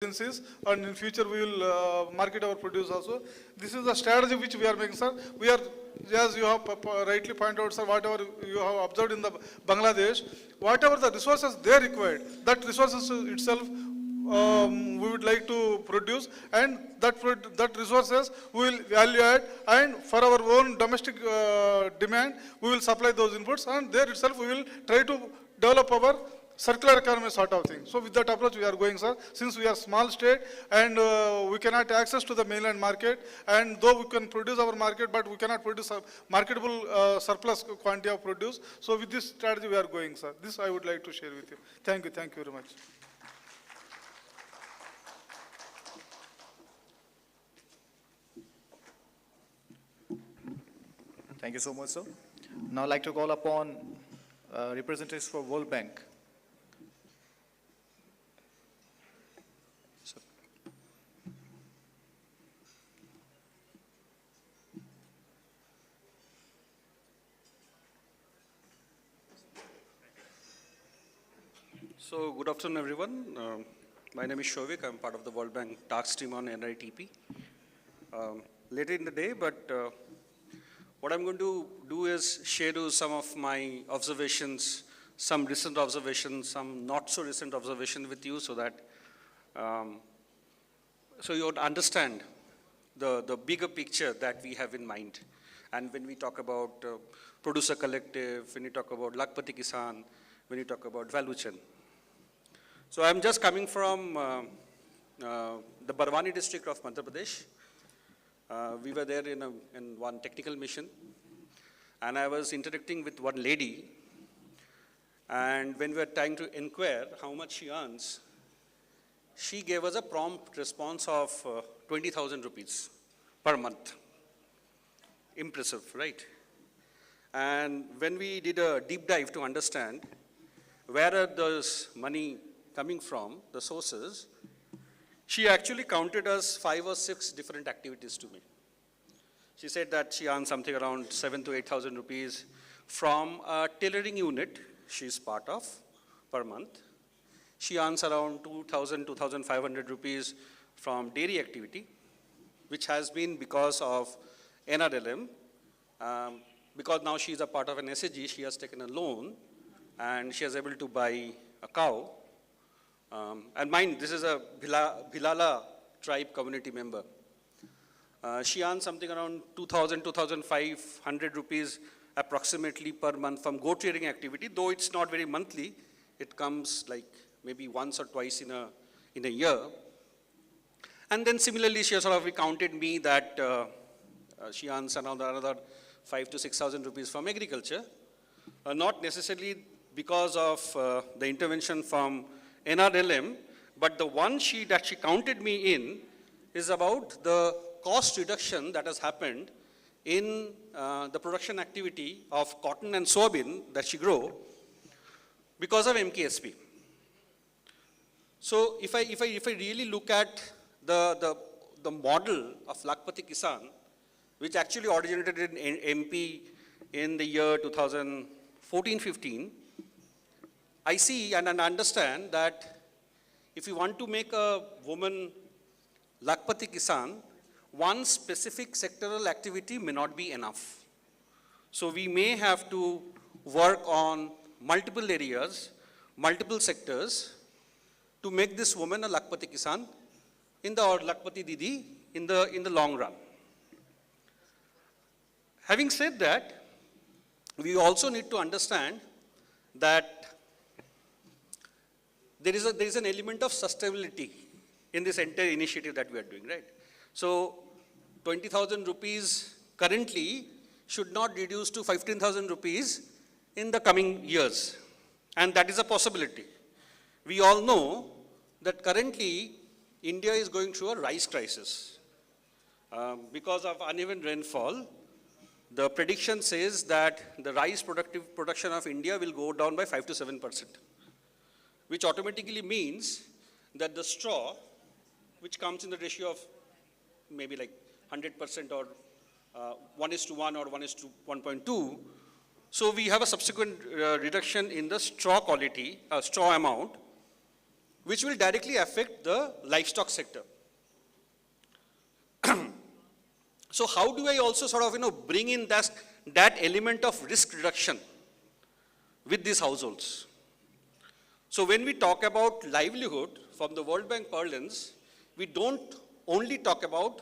deficiencies, and in future we will market our produce also. This is the strategy which we are making, sir. We are, as you have rightly pointed out, sir, whatever you have observed in the Bangladesh, whatever the resources they required, that resources itself we would like to produce, and that resources we will value add, and for our own domestic demand we will supply those inputs, and there itself we will try to develop our circular economy sort of thing. So with that approach we are going, sir. Since we are small state and we cannot access to the mainland market, and though we can produce our market, but we cannot produce a marketable surplus quantity of produce. So with this strategy we are going, sir. This I would like to share with you. Thank you very much. Thank you so much, sir. Now I'd like to call upon representatives for World Bank. So good afternoon, everyone. My name is Shovik. I'm part of the World Bank task team on NITP. Later in the day, but what I'm going to do is share you some of my observations, some recent observations, some not so recent observations with you, so that so you would understand the bigger picture that we have in mind. And when we talk about producer collective, when you talk about Lakhpati Kisan, when you talk about value chain. So I'm just coming from the Barwani district of Madhya Pradesh. We were there in one technical mission, and I was interacting with one lady, and when we were trying to inquire how much she earns, she gave us a prompt response of 20,000 rupees per month. Impressive, right? And when we did a deep dive to understand where are those money coming from, the sources, she actually counted us 5 or 6 different activities to me. She said that she earns something around 7,000 to 8,000 rupees from a tailoring unit she's part of per month. She earns around 2,000, 2,500 rupees from dairy activity, which has been because of NRLM. Because now she's a part of an SAG, she has taken a loan and she is able to buy a cow. And mind, this is a Bhilala tribe community member. She earns something around 2,000, 2,500 rupees approximately per month from goat rearing activity, though it's not very monthly. It comes like maybe once or twice in a year. And then similarly, she sort of counted me that she earns another 5,000 to 6,000 rupees from agriculture. Not necessarily because of the intervention from NRLM, but the one sheet that she counted me in is about the cost reduction that has happened in the production activity of cotton and soybean that she grow because of MKSP. So if I really look at the model of Lakhpati Kisan, which actually originated in MP in the year 2014-15, I see and understand that if you want to make a woman Lakhpati Kisan, one specific sectoral activity may not be enough. So we may have to work on multiple areas, multiple sectors to make this woman a Lakhpati Kisan or Lakhpati Didi in the long run. Having said that, we also need to understand that there is an element of sustainability in this entire initiative that we are doing, right? So 20,000 rupees currently should not reduce to 15,000 rupees in the coming years. And that is a possibility. We all know that currently India is going through a rice crisis. Because of uneven rainfall, the prediction says that the rice production of India will go down by 5 to 7%, which automatically means that the straw, which comes in the ratio of maybe like 100% or 1:1 or 1:1.2, so we have a subsequent reduction in the straw quality, straw amount, which will directly affect the livestock sector. So how do I also sort of, bring in that element of risk reduction with these households? So when we talk about livelihood from the World Bank parlance, we don't only talk about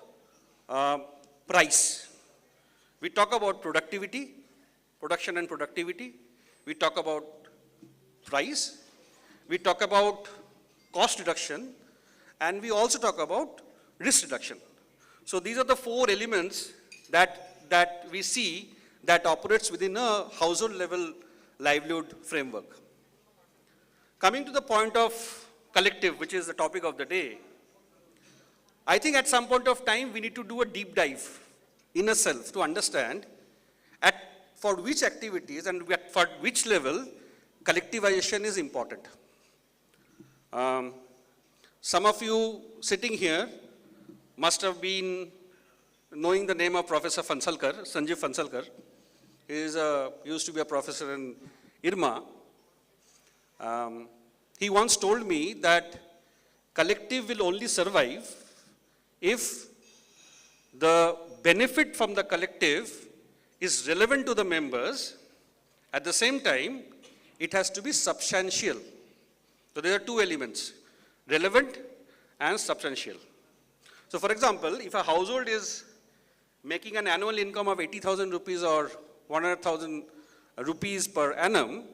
price. We talk about productivity, production and productivity. We talk about price. We talk about cost reduction. And we also talk about risk reduction. So these are the four elements that we see that operates within a household level livelihood framework. Coming to the point of collective, which is the topic of the day, I think at some point of time we need to do a deep dive in a self to understand for which activities and for which level collectivization is important. Some of you sitting here must have been knowing the name of Professor Phansalkar, Sanjeev Phansalkar. He used to be a professor in IRMA. He once told me that collective will only survive if the benefit from the collective is relevant to the members. At the same time, it has to be substantial. So there are two elements, relevant and substantial. So for example, if a household is making an annual income of 80,000 rupees or 100,000 rupees per annum,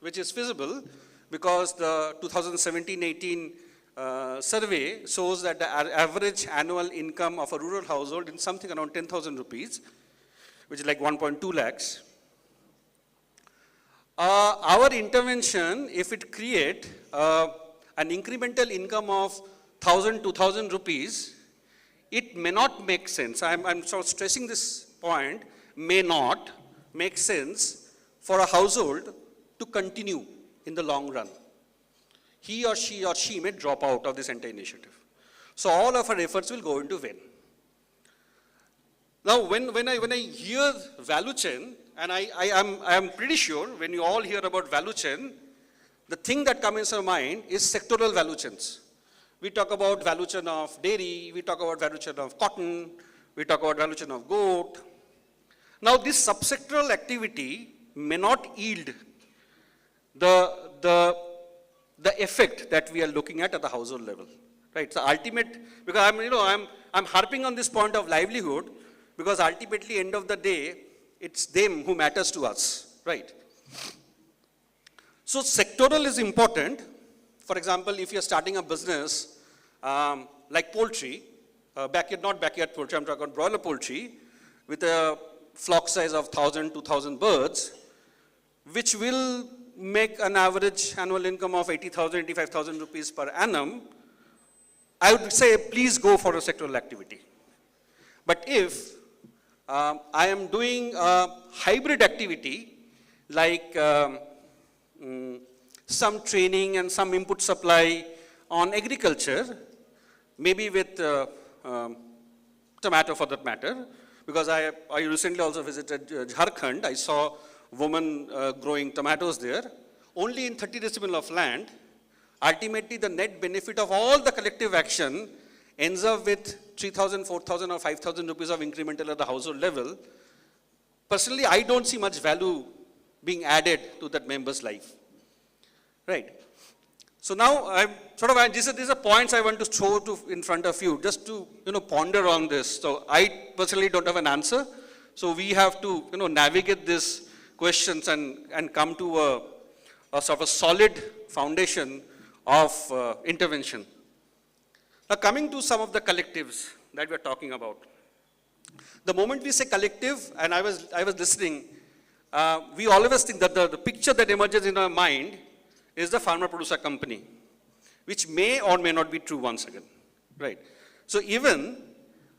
which is feasible because the 2017-18 survey shows that the average annual income of a rural household is something around 10,000 rupees, which is like 1.2 lakhs. Our intervention, if it create an incremental income of 1,000, 2,000 rupees, it may not make sense. I'm sort of stressing this point, may not make sense for a household to continue in the long run. He or she may drop out of this entire initiative. So all of our efforts will go into vain. Now, when I hear value chain, and I am pretty sure when you all hear about value chain, the thing that comes into mind is sectoral value chains. We talk about value chain of dairy, we talk about value chain of cotton, we talk about value chain of goat. Now, this subsectoral activity may not yield the effect that we are looking at the household level, right? So ultimate, because I'm harping on this point of livelihood, because ultimately, end of the day, it's them who matters to us, right? So sectoral is important. For example, if you're starting a business like poultry, not backyard poultry, I'm talking about broiler poultry, with a flock size of 1,000, 2,000 birds, which will make an average annual income of 80,000, 85,000 rupees per annum, I would say please go for a sectoral activity. But if I am doing a hybrid activity like some training and some input supply on agriculture, maybe with tomato for that matter, because I recently also visited Jharkhand. I saw women growing tomatoes there, only in 30 decibel of land. Ultimately, the net benefit of all the collective action ends up with 3,000, 4,000 or 5,000 rupees of incremental at the household level. Personally, I don't see much value being added to that member's life, right? So now, these are points I want to throw in front of you, just to ponder on this. So I personally don't have an answer. So we have to navigate these questions and come to a sort of a solid foundation of intervention. Now coming to some of the collectives that we're talking about. The moment we say collective, and I was listening, we always think that the picture that emerges in our mind is the farmer-producer company, which may or may not be true once again, right? So even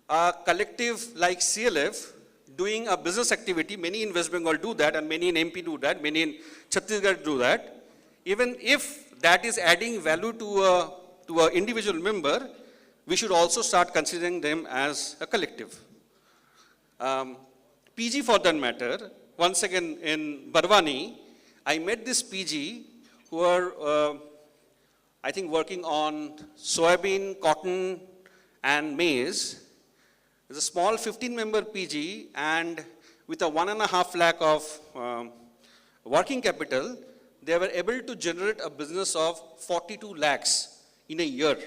a collective like CLF doing a business activity, many in West Bengal do that, and many in MP do that, many in Chhattisgarh do that. Even if that is adding value to an individual member, we should also start considering them as a collective. PG for that matter, once again in Barwani, I met this PG who are I think working on soybean, cotton, and maize. There's a small 15-member PG, and with a 1.5 lakh of working capital, they were able to generate a business of 42 lakhs in a year.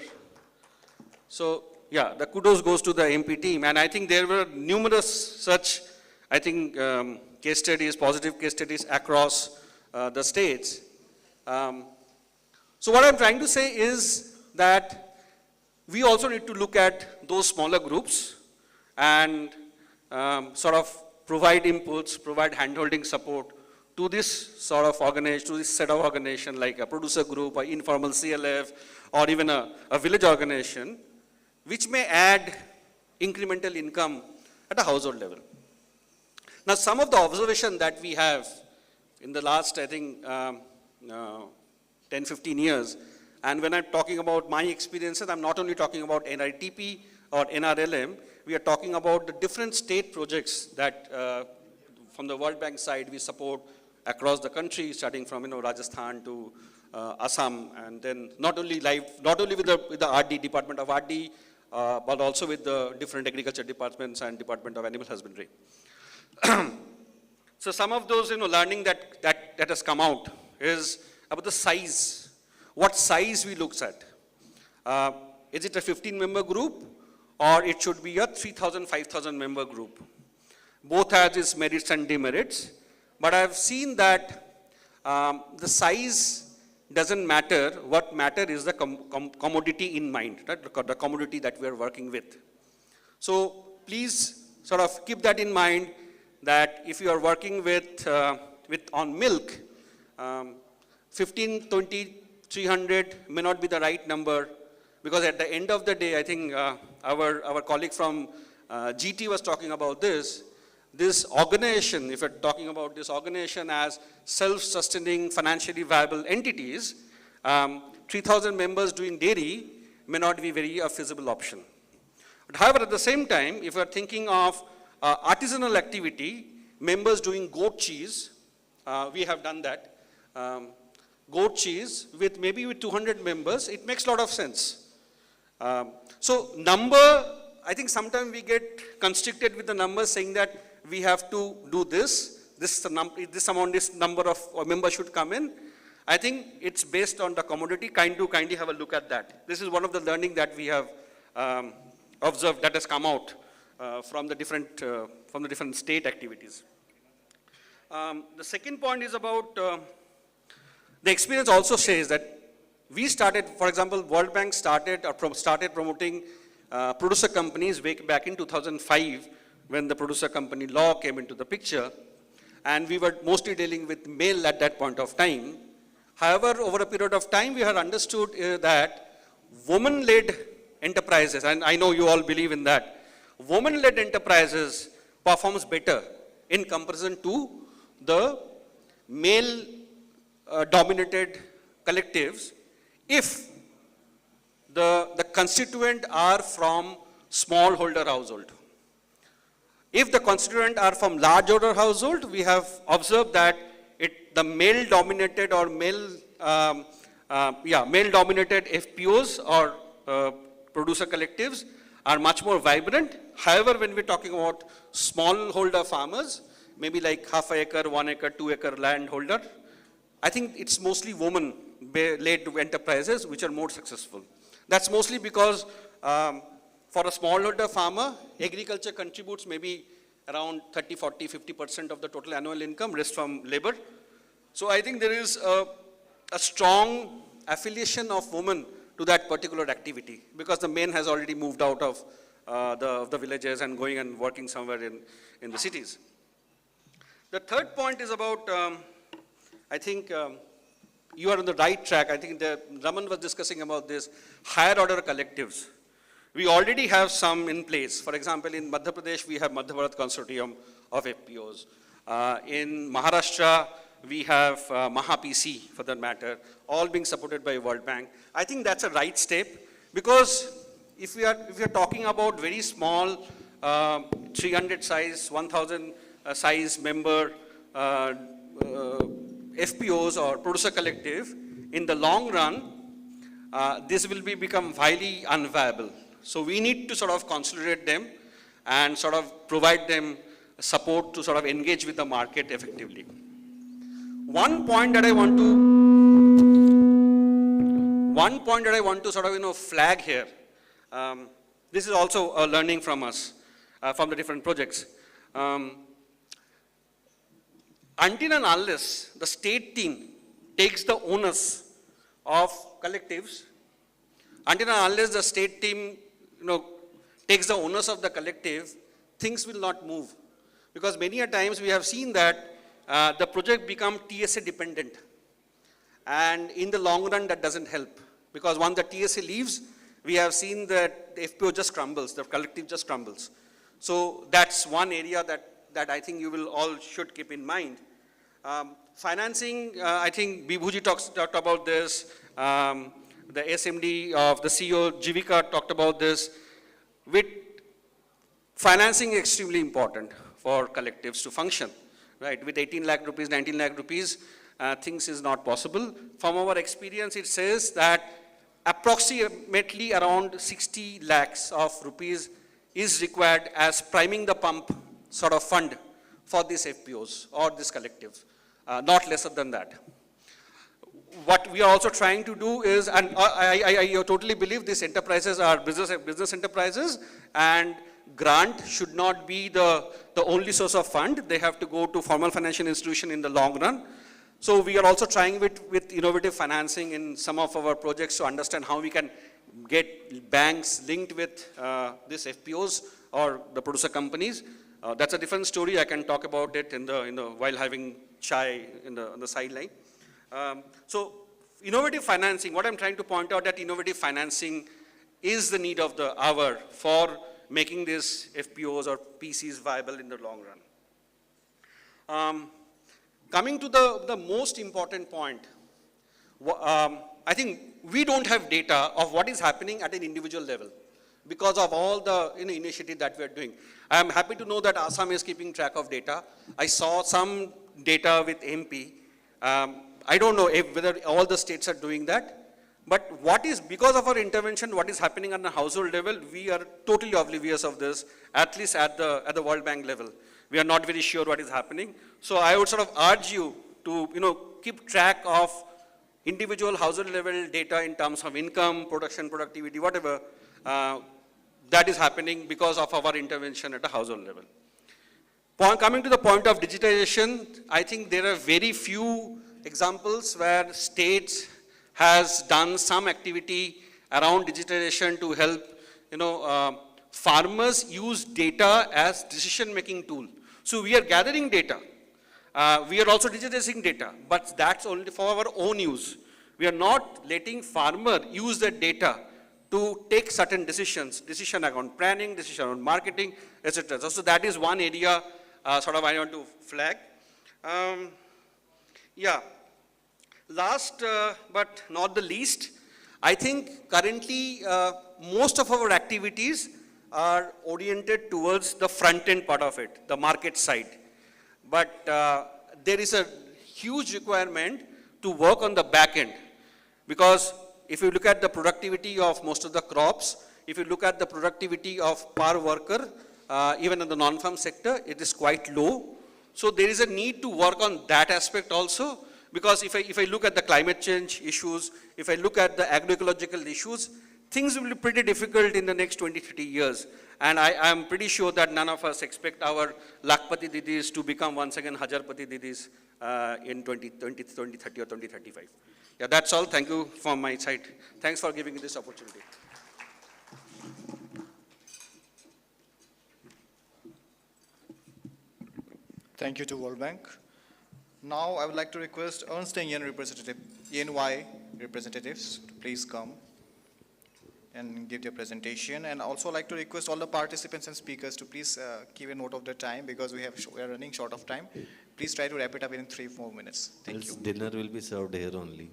So, yeah, the kudos goes to the MP team, and I think there were numerous such, I think, case studies, positive case studies across the states. So what I'm trying to say is that we also need to look at those smaller groups and sort of provide inputs, provide hand-holding support to this sort of organization, to this set of organization like a producer group or informal CLF or even a village organization, which may add incremental income at a household level. Now, some of the observation that we have in the last, I think, 10, 15 years, and when I'm talking about my experiences, I'm not only talking about NITP or NRLM, we are talking about the different state projects that from the World Bank side we support across the country, starting from Rajasthan to Assam, and then not only with the RD, Department of RD, but also with the different agriculture departments and Department of Animal Husbandry. So some of those learning that has come out is about the size, what size we look at. Is it a 15-member group or it should be a 3,000, 5,000 member group? Both has its merits and demerits, but I've seen that the size doesn't matter. What matter is the commodity in mind, right? The commodity that we are working with. So please sort of keep that in mind, that if you are working with on milk, 15, 20, 300 may not be the right number, because at the end of the day, I think our colleague from GT was talking about this organization, if you're talking about this organization as self-sustaining, financially viable entities, 3,000 members doing dairy may not be very a feasible option. But however, at the same time, if you're thinking of artisanal activity, members doing goat cheese, we have done that. Goat cheese with maybe with 200 members, it makes a lot of sense. So number, I think sometimes we get constricted with the numbers, saying that we have to do this number of members should come in. I think it's based on the commodity. Kindly have a look at that. This is one of the learning that we have observed that has come out from the different state activities. The second point is about the experience also says that we started, for example, World Bank started promoting producer companies way back in 2005 when the producer company law came into the picture, and we were mostly dealing with male at that point of time. However, over a period of time, we had understood that woman-led enterprises, and I know you all believe in that, woman-led enterprises performs better in comparison to the male dominated collectives if the constituent are from smallholder household. If the constituent are from large-order household, we have observed that the male-dominated or male-dominated FPOs or producer collectives are much more vibrant. However, when we're talking about smallholder farmers, maybe like half an acre, 1 acre, 2 acre land holder, I think it's mostly woman-led enterprises which are more successful. That's mostly because for a smallholder farmer, agriculture contributes maybe around 30, 40, 50% of the total annual income, rest from labor. So I think there is a strong affiliation of women to that particular activity, because the men has already moved out of the villages and going and working somewhere in the cities. The third point is about, I think you are on the right track. I think Raman was discussing about this, higher order collectives. We already have some in place. For example, in Madhya Pradesh, we have Madhya Bharat Consortium of FPOs. In Maharashtra, we have MahaPC, for that matter, all being supported by World Bank. I think that's a right step, because if we are talking about very small, 300 size, 1,000 size member FPOs or producer collective, in the long run, this will become highly unviable. So we need to sort of consolidate them and sort of provide them support to sort of engage with the market effectively. One point that I want to sort of flag here. This is also a learning from us, from the different projects. Until and unless the state team takes the onus of collectives, until and unless the state team takes the onus of the collective, things will not move. Because many a times we have seen that the project become TSA dependent. And in the long run, that doesn't help. Because once the TSA leaves, we have seen that the FPO just crumbles, the collective just crumbles. So that's one area that I think you will all should keep in mind. Financing, I think Bibhuji talked about this. The SMD of the CEO, Jivika, talked about this. With financing extremely important for collectives to function, right? With 18 lakh rupees, 19 lakh rupees, things is not possible. From our experience, it says that approximately around 60 lakhs of rupees is required as priming the pump sort of fund for these FPOs or this collective, not lesser than that. What we are also trying to do is, and I totally believe these enterprises are business enterprises, and grant should not be the only source of fund. They have to go to formal financial institution in the long run. So we are also trying with innovative financing in some of our projects to understand how we can get banks linked with these FPOs or the producer companies. That's a different story. I can talk about it while having chai on the sideline. So innovative financing, what I'm trying to point out that innovative financing is the need of the hour for making these FPOs or PCs viable in the long run. Coming to the most important point, I think we don't have data of what is happening at an individual level because of all the initiative that we are doing. I am happy to know that Assam is keeping track of data. I saw some data with MP. I don't know whether all the states are doing that. But what is, because of our intervention, what is happening on the household level, we are totally oblivious of this, at least at the World Bank level. We are not very sure what is happening. So I would sort of urge you to, keep track of individual household level data in terms of income, production, productivity, whatever, that is happening because of our intervention at a household level. Coming to the point of digitization, I think there are very few examples where states has done some activity around digitization to help, farmers use data as decision-making tool. So we are gathering data. We are also digitizing data, but that's only for our own use. We are not letting farmer use the data to take certain decision around planning, decision on marketing, etc. So that is one area sort of I want to flag. Last but not the least, I think currently most of our activities are oriented towards the front end part of it, the market side. But there is a huge requirement to work on the back end, because if you look at the productivity of most of the crops, if you look at the productivity of per worker, even in the non-farm sector, it is quite low. So there is a need to work on that aspect also, because if I look at the climate change issues, if I look at the agroecological issues, things will be pretty difficult in the next 20, 30 years. And I am pretty sure that none of us expect our Lakhpati Didis to become once again Hajarpati Didis in 2030 or 2035. Yeah, that's all. Thank you from my side. Thanks for giving me this opportunity. Thank you to World Bank. Now I would like to request Ernst & Young EY representatives to please come and give their presentation. And also like to request all the participants and speakers to please keep a note of their time, because we are running short of time. Please try to wrap it up in 3-4 minutes. Thank you. Dinner will be served here only.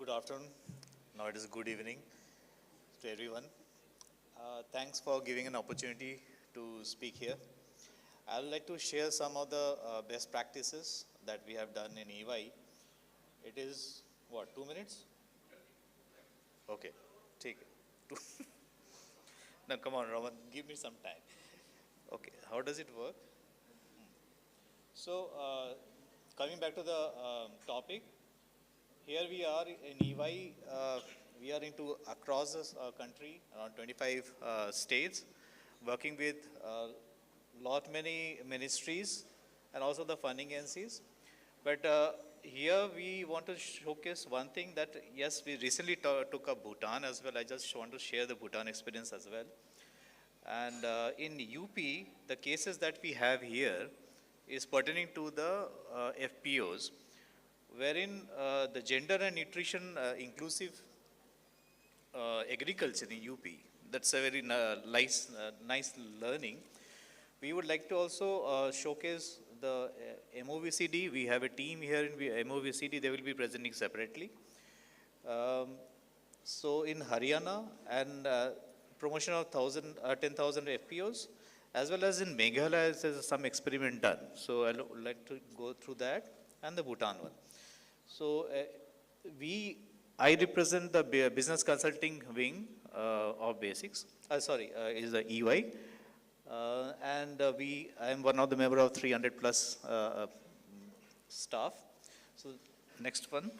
Good afternoon. Now it is good evening to everyone. Thanks for giving an opportunity to speak here. I would like to share some of the best practices that we have done in EY. It is, what, 2 minutes? Okay, take it. No, come on, Raman, give me some time. Okay, how does it work? So, coming back to the topic, here we are in EY, we are into across the country, around 25 states, working with lot many ministries and also the funding agencies. But here we want to showcase one thing that, yes, we recently took up Bhutan as well. I just want to share the Bhutan experience as well. And in UP, the cases that we have here is pertaining to the FPOs, wherein the gender and nutrition inclusive agriculture in UP, that's a very nice learning. We would like to also showcase the MOVCD. We have a team here in MOVCD, they will be presenting separately. So in Haryana and promotion of 10,000 FPOs, as well as in Meghalaya, there's some experiment done. So I would like to go through that and the Bhutan one. So I represent the business consulting wing of Basics. Is the EY. And I am one of the member of 300 plus staff. So next one.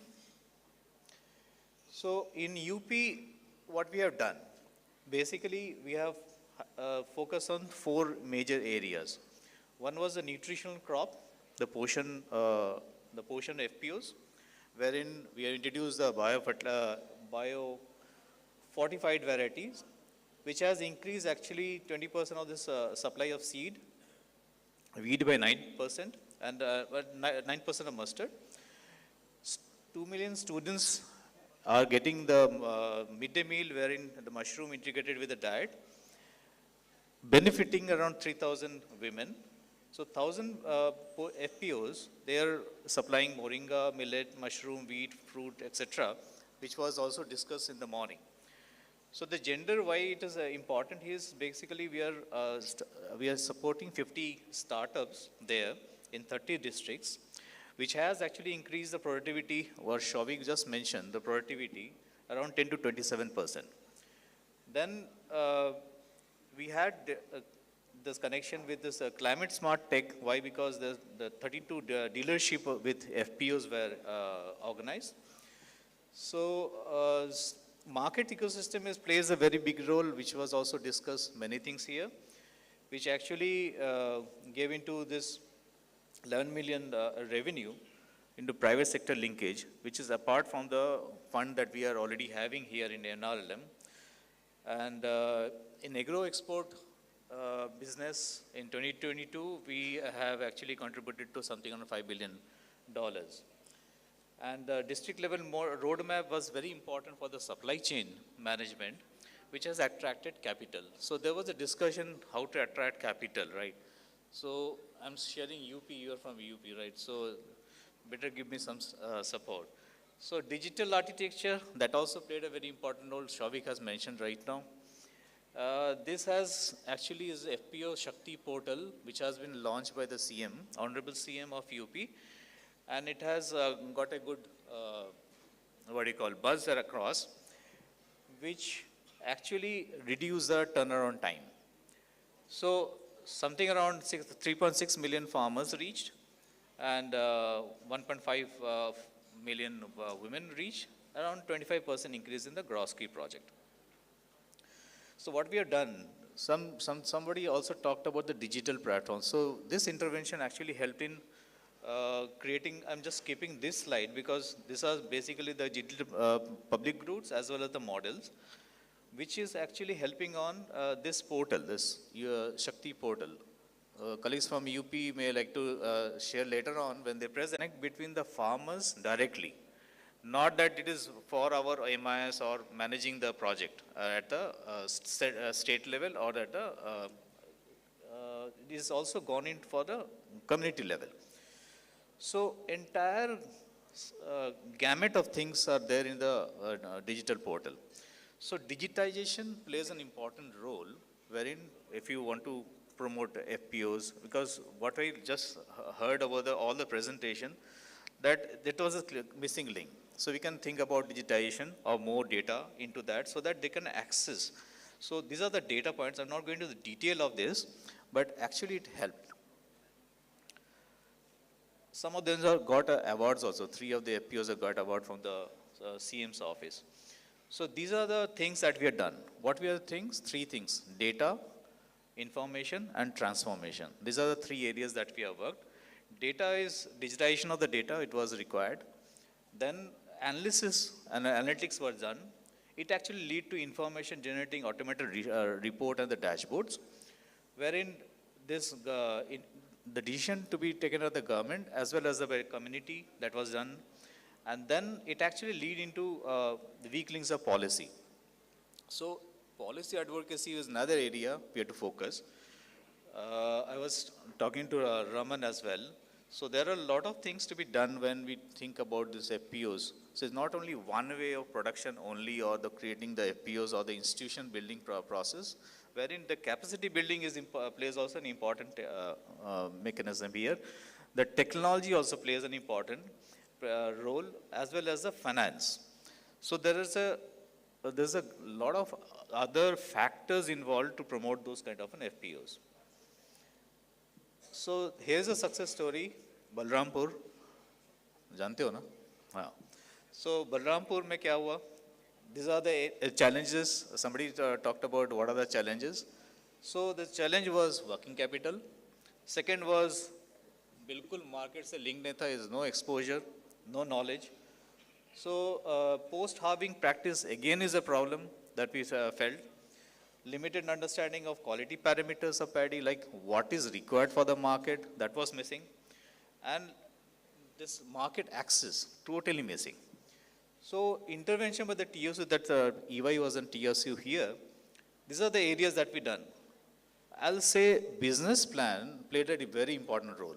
So in UP, what we have done, basically we have focused on 4 major areas. One was the nutritional crop, the portion FPOs, wherein we have introduced the bio fortified varieties, which has increased actually 20% of this supply of seed, wheat by 9%, and 9% of mustard. 2 million students are getting the midday meal, wherein the mushroom integrated with the diet, benefiting around 3,000 women. So 1,000 FPOs, they are supplying moringa, millet, mushroom, wheat, fruit, etc., which was also discussed in the morning. So the gender, why it is important is basically we are supporting 50 startups there in 30 districts, which has actually increased the productivity, or Shavik just mentioned, the productivity around 10 to 27%. Then we had this connection with this climate smart tech. Why? Because the 32 dealership with FPOs were organized. So market ecosystem plays a very big role, which was also discussed many things here, which actually gave into this 11 million revenue into private sector linkage, which is apart from the fund that we are already having here in NRLM. And in agro export business in 2022, we have actually contributed to something around $5 billion. And the district level roadmap was very important for the supply chain management, which has attracted capital. So there was a discussion how to attract capital, right? So I'm sharing UP, you are from UP, right? So better give me some support. So digital architecture, that also played a very important role, Shavik has mentioned right now. This has actually is FPO Shakti portal, which has been launched by the CM, Honorable CM of UP. And it has got a good, buzz across, which actually reduce the turnaround time. So something around 3.6 million farmers reached, and 1.5 million women reached, around 25% increase in the gross key project. So what we have done, somebody also talked about the digital platform. So this intervention actually helped in creating, I'm just skipping this slide because these are basically the digital public goods as well as the models, which is actually helping on this portal, this Shakti portal. Colleagues from UP may like to share later on when they present between the farmers directly. Not that it is for our MIS or managing the project at the state level or at the, it is also gone in for the community level. So entire gamut of things are there in the digital portal. So digitization plays an important role wherein if you want to promote FPOs, because what I just heard over all the presentation, that was a missing link. So we can think about digitization or more data into that so that they can access. So these are the data points. I'm not going to the detail of this, but actually it helped. Some of them have got awards also. 3 of the FPOs have got award from the CM's office. So these are the things that we have done. What we are things? 3 things: data, information, and transformation. These are the 3 areas that we have worked. Data is digitization of the data. It was required. Then analysis and analytics were done. It actually lead to information generating automated report and the dashboards, wherein this the decision to be taken by the government as well as the community, that was done. And then it actually lead into the weak links of policy. So policy advocacy is another area we have to focus. I was talking to Raman as well. So there are a lot of things to be done when we think about these FPOs. So it's not only one way of production only, or the creating the FPOs or the institution building process, wherein the capacity building is plays also an important mechanism here. The technology also plays an important role, as well as the finance. So there's a lot of other factors involved to promote those kind of an FPOs. So here's a success story, Balrampur. जानते हो ना? हाँ. So Balrampur में क्या हुआ? These are the challenges. Somebody talked about what are the challenges. So the challenge was working capital. Second was बिल्कुल market से link नहीं था, is no exposure, no knowledge. So post-harvesting practice again is a problem that we felt. Limited understanding of quality parameters of paddy, like what is required for the market, that was missing. And this market access, totally missing. So intervention by the TSU, that EY was on TSU here, these are the areas that we done. I'll say business plan played a very important role.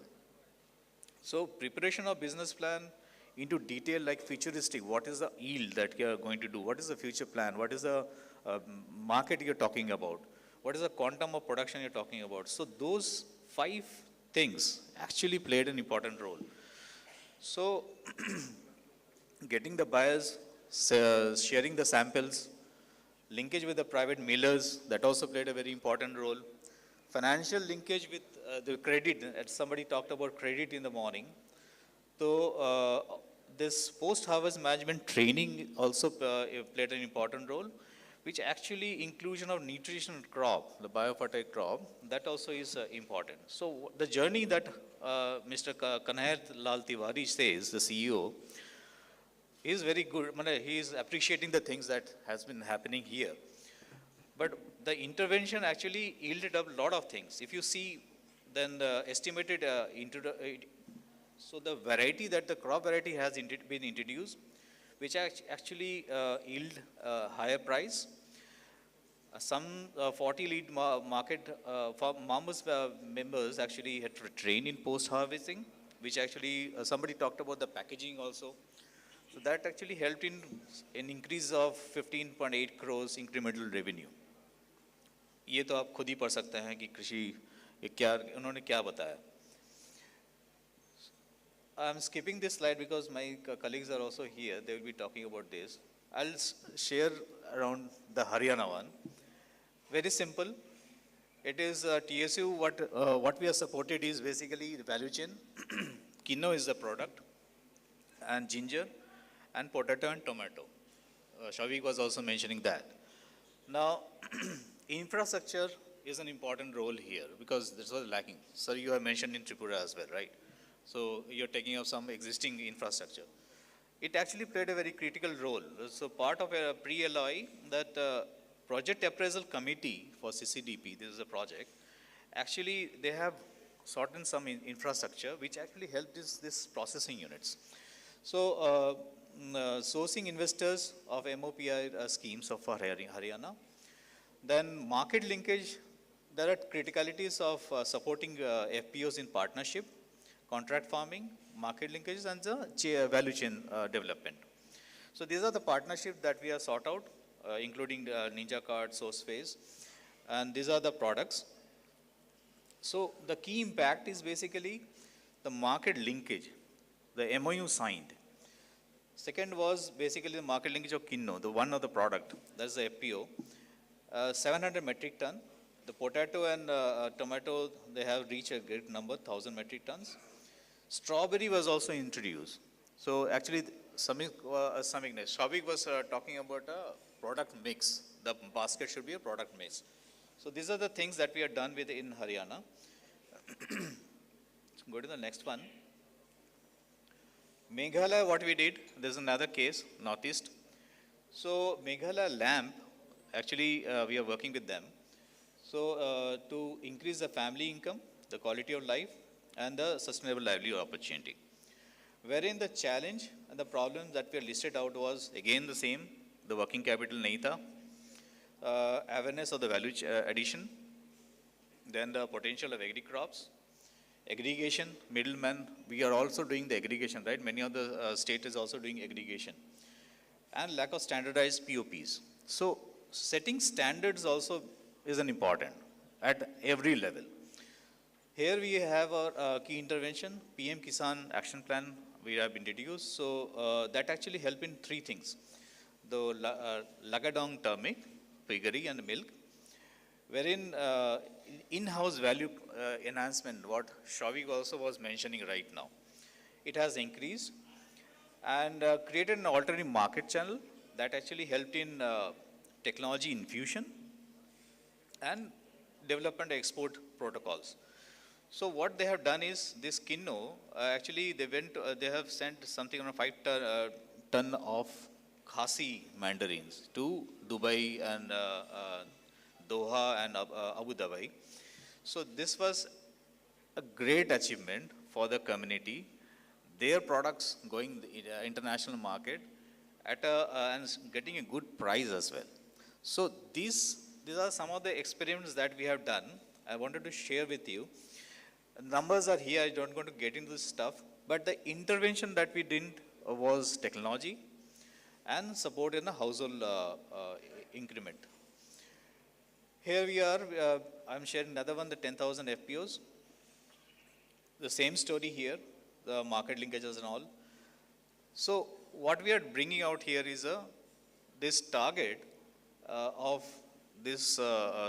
So preparation of business plan into detail, like futuristic, what is the yield that you are going to do? What is the future plan? What is the market you're talking about? What is the quantum of production you're talking about? So those 5 things actually played an important role. So getting the buyers, sharing the samples, linkage with the private millers, that also played a very important role. Financial linkage with the credit, as somebody talked about credit in the morning. So this post-harvest management training also played an important role, which actually inclusion of nutrition crop, the biofertile crop, that also is important. So the journey that Mr. Kanhayat Lal Tiwari says, the CEO, is very good. He is appreciating the things that has been happening here. But the intervention actually yielded up a lot of things. If you see, then the estimated, so the variety that the crop variety has been introduced, which actually yield higher price. Some 40 lead market farmers members actually had to train in post-harvesting, which actually somebody talked about the packaging also. So that actually helped in an increase of 15.8 crores incremental revenue. ये तो आप खुद ही पढ़ सकते हैं कि कृषि क्या उन्होंने क्या बताया. I'm skipping this slide because my colleagues are also here. They will be talking about this. I'll share around the Haryana one. Very simple. It is TSU. What we have supported is basically the value chain. Quinoa is the product, and ginger, and potato and tomato. Shavik was also mentioning that. Now, infrastructure is an important role here because this was lacking. Sir, you have mentioned in Tripura as well, right? So you're taking up some existing infrastructure. It actually played a very critical role. So part of a pre-LOI, that project appraisal committee for CCDP, this is a project, actually they have sought in some infrastructure which actually helped this processing units. So sourcing investors of MOPI schemes for Haryana. Then market linkage, there are criticalities of supporting FPOs in partnership. contract farming, market linkages, and the value chain development. So these are the partnerships that we have sought out, including Ninja Card, Source Phase, and these are the products. So the key impact is basically the market linkage, the MOU signed. Second was basically the market linkage of Kinno, the one of the product, that's the FPO. 700 metric ton. The potato and tomato, they have reached a great number, 1,000 metric tons. Strawberry was also introduced. So actually, Shavik was talking about a product mix. The basket should be a product mix. So these are the things that we have done with in Haryana. Go to the next one. Meghalaya, what we did, there's another case, Northeast. So Meghalaya LAMP, actually we are working with them. So to increase the family income, the quality of life, and the sustainable livelihood opportunity. Wherein the challenge and the problems that were listed out was again the same, the working capital Naita, awareness of the value addition, then the potential of agri crops, aggregation, middleman. We are also doing the aggregation, right? Many of the state is also doing aggregation, and lack of standardized POPs. So setting standards also is an important at every level. Here we have our key intervention, PM Kisan Action Plan we have introduced. So that actually help in three things. The Lagadong turmeric, piggery and milk, wherein in-house value enhancement, what Shavik also was mentioning right now, it has increased and created an alternative market channel that actually helped in technology infusion and development export protocols. So what they have done is this Kinno, actually they have sent something around 5 ton of Khasi mandarins to Dubai and Doha and Abu Dhabi. So this was a great achievement for the community. Their products going the international market at and getting a good price as well. So these are some of the experiments that we have done. I wanted to share with you. Numbers are here, I don't want to get into this stuff, but the intervention that we did was technology and support in the household increment. Here we are, I'm sharing another one, the 10,000 FPOs. The same story here, the market linkages and all. So what we are bringing out here is this target of this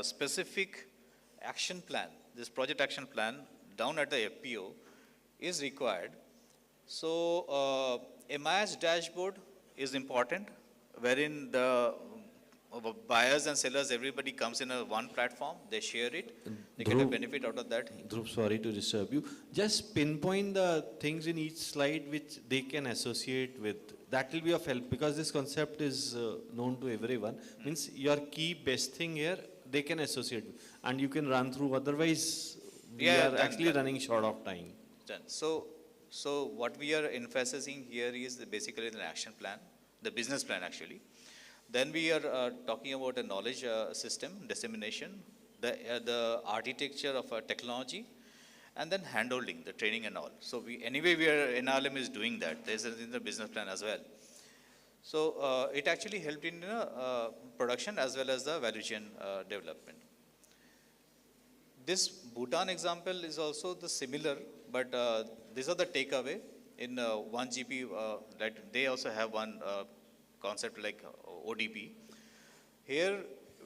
specific action plan, this project action plan down at the FPO is required. So a MIS dashboard is important, wherein the buyers and sellers, everybody comes in a one platform, they share it, they get a Dhruv- benefit out of that. Dhruv, sorry to disturb you. Just pinpoint the things in each slide which they can associate with. That will be of help because this concept is known to everyone. Means your key best thing here, they can associate with. And you can run through. Otherwise, we are actually running short of time. Done. So what we are emphasizing here is basically the action plan, the business plan actually. Then we are talking about a knowledge system, dissemination, the architecture of technology, and then handholding, the training and all. So NRLM is doing that. There's in the business plan as well. So it actually helped in production as well as the value chain development. This Bhutan example is also the similar, but these are the takeaway in 1GP. That they also have one concept like ODP. Here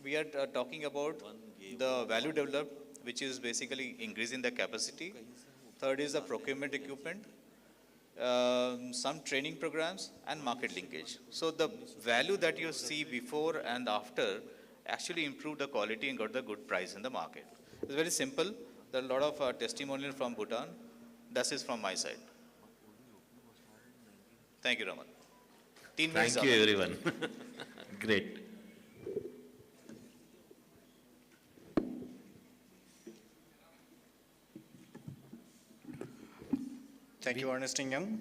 we are talking about the value developed, which is basically increasing the capacity. Third is the procurement equipment, some training programs, and market linkage. So the value that you see before and after actually improved the quality and got the good price in the market. It's very simple. There are a lot of testimonials from Bhutan. That is from my side. Thank you, Raman. Thank you, everyone. Great. Thank you, Ernest and Young.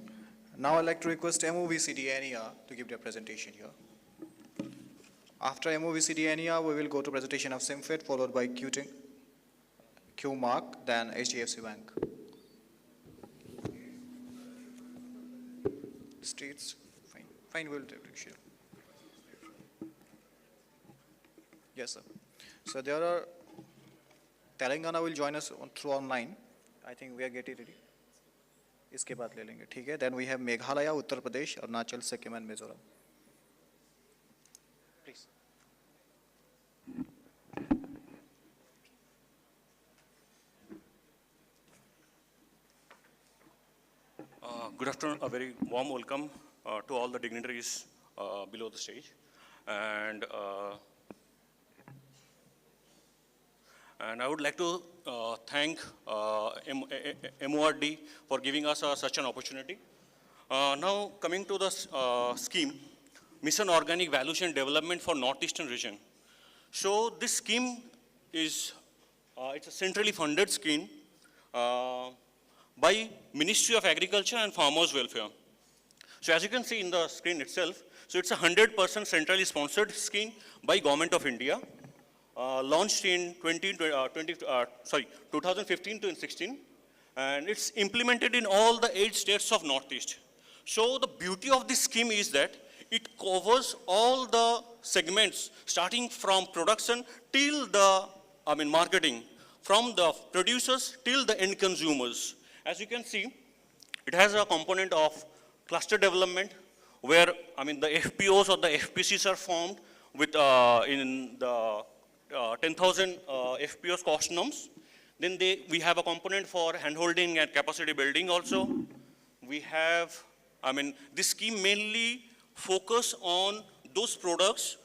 Now I'd like to request MOVCD NER to give their presentation here. After MOVCD NER, we will go to presentation of SimFit, followed by QMark, then HDFC Bank. States, fine, we'll share. Yes, sir. So there are, Telangana will join us through online. I think we are getting ready. इसके बाद ले लेंगे, ठीक है? Then we have Meghalaya, Uttar Pradesh, Arunachal, Sikkim and Mizoram. Please. Good afternoon, a very warm welcome to all the dignitaries below the stage. And I would like to thank MORD for giving us such an opportunity. Now coming to the scheme, Mission Organic Value Chain Development for Northeastern Region. So this scheme is, it's a centrally funded scheme by Ministry of Agriculture and Farmers Welfare. So as you can see in the screen itself, so it's a 100% centrally sponsored scheme by Government of India. Launched in 2015 to 16, and it's implemented in all the 8 states of Northeast. So the beauty of this scheme is that it covers all the segments, starting from production till the, marketing, from the producers till the end consumers. As you can see, it has a component of cluster development, where, the FPOs or the FPCs are formed with, in the 10,000 FPOs cost norms. Then we have a component for handholding and capacity building also. We have, this scheme mainly focus on those products,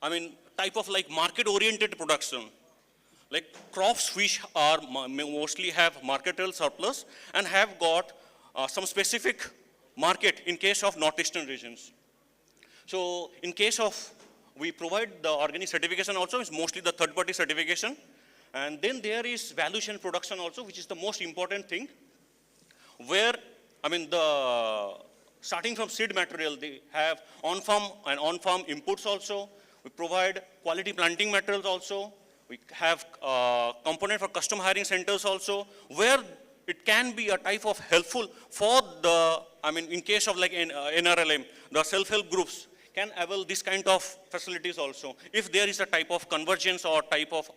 type of like market-oriented production, like crops which are mostly have marketable surplus and have got some specific market in case of northeastern regions. So in case of, we provide the organic certification also, it's mostly the third-party certification. And then there is value chain production also, which is the most important thing, where, starting from seed material, they have on-farm and on-farm inputs also. We provide quality planting materials also. We have component for custom hiring centers also, where it can be a type of helpful for the, in case of like NRLM, the self-help groups can avail this kind of facilities also, if there is a type of convergence or type of,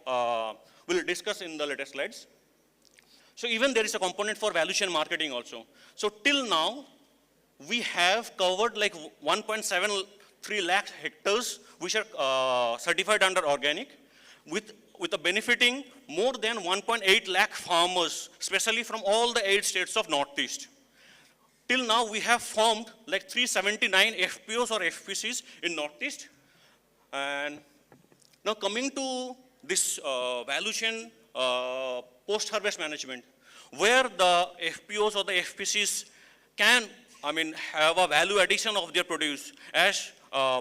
we'll discuss in the later slides. So even there is a component for value chain marketing also. So till now, we have covered like 1.73 lakh hectares which are certified under organic, with a benefiting more than 1.8 lakh farmers, especially from all the 8 states of Northeast. Till now, we have formed like 379 FPOs or FPCs in Northeast. And now coming to this value chain post-harvest management, where the FPOs or the FPCs can, have a value addition of their produce, as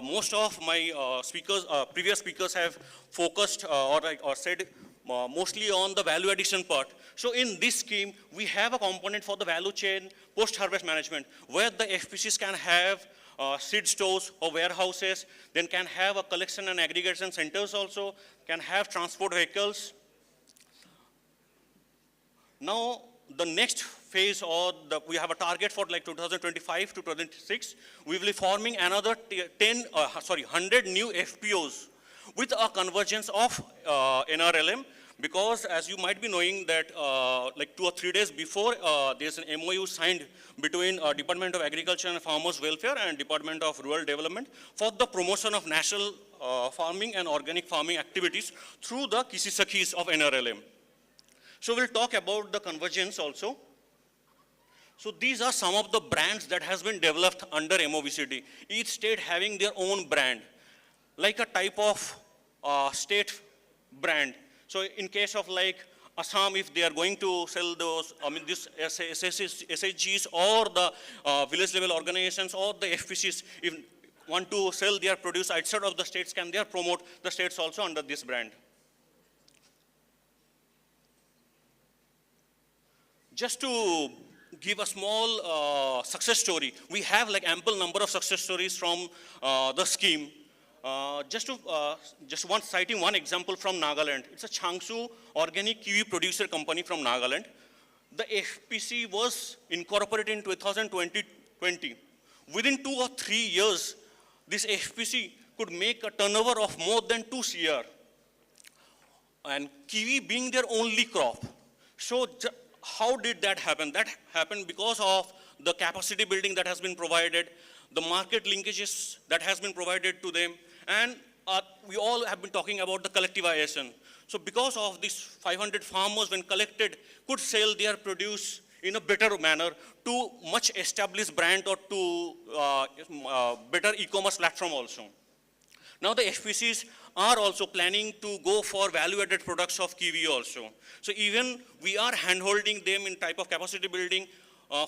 most of my previous speakers have focused or said mostly on the value addition part. So in this scheme, we have a component for the value chain post-harvest management, where the FPCs can have seed stores or warehouses, then can have a collection and aggregation centers also, can have transport vehicles. Now, the next phase, or we have a target for like 2025 to 2026, we will be forming another 100 new FPOs with a convergence of NRLM, because as you might be knowing that like 2 or 3 days before, there's an MOU signed between Department of Agriculture and Farmers Welfare and Department of Rural Development for the promotion of national farming and organic farming activities through the Kisi Sakhis of NRLM. So we'll talk about the convergence also. So these are some of the brands that has been developed under MOVCD, each state having their own brand, like a type of state brand. So in case of like Assam, if they are going to sell those, this SHGs or the village level organizations or the FPCs, if want to sell their produce outside of the states, can they promote the states also under this brand? Just to give a small success story, we have like ample number of success stories from the scheme. Just citing one example from Nagaland. It's a Changsu organic kiwi producer company from Nagaland. The FPC was incorporated in 2020, within 2 or 3 years, this FPC could make a turnover of more than 2 CR. And kiwi being their only crop. So how did that happen? That happened because of the capacity building that has been provided, the market linkages that has been provided to them, and we all have been talking about the collectivization. So because of these 500 farmers, when collected, could sell their produce in a better manner to much established brand or to better e-commerce platform also. Now the FPCs are also planning to go for value-added products of kiwi also. So even we are hand-holding them in type of capacity building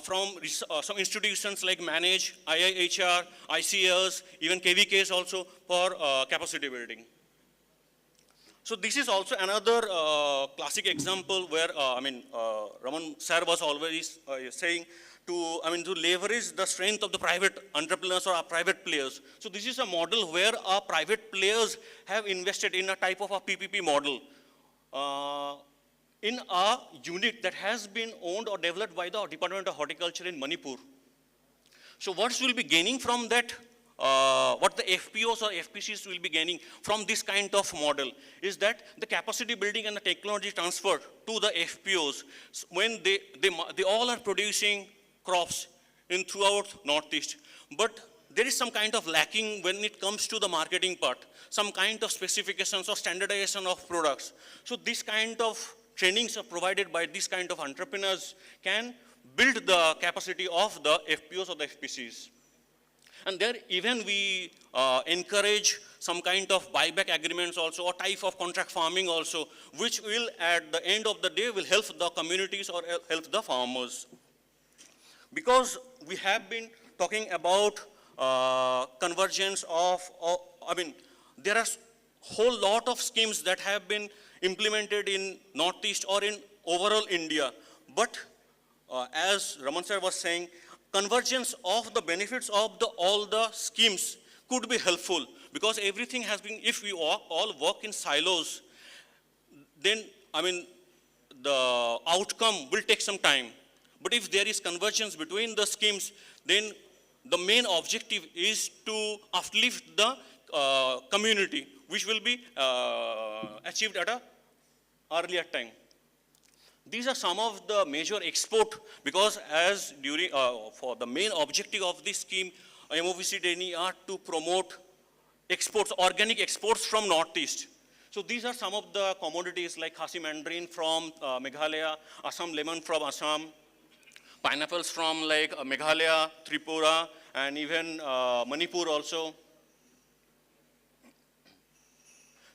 from some institutions like Manage, IIHR, ICS, even KVKs also for capacity building. So this is also another classic example where, Raman sir was always saying to leverage the strength of the private entrepreneurs or our private players. So this is a model where our private players have invested in a type of a PPP model in a unit that has been owned or developed by the Department of Horticulture in Manipur. So what will be gaining from that, what the FPOs or FPCs will be gaining from this kind of model is that the capacity building and the technology transfer to the FPOs, when they all are producing crops in throughout Northeast. But there is some kind of lacking when it comes to the marketing part, some kind of specifications or standardization of products. So this kind of trainings are provided by this kind of entrepreneurs can build the capacity of the FPOs or the FPCs. And there even we encourage some kind of buyback agreements also, or type of contract farming also, which will at the end of the day will help the communities or help the farmers. Because we have been talking about convergence of, there are whole lot of schemes that have been implemented in Northeast or in overall India. But as Raman sir was saying, convergence of the benefits of all the schemes could be helpful, because everything has been, if we all work in silos, then the outcome will take some time. But if there is convergence between the schemes, then the main objective is to uplift the community, which will be achieved at an earlier time. These are some of the major export, because as during, for the main objective of this scheme, MOVCDNE are to promote exports, organic exports from Northeast. So these are some of the commodities like Khasi mandarin from Meghalaya, Assam lemon from Assam, pineapples from like Meghalaya, Tripura, and even Manipur also.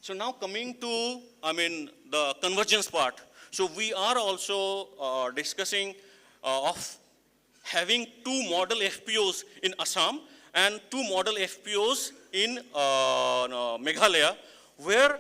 So now coming to, the convergence part. So we are also discussing of having 2 model FPOs in Assam and 2 model FPOs in Meghalaya, where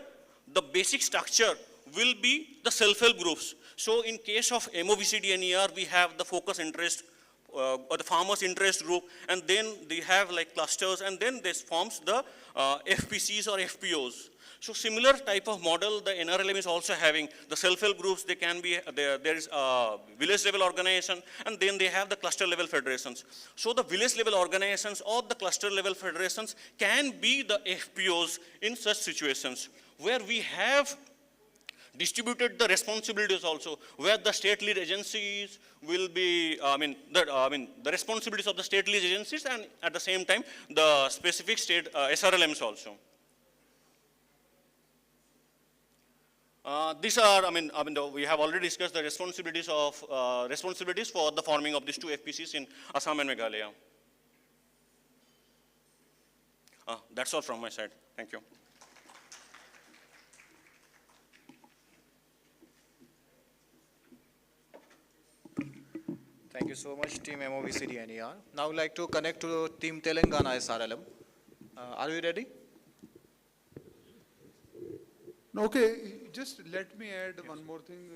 the basic structure will be the self-help groups. So in case of MOVCDNER, we have the focus interest or the farmers interest group, and then they have like clusters, and then this forms the FPCs or FPOs. So similar type of model the NRLM is also having. The self-help groups, they can be, there is a village level organization, and then they have the cluster level federations. So the village level organizations or the cluster level federations can be the FPOs in such situations, where we have distributed the responsibilities also, where the state lead agencies will be, the responsibilities of the state lead agencies, and at the same time, the specific state SRLMs also. These are, we have already discussed the responsibilities of, responsibilities for the forming of these 2 FPCs in Assam and Meghalaya. That's all from my side. Thank you. Thank you so much, Team MOVCDNER. Now I would like to connect to Team Telangana SRLM. Are you ready? Okay, just let me add one more thing.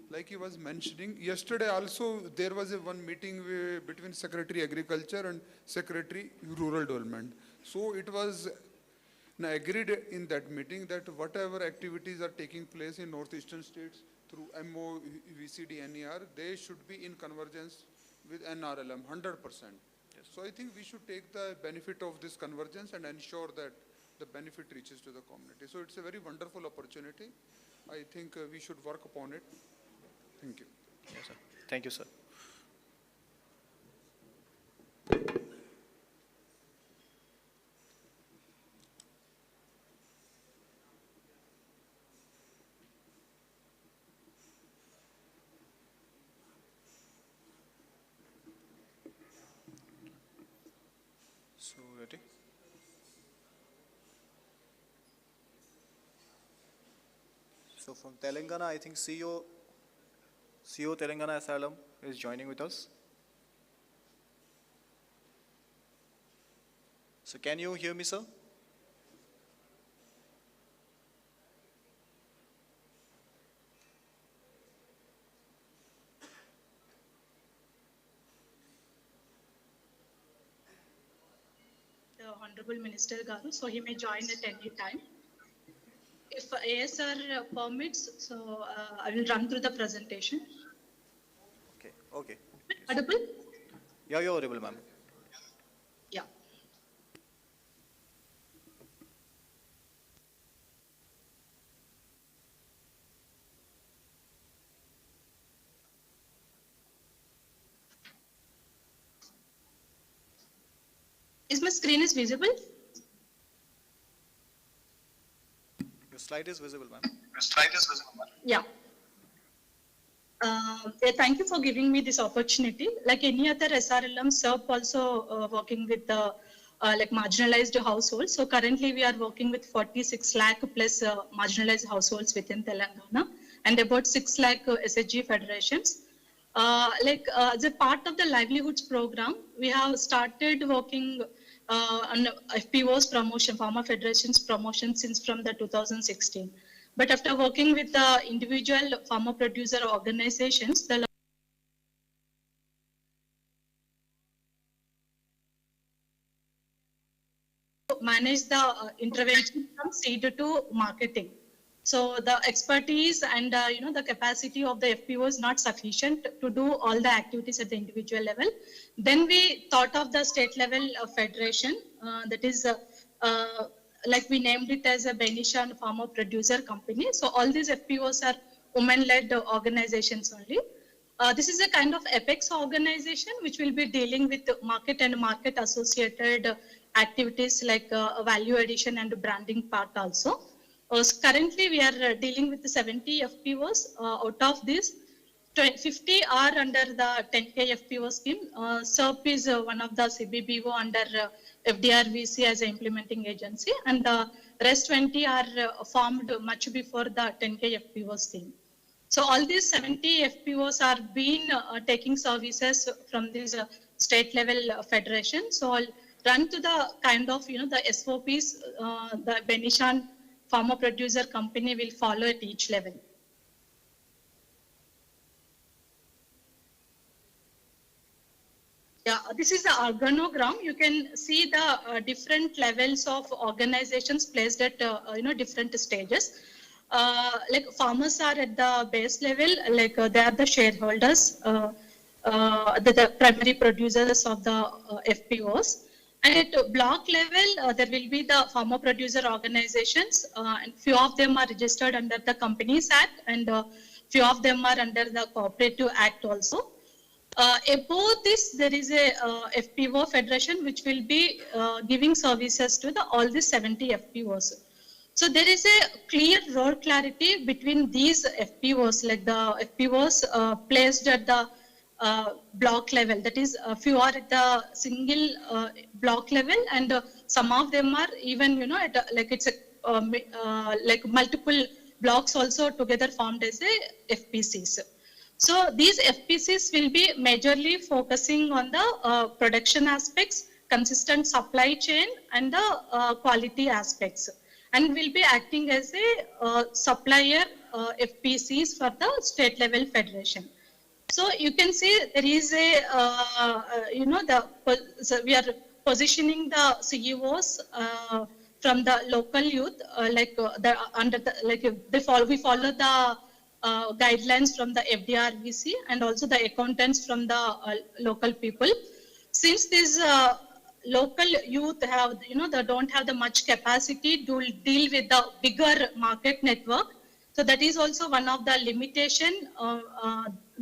Like he was mentioning, yesterday also there was one meeting between Secretary Agriculture and Secretary Rural Development. So it was agreed in that meeting that whatever activities are taking place in northeastern states through MOVCDNER, they should be in convergence with NRLM, 100%. So I think we should take the benefit of this convergence and ensure that the benefit reaches to the community. So it's a very wonderful opportunity. I think we should work upon it. Thank you. Yes, sir. Thank you, sir. So, ready? So from Telangana, I think CEO Telangana Asylum is joining with us. So can you hear me, sir? The Honorable Minister Garu, so he may join at any time. If ASR permits, so I will run through the presentation. Okay, okay. Audible? Yeah, you're audible, ma'am. Yeah. Is my screen is visible? Your slide is visible, ma'am. Yeah. Thank you for giving me this opportunity. Like any other SRLM, SERP also working with the like marginalized households. So currently we are working with 46 lakh plus marginalized households within Telangana and about 6 lakh SHG federations. As a part of the livelihoods program, we have started working on FPO's promotion, Farmer Federation's promotion since from the 2016. But after working with the individual farmer producer organizations, the manage the intervention from seed to marketing. So the expertise and the capacity of the FPO is not sufficient to do all the activities at the individual level. Then we thought of the state level federation, that is like we named it as a Benishan Farmer Producer Company. So all these FPOs are women-led organizations only. This is a kind of apex organization which will be dealing with market and market associated activities like value addition and branding part also. Currently, we are dealing with 70 FPOs. Out of this, 50 are under the 10K FPO scheme. SERP is one of the CBBO under FDRVC as an implementing agency, and the rest 20 are formed much before the 10K FPO scheme. So all these 70 FPOs are being taking services from this state level federation. So I'll run to the kind of the SOPs the Benishan Farmer Producer Company will follow at each level. Yeah, this is the organogram. You can see the different levels of organizations placed at different stages. Like farmers are at the base level, like they are the shareholders, the primary producers of the FPOs. And at block level, there will be the farmer producer organizations, and few of them are registered under the Companies Act, and few of them are under the Cooperative Act also. Above this, there is a FPO federation which will be giving services to all the 70 FPOs. So there is a clear role clarity between these FPOs, like the FPOs placed at the block level. That is, a few are at the single block level, and some of them are even at like it's a like multiple blocks also together formed as a FPCs. So these FPCs will be majorly focusing on the production aspects, consistent supply chain, and the quality aspects, and will be acting as a supplier FPCs for the state level federation. So you can see there is a, so we are positioning the CEOs from the local youth, we follow the guidelines from the FDRVC and also the accountants from the local people. since these local youth have, they don't have the much capacity to deal with the bigger market network. So that is also one of the limitation,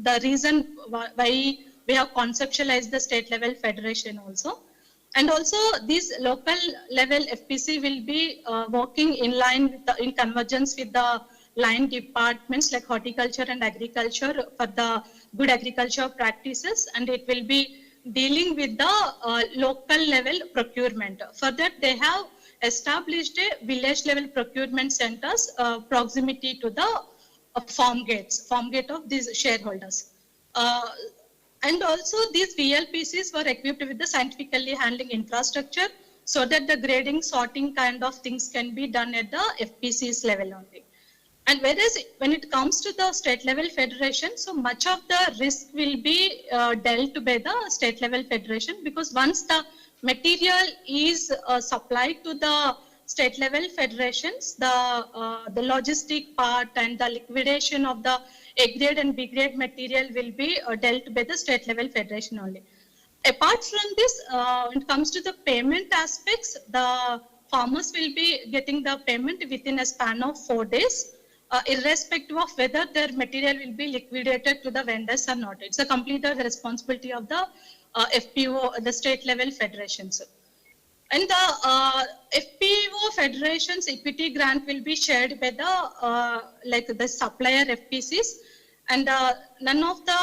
the reason why we have conceptualized the state level federation also. And also this local level FPC will be working in line with in convergence with the line departments like horticulture and agriculture for the good agriculture practices, and it will be dealing with the local level procurement. For that, they have established a village level procurement centers proximity to the farm gate of these shareholders. And also these VLPCs were equipped with the scientifically handling infrastructure so that the grading, sorting kind of things can be done at the FPCs level only. And whereas when it comes to the state level federation, so much of the risk will be dealt by the state level federation, because once the material is supplied to the state level federations, the logistic part and the liquidation of the A grade and B grade material will be dealt by the state level federation only. Apart from this, when it comes to the payment aspects, the farmers will be getting the payment within a span of 4 days. Irrespective of whether their material will be liquidated to the vendors or not. It's a complete responsibility of the FPO, the state level federations. And the FPO federations equity grant will be shared by the the supplier FPCs, and none of the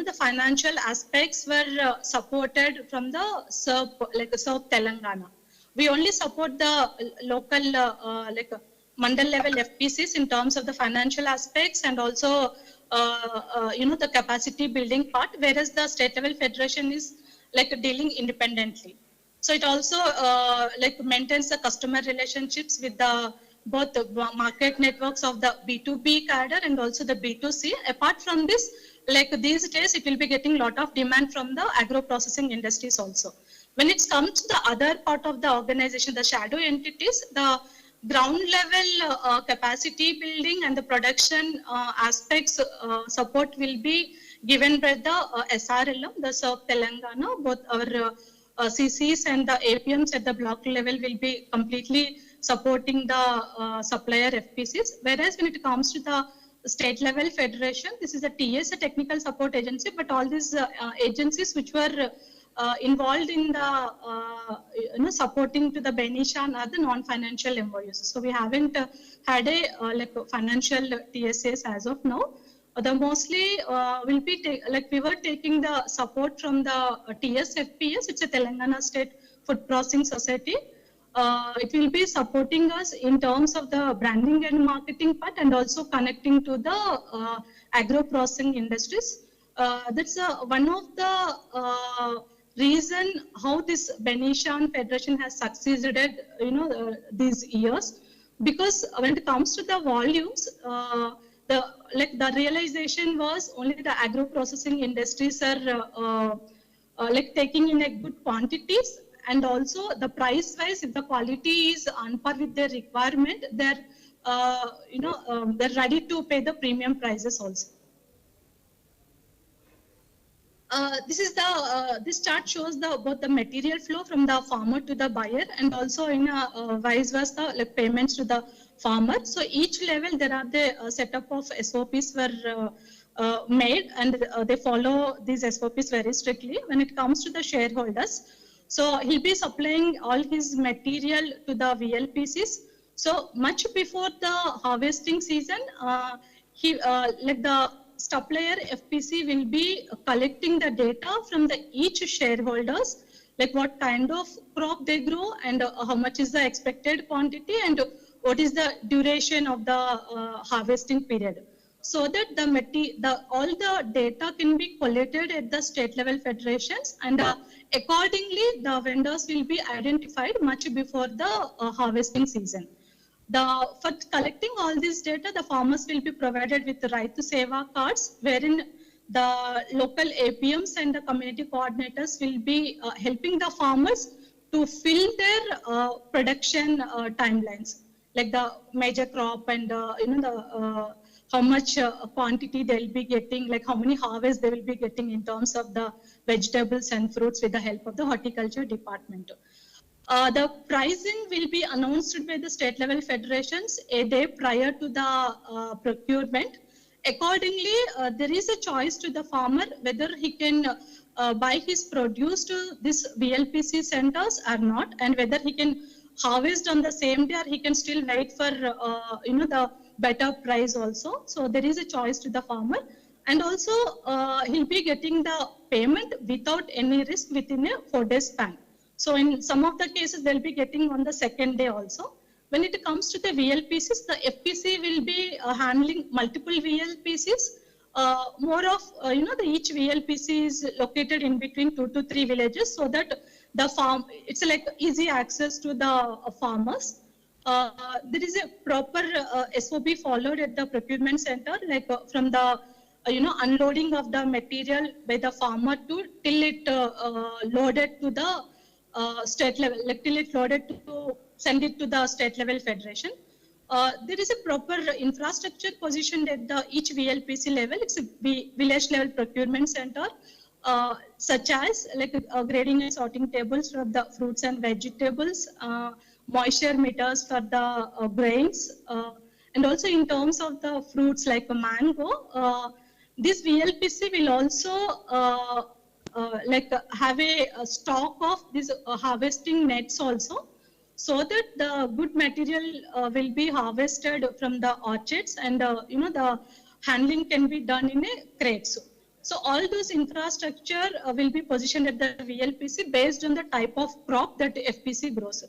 the financial aspects were supported from the SERP, like the SERP Telangana. We only support the local mandal level FPCs in terms of the financial aspects and also the capacity building part, whereas the state level federation is dealing independently. So it also maintains the customer relationships with the both the market networks of the B2B cadre and also the B2C. Apart from this, these days it will be getting a lot of demand from the agro processing industries also. When it comes to the other part of the organization, the shadow entities, the ground level capacity building and the production aspects support will be given by the SRLM, the SERP Telangana. Both our CCs and the APMs at the block level will be completely supporting the supplier FPCs. Whereas when it comes to the state level federation, this is a TS, a technical support agency, but all these agencies which were involved in the supporting to the Benishan are the non-financial MOUs. So we haven't had a financial TSAs as of now. The mostly will be we were taking the support from the TS FPS. It's a Telangana State Food Processing Society. It will be supporting us in terms of the branding and marketing part and also connecting to the agro processing industries. That's one of the reason how this Benishan Federation has succeeded, these years, because when it comes to the volumes, the realization was only the agro processing industries are taking in a good quantities, and also the price wise, if the quality is on par with their requirement, they're they're ready to pay the premium prices also. This is the this chart shows both the material flow from the farmer to the buyer and also in vice versa payments to the farmer. So each level there are the setup of SOPs were made, and they follow these SOPs very strictly when it comes to the shareholders. So he'll be supplying all his material to the VLPCs. So much before the harvesting season, the supplier FPC will be collecting the data from the each shareholders, like what kind of crop they grow and how much is the expected quantity and what is the duration of the harvesting period, so that all the data can be collated at the state level federations, and accordingly the vendors will be identified much before the harvesting season. For collecting all this data, the farmers will be provided with the Right to Seva cards, wherein the local APMs and the community coordinators will be helping the farmers to fill their production timelines, like the major crop and how much quantity they'll be getting, like how many harvests they will be getting in terms of the vegetables and fruits with the help of the horticulture department. The pricing will be announced by the state level federations a day prior to the procurement. Accordingly, there is a choice to the farmer whether he can buy his produce to these VLPC centers or not, and whether he can harvest on the same day or he can still wait for the better price also. So there is a choice to the farmer, and also he'll be getting the payment without any risk within a 4-day span. So in some of the cases, they'll be getting on the second day also. When it comes to the VLPCs, the FPC will be handling multiple VLPCs. More of, each VLPC is located in between 2 to 3 villages, so that the farm, it's like easy access to the farmers. There is a proper SOP followed at the procurement center, like from the unloading of the material by the farmer to till it loaded to the state level, like till it loaded to send it to the state level federation. There is a proper infrastructure positioned at the each VLPC level. It's a village level procurement center, such as like grading and sorting tables for the fruits and vegetables, moisture meters for the grains, and also in terms of the fruits like a mango, this VLPC will also have a stock of these harvesting nets also, so that the good material will be harvested from the orchards, and the handling can be done in a crates. So all those infrastructure will be positioned at the VLPC based on the type of crop that FPC grows.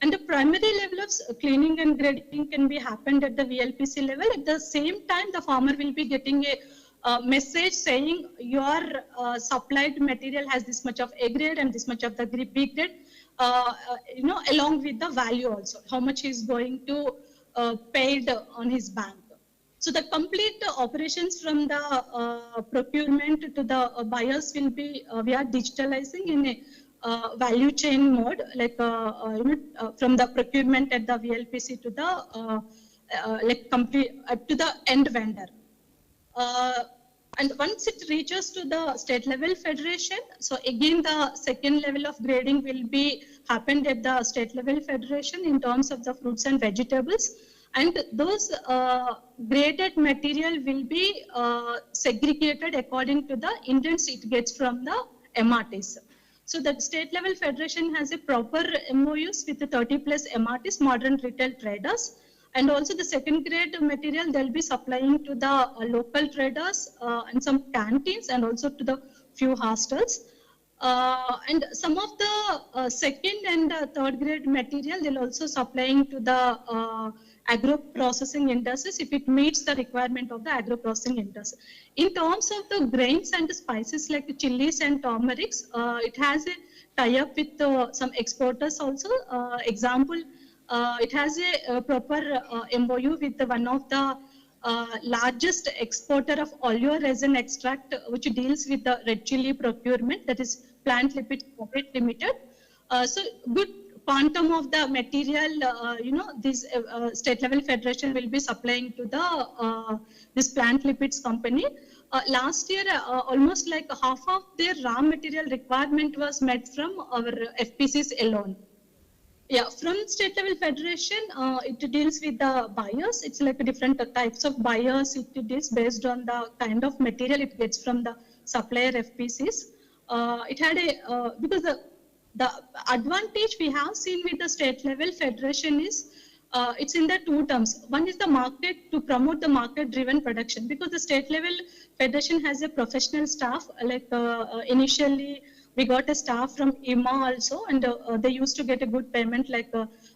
And the primary level of cleaning and grading can be happened at the VLPC level. At the same time, the farmer will be getting a message saying your supplied material has this much of A grade and this much of the B grade, along with the value also, how much he is going to paid on his bank. So the complete operations from the procurement to the buyers will be, we are digitalizing in a value chain mode, like from the procurement at the VLPC to the complete to the end vendor. And once it reaches to the state level federation, so again the second level of grading will be happened at the state level federation in terms of the fruits and vegetables, and those graded material will be segregated according to the indents it gets from the MRTs. So the state level federation has a proper MOUs with the 30+ MRTs, modern retail traders. And also the second grade material they'll be supplying to the local traders and some canteens, and also to the few hostels. And some of the second and third grade material they'll also supplying to the agro processing industries if it meets the requirement of the agro processing industry. In terms of the grains and the spices like the chilies and turmerics, it has a tie-up with some exporters also. Example, it has a proper MOU with one of the largest exporter of oleoresin extract, which deals with the red chili procurement, that is Plant Lipid Corporate Limited. So good quantum of the material, this state level federation will be supplying to the this Plant Lipids company. Last year, almost like half of their raw material requirement was met from our FPCs alone. Yeah, from state level federation, it deals with the buyers. It's like different types of buyers. It deals based on the kind of material it gets from the supplier FPCs. It had a, because the advantage we have seen with the state level federation is, it's in the two terms. One is the market, to promote the market driven production, because the state level federation has a professional staff, like initially, we got a staff from IMA also, and they used to get a good payment, like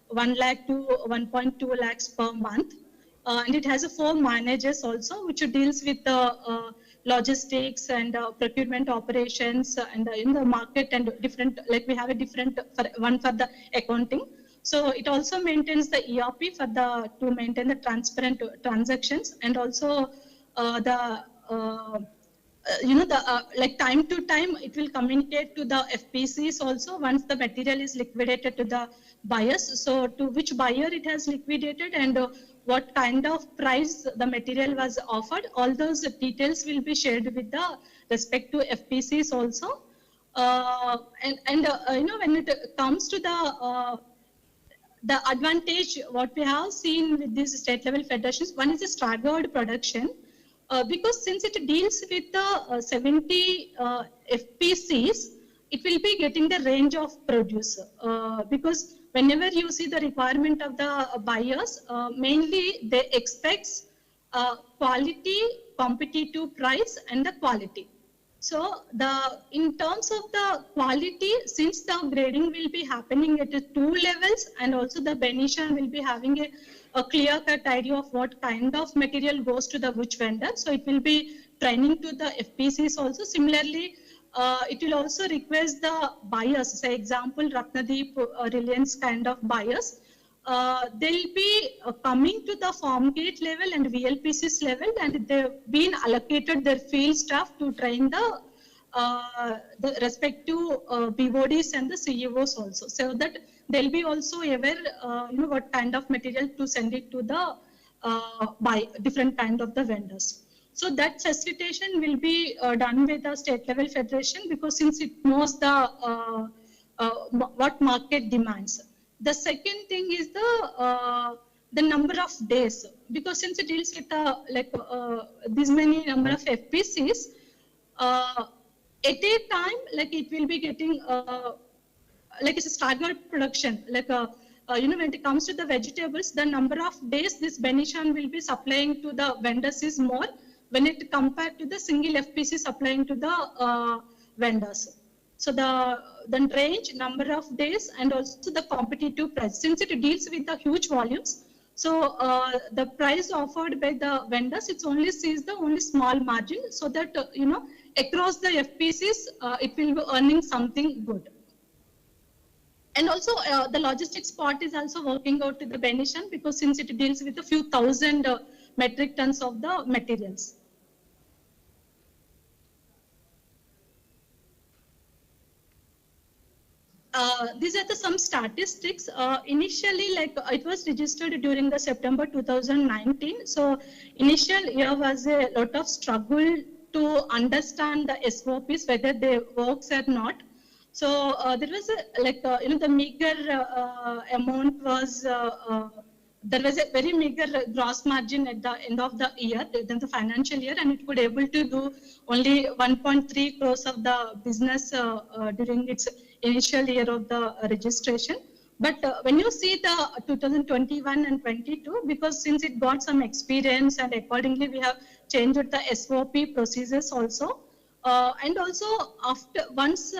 1 lakh to 1.2 lakhs per month. And it has 4 managers also, which deals with the logistics and procurement operations and in the market, and different, like we have a different one for the accounting. So it also maintains the ERP for the to maintain the transparent transactions, and also like time to time, it will communicate to the FPCs also once the material is liquidated to the buyers. So to which buyer it has liquidated and what kind of price the material was offered, all those details will be shared with the respective FPCs also. When it comes to the advantage, what we have seen with these state level federations, one is a staggered production, because since it deals with the 70 FPCs, it will be getting the range of produce, because whenever you see the requirement of the buyers, mainly they expect quality, competitive price, and the quality. So in terms of the quality, since the grading will be happening at 2 levels, and also the Benishan will be having a clear-cut idea of what kind of material goes to the which vendor. So it will be training to the FPCs also. Similarly, it will also request the buyers, say example, Ratnadeep, Reliance kind of buyers. They'll be coming to the farm gate level and VLPCs level, and they've been allocated their field staff to train the respective BODs and the CEOs also, so that they'll be also aware, what kind of material to send it to the by different kind of the vendors. So that facilitation will be done with the state level federation, because since it knows the what market demands. The second thing is the number of days, because since it deals with this many number of FPCs, at a time, like it will be getting like it's a staggered production. Like when it comes to the vegetables, the number of days this Benishan will be supplying to the vendors is more when it compared to the single FPC supplying to the vendors. So the range, number of days, and also the competitive price. Since it deals with the huge volumes, so the price offered by the vendors, it only sees the only small margin, so that across the FPCs, it will be earning something good. And also the logistics part is also working out to the Benishan, because since it deals with a few thousand metric tons of the materials. These are some statistics. Initially, like it was registered during the September 2019. So initial year was a lot of struggle to understand the SOPs, whether they works or not. So there was the meager amount was, there was a very meager gross margin at the end of the year, then the financial year, and it could able to do only 1.3 crores of the business during its initial year of the registration. But when you see the 2021 and 22, because since it got some experience and accordingly we have changed the SOP procedures also. And also after once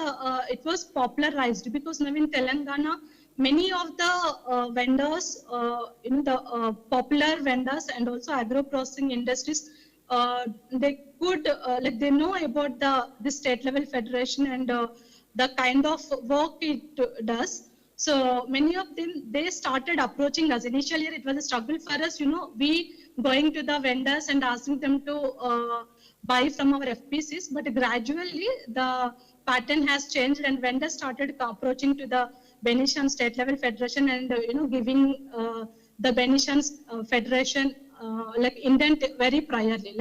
it was popularized, because now in Telangana, many of the vendors, the popular vendors and also agro-processing industries, they could, they know about the state level federation and the kind of work it does. So many of them, they started approaching us. Initially, it was a struggle for us, we going to the vendors and asking them to buy from our FPCs, but gradually the pattern has changed and vendors started approaching to the Benishan state level federation and giving the Benishan federation indent very priorly.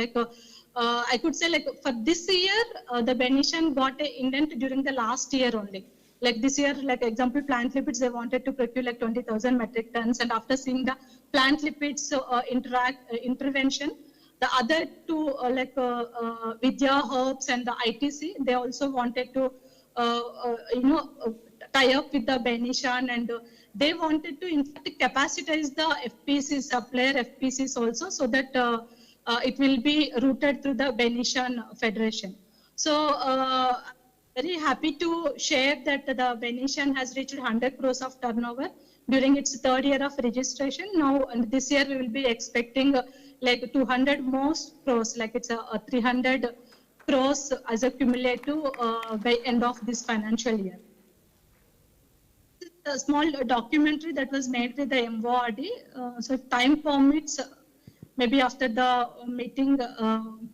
I could say for this year, the Benishan got an indent during the last year only. Like this year, like example, plant lipids, they wanted to procure like 20,000 metric tons, and after seeing the plant lipids intervention, the other two Vidya Herbs and the ITC, they also wanted to tie up with the Benishan, and they wanted to in fact capacitize the FPC supplier FPCs also, so that it will be routed through the Benishan Federation. So very happy to share that the Benishan has reached 100 crores of turnover during its third year of registration. Now, and this year we will be expecting like 200 more crores, like it's a 300 crores as a cumulative by end of this financial year. A small documentary that was made with the MORD. So if time permits, maybe after the meeting, the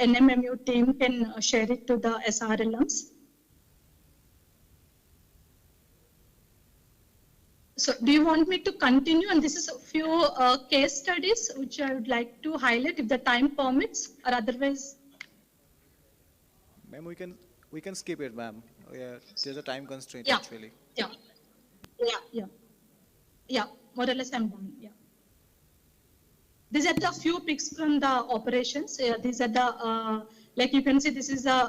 NMMU team can share it to the SRLMs. So do you want me to continue? And this is a few case studies which I would like to highlight if the time permits, or otherwise. Ma'am, We can skip it, ma'am. Yeah, there's a time constraint Yeah. actually. Yeah, yeah, more or less I'm done, yeah. These are the few pics from the operations. These are the, like you can see, this is a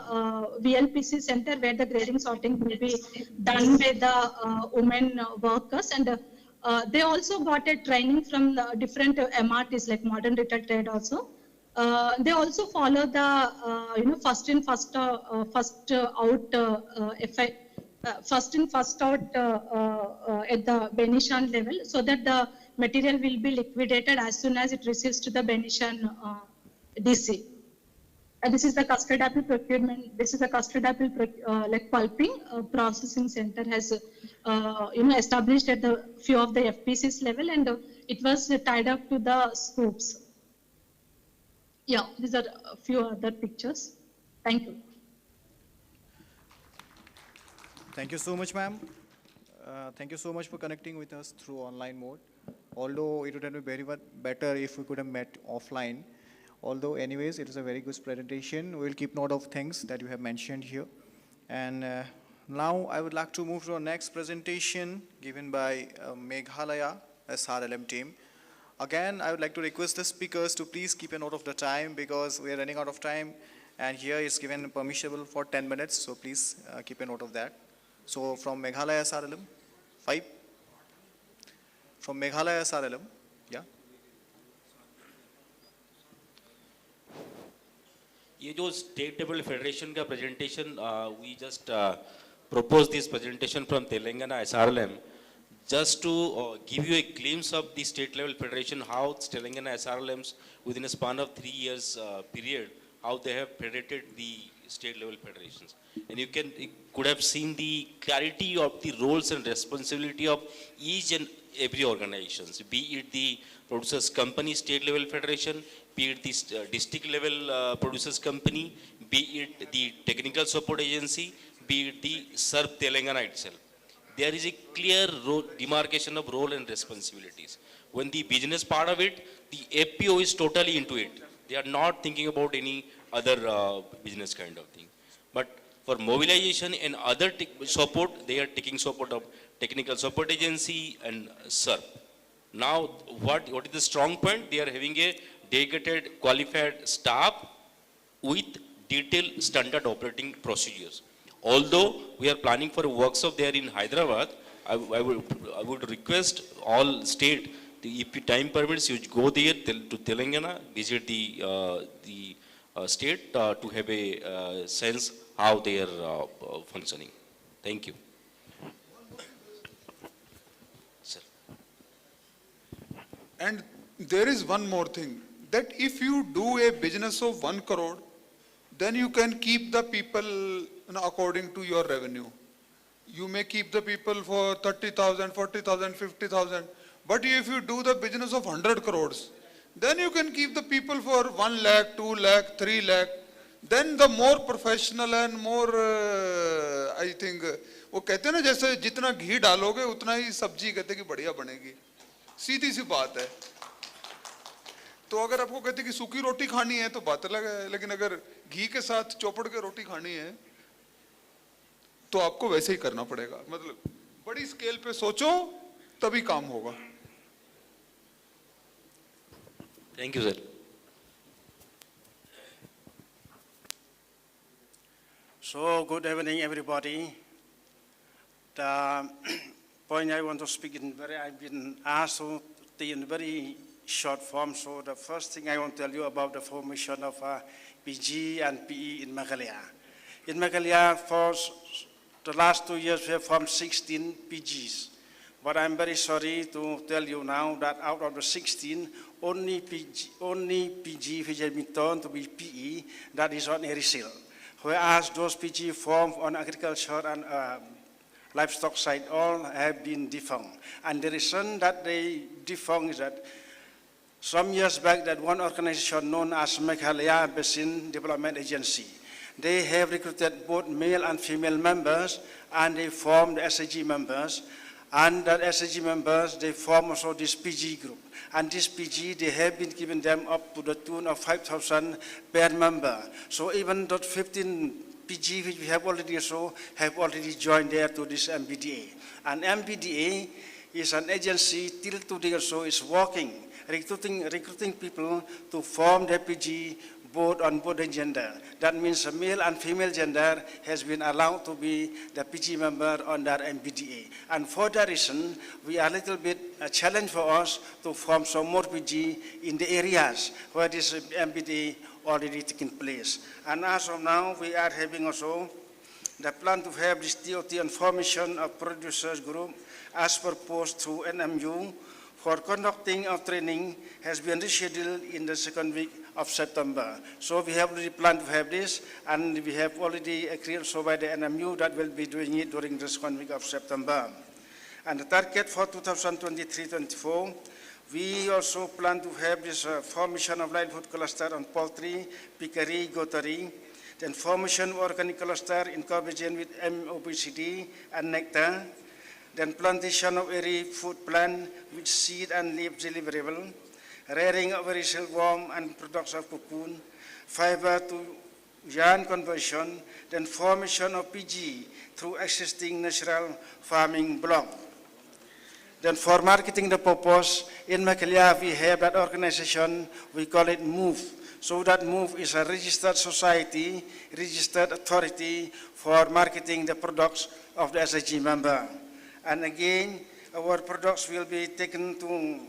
VLPC center where the grading sorting will be done by the women workers, and they also got a training from the different MRTs like modern retail trade also. They also follow the first in first out FI. First in, first out at the Benishan level, so that the material will be liquidated as soon as it receives to the Benishan DC. And this is the custard apple procurement. This is the custard apple like pulping processing center has established at the few of the FPCs level, and it was tied up to the scoops. Yeah, these are a few other pictures. Thank you. Thank you so much, ma'am. Thank you so much for connecting with us through online mode. Although it would have been very much better if we could have met offline. Although anyways, it is a very good presentation. We will keep note of things that you have mentioned here. And now I would like to move to our next presentation given by Meghalaya SRLM team. Again, I would like to request the speakers to please keep a note of the time because we are running out of time. And here it's given permissible for 10 minutes, so please keep a note of that. So from Meghalaya SRLM, 5. From Meghalaya SRLM, yeah. ये जो state level federation का presentation we just propose this presentation from Telangana SRLM just to give you a glimpse of the state level federation, how Telangana SRLMs within a span of 3 years period, how they have federated the state level federations. And you could have seen the clarity of the roles and responsibility of each and every organizations, be it the producers company state level federation, be it the district level producers company, be it the technical support agency, be it the SERP Telangana itself. There is a clear demarcation of role and responsibilities. When the business part of it, the FPO is totally into it. They are not thinking about any other business kind of thing. But for mobilization and other support, they are taking support of technical support agency and SERP. Now, what is the strong point? They are having a dedicated qualified staff with detailed standard operating procedures. Although we are planning for a workshop there in Hyderabad, I would request all state, if time permits, you go there to Telangana, visit the state to have a sense how they are functioning. Thank you. Sir. And there is one more thing, that if you do a business of 1 crore, then you can keep the people according to your revenue. You may keep the people for 30,000, 40,000, 50,000. But if you do the business of 100 crores, then you can keep the people for 1 lakh, 2 lakh, 3 lakh. Then the more professional and more, I think, वो कहते हैं ना जैसे जितना घी डालोगे उतना ही सब्जी कहते कि बढ़िया बनेगी. सीधी सी बात है. तो अगर आपको कहते कि सूखी रोटी खानी है तो बात अलग है, लेकिन अगर घी के साथ चौपड़ के रोटी खानी है तो आपको वैसे ही करना पड़ेगा. मतलब बड़ी स्केल पे सोचो तभी काम होगा. Thank you, sir. So, good evening, everybody. The point I want to speak in I've been asked to stay in very short form. So, the first thing I want to tell you about the formation of PG and PE in Meghalaya. In Meghalaya, for the last 2 years, we have formed 16 PGs. But I'm very sorry to tell you now that out of the 16, only PG which has been turned to be PE, that is on Erisil. Whereas those PG formed on agriculture and livestock side all have been defunct. And the reason that they defunct is that some years back that one organization known as Meghalaya Basin Development Agency, they have recruited both male and female members and they formed the SAG members. And that SAG members, they form also this PG group. And this PG, they have been giving them up to the tune of 5,000 per member. So even those 15 PG, which we have already joined there to this MBDA. And MBDA is an agency till today also is working, recruiting people to form the PG both on both the gender. That means a male and female gender has been allowed to be the PG member on that MBDA. And for that reason, we are a little bit a challenge for us to form some more PG in the areas where this MBDA already taking place. And as of now, we are having also the plan to have this TOT and formation of producers group as proposed through NMU for conducting of training has been rescheduled in the second week of September. So we have already planned to have this, and we have already agreed also by the NMU that will be doing it during the second week of September. And the target for 2023-24, we also plan to have this formation of livelihood cluster on poultry, piggery, goattery, then formation of organic cluster in combination with MOPCD and nectar, then plantation of airy food plant with seed and leaf deliverable, rearing of airy silkworm and production of cocoon, fiber to yarn conversion, then formation of PG through existing natural farming block. Then for marketing the purpose, in Makalia we have that organization, we call it MOVE. So that MOVE is a registered society, registered authority for marketing the products of the SIG member. And again, our products will be taken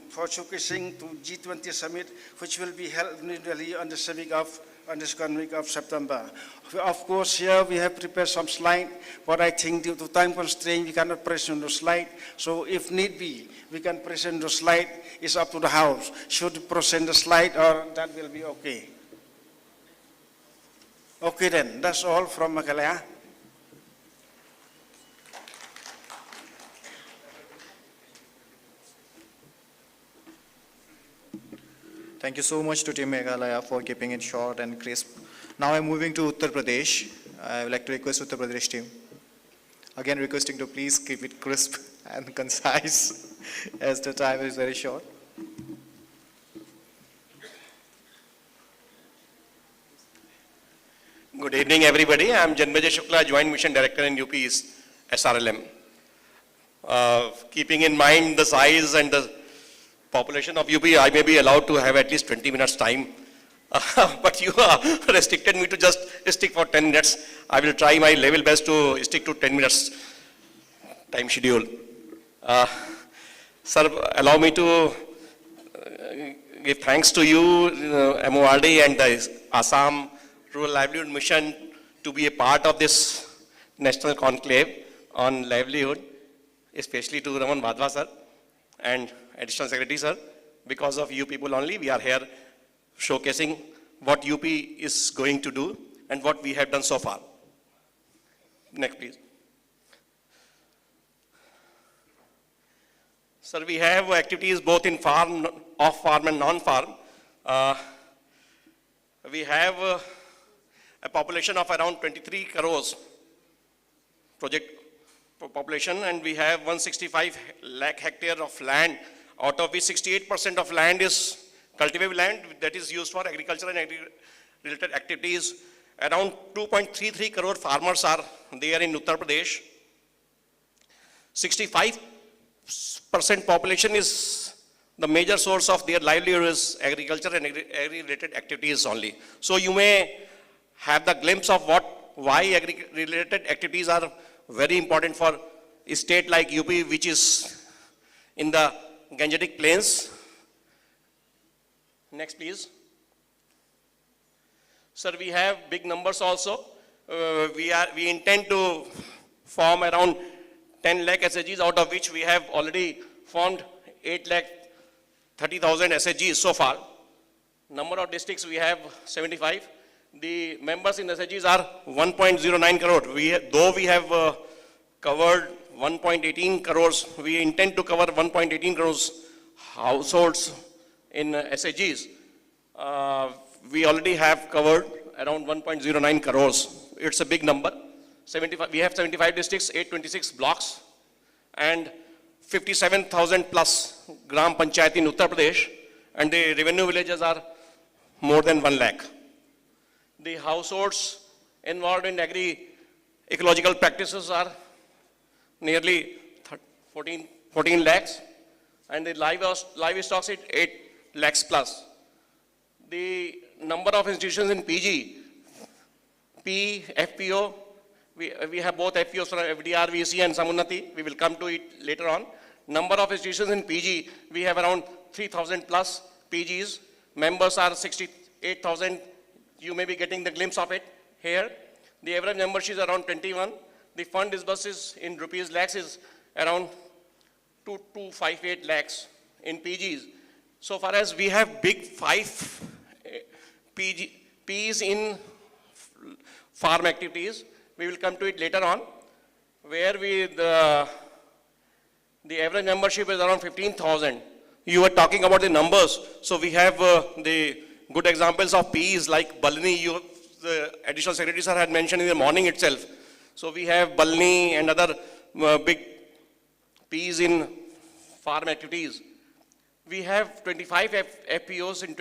for showcasing to G20 summit, which will be held in New Delhi on the second week of September. Of course, here we have prepared some slide, but I think due to time constraint, we cannot present the slide. So if need be, we can present the slide. It's up to the House. Should present the slide, or that will be okay. Okay then, that's all from Meghalaya. Thank you so much to Team Meghalaya for keeping it short and crisp. Now I'm moving to Uttar Pradesh. I would like to request Uttar Pradesh team. Again, requesting to please keep it crisp and concise as the time is very short. Good evening, everybody. I'm Janmejay Shukla, Joint Mission Director in UP's SRLM. Keeping in mind the size and the population of UP, I may be allowed to have at least 20 minutes time. But you restricted me to just stick for 10 minutes. I will try my level best to stick to 10 minutes time schedule. Sir, allow me to give thanks to you, MORD and the Assam Rural Livelihood Mission to be a part of this national conclave on livelihood, especially to Raman Bhadwa sir and Additional Secretary sir. Because of you people only, we are here showcasing what UP is going to do and what we have done so far. Next, please. Sir, we have activities both in farm, off-farm and non-farm. We have a population of around 23 crores project population, and we have 165 lakh hectare of land, out of which 68% of land is cultivable land that is used for agriculture and agri-related activities. Around 2.33 crore farmers are there in Uttar Pradesh. 65% population is the major source of their livelihood is agriculture and agri-related activities only. So you may have the glimpse of why agri-related activities are very important for a state like UP, which is in the Gangetic Plains. Next, please. Sir, we have big numbers also. We intend to form around 10 lakh SHGs, out of which we have already formed 8 lakh 30,000 SHGs so far. Number of districts we have 75. The members in SHGs are 1.09 crore. Though we have covered 1.18 crores, we intend to cover 1.18 crores households in SHGs. We already have covered around 1.09 crores. It's a big number. We have 75 districts, 826 blocks, and 57,000 plus Gram Panchayat in Uttar Pradesh, and the revenue villages are more than 1 lakh. The households involved in agri-ecological practices are nearly 14 lakhs, and the livestock is 8 lakhs plus. The number of institutions in PG, P, FPO, we have both FPOs from FDR, VC and Samunnati. We will come to it later on. Number of institutions in PG, we have around 3,000 plus PGs. Members are 68,000. You may be getting the glimpse of it here. The average membership is around 21. The fund disburses in rupees lakhs is around 258 lakhs in PGs. So far as we have big 5 Ps in farm activities, we will come to it later on, where the average membership is around 15,000. You were talking about the numbers, so we have the good examples of Ps like Balani, the additional secretary sir had mentioned in the morning itself. So we have Balani and other big Ps in farm activities. We have 25 FPOs in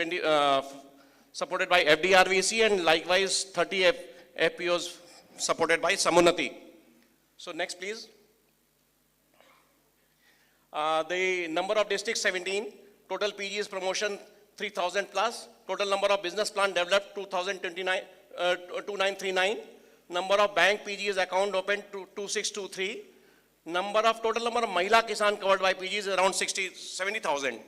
supported by FDRVC and likewise 30 FPOs supported by Samunnati. So next please. The number of districts 17, total PGs promotion 3,000 plus, total number of business plan developed 2939, number of bank PGs account opened to 2623, total number of Mahila Kisan covered by PGs is around 70,000.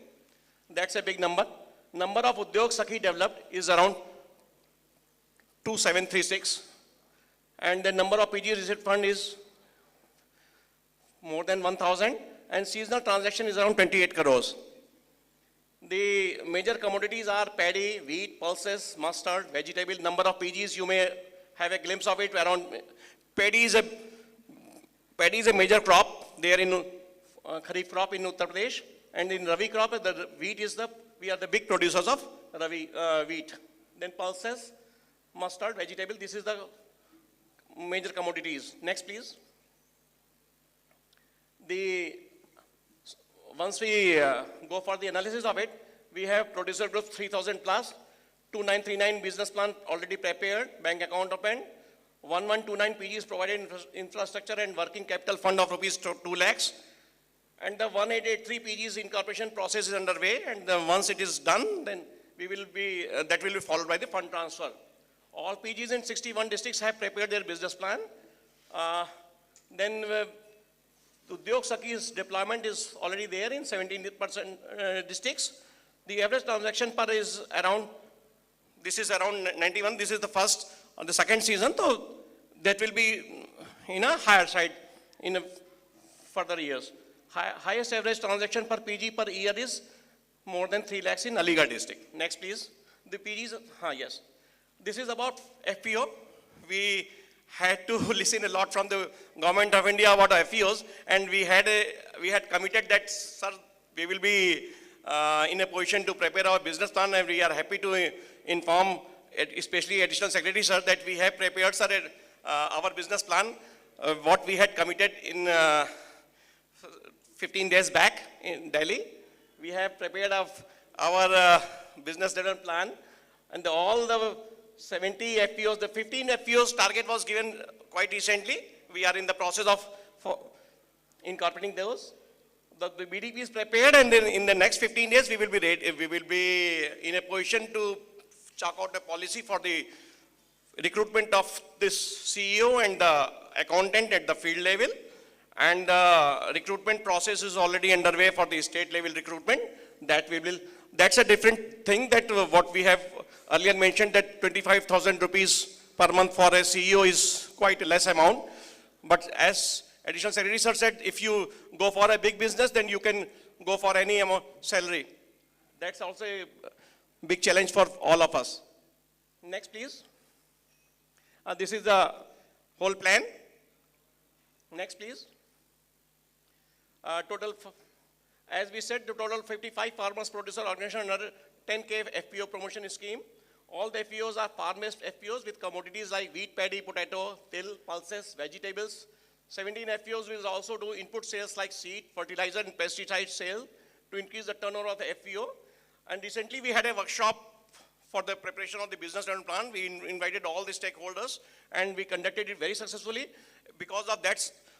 That's a big number. Number of Udyog Sakhi developed is around 2736, and the number of PG receipt fund is more than 1,000, and seasonal transaction is around 28 crores. The major commodities are paddy, wheat, pulses, mustard, vegetable. Number of PGs, you may have a glimpse of it around. Paddy is a major crop there in Kharif crop in Uttar Pradesh, and in Rabi crop, the wheat is we are the big producers of Rabi wheat. Then pulses, mustard, vegetable, this is the major commodities. Next please. Once we go for the analysis of it, we have producer group 3,000 plus, 2939 business plan already prepared, bank account opened, 1129 PGs provided infrastructure and working capital fund of rupees 2 lakhs, and the 1883 PGs incorporation process is underway, and once it is done, then we will be, that will be followed by the fund transfer. All PGs in 61 districts have prepared their business plan. Then Udyog Sakhi's deployment is already there in 17% districts. The average transaction per is around, this is around 91. This is the first or the second season, so that will be in a higher side in further years. Highest average transaction per PG per year is more than 3 lakhs in Aligarh district. Next please. The PGs, yes. This is about FPO. We had to listen a lot from the government of India about FPOs, and we had committed that, sir, we will be in a position to prepare our business plan, and we are happy to inform, especially additional secretary, sir, that we have prepared, sir, our business plan, what we had committed in 15 days back in Delhi. We have prepared our business development plan, and all the 70 FPOs, the 15 FPOs target was given quite recently. We are in the process of incorporating those. The BDP is prepared, and then in the next 15 days we will be ready, we will be in a position to chalk out the policy for the recruitment of this CEO and the accountant at the field level. And the recruitment process is already underway for the state level recruitment. That's a different thing that what we have earlier mentioned, that 25,000 rupees per month for a CEO is quite a less amount. But as Additional Secretary Sir said, if you go for a big business, then you can go for any amount salary. That's also a big challenge for all of us. Next, please. This is the whole plan. Next, please. As we said, the total 55 farmers producer organization under 10K FPO promotion scheme. All the FPOs are farm-based FPOs with commodities like wheat, paddy, potato, till, pulses, vegetables. 17 FPOs will also do input sales like seed, fertilizer, and pesticide sale to increase the turnover of the FPO. And recently we had a workshop for the preparation of the business development plan. We invited all the stakeholders and we conducted it very successfully. Because of that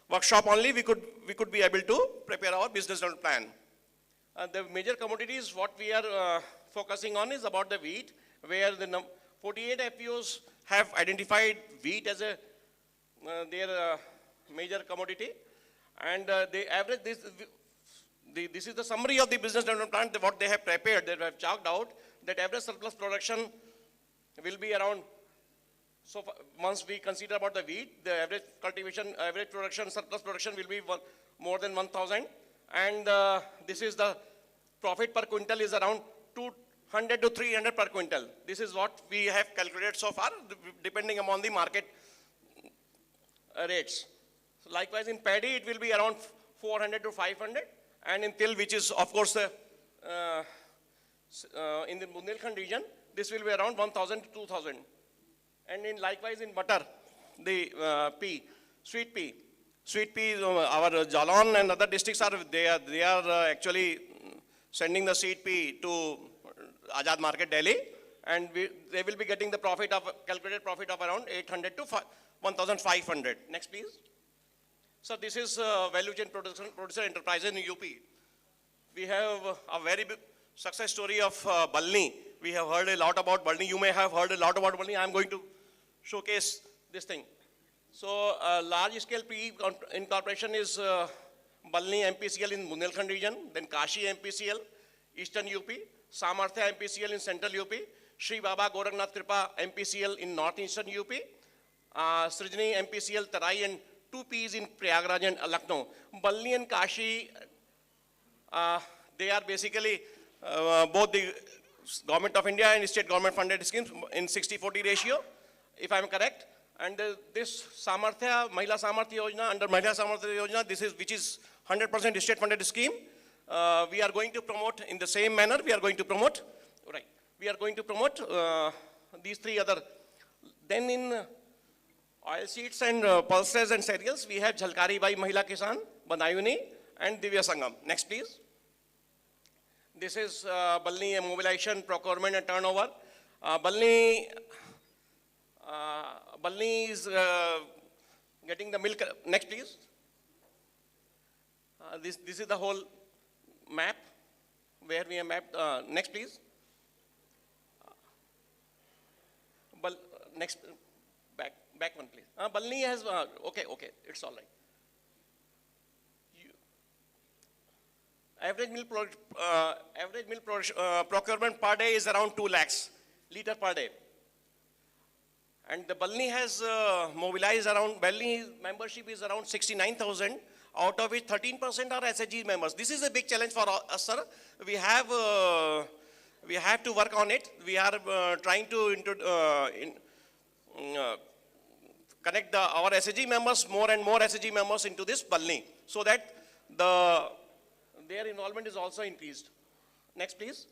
workshop only, we could be able to prepare our business development plan. The major commodities what we are focusing on is about the wheat, where the 48 FPOs have identified wheat as a their major commodity, and they average this. This is the summary of the business development plan. What they have prepared, they have chalked out that average surplus production will be around. So once we consider about the wheat, the average cultivation, average production, surplus production will be more than 1,000, and this is the profit per quintal is around 200 to 300 per quintal. This is what we have calculated so far, depending upon the market rates. So likewise, in paddy, it will be around 400 to 500, and in till, which is of course in the Bundelkhand region, this will be around 1,000 to 2,000. And in likewise in butter, the sweet pea, our Jalan and other districts are actually sending the sweet pea to Azad Market, Delhi, and they will be getting the profit of calculated profit of around 800 to 1,500. Next, please. So this is value chain producer enterprises in UP. We have a very big success story of Balni. We have heard a lot about Balni. You may have heard a lot about Balni. I am going to showcase this thing. So large scale PE incorporation is Balni MPCL in Bundelkhand region, then Kashi MPCL, Eastern UP, Samarthya MPCL in Central UP, Sri Baba Gorakhnath Kripa MPCL in Northeastern UP, Srijani MPCL Tarai, and 2 Ps in Prayagraj and Lucknow. Balni and Kashi, they are basically both the Government of India and state government funded schemes in 60-40 ratio, if I am correct. And this Samarthya, Mahila Samarthya Yojana, under Mahila Samarthya Yojana, this is, which is 100% state funded scheme. We are going to promote in the same manner, we are going to promote these 3 other. Then in oilseeds and pulses and cereals, we have Jhalkari Bai Mahila Kisan, Badayuni, and Divya Sangam. Next, please. This is Balni mobilization, procurement, and turnover. Balni is getting the milk. Next, please. This is the whole map where we have mapped. Next, please. Next, back one, please. Balni has, okay, it's all right. Average milk procurement per day is around 2 lakhs liter per day. And the Balni has mobilized around, Balni membership is around 69,000, out of which 13% are SHG members. This is a big challenge for us, sir. We have to work on it. We are trying to connect our SHG members, more and more SHG members into this Balni, so that their involvement is also increased. Next, please.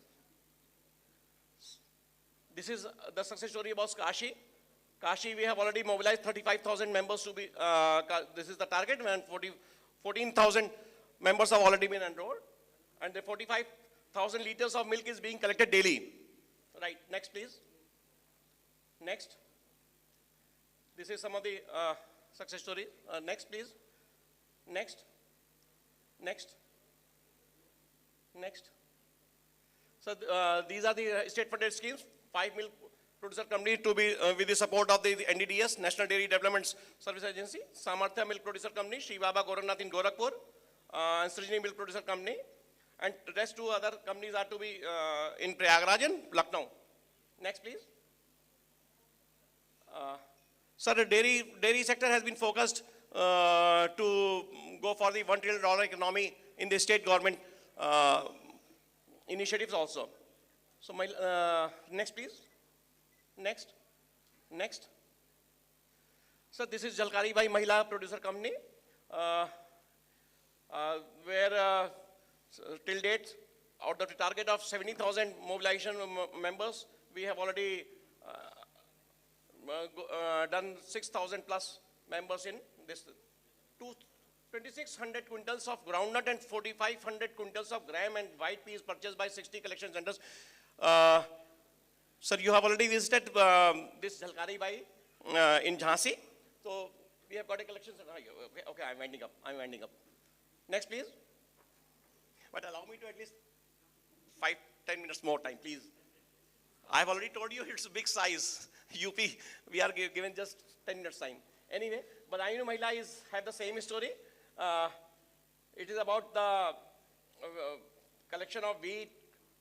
This is the success story about Kashi. Kashi, we have already mobilized 35,000 members to be, this is the target, and 14,000 members have already been enrolled. And the 45,000 liters of milk is being collected daily. Right, next, please. Next. This is some of the success story. Next, please. Next. So these are the state-funded schemes. 5 milk producer companies to be with the support of the NDDS, National Dairy Development Service Agency, Samarthya Milk Producer Company, Sri Baba Gorakhnath in Gorakhpur, and Srijani Milk Producer Company, and the rest 2 other companies are to be in Prayagraj and Lucknow. Next, please. Sir, the dairy sector has been focused to go for the $1 trillion economy in the state government initiatives also. So my next, please. Next. So this is Jhalkari Bai Mahila Producer Company, where till date, out of the target of 70,000 mobilization members, we have already done 6,000 plus members in this. 2,600 quintals of groundnut and 4,500 quintals of gram and white peas purchased by 60 collection centers. Sir, you have already visited this Jhalkari Bai in Jhansi. So we have got a collection. Okay, I'm winding up. Next, please. But allow me to at least 5-10 minutes more time, please. I've already told you it's a big size. UP, we are given just 10 minutes time. Anyway, Badayanu Mahila have the same story. It is about the collection of wheat,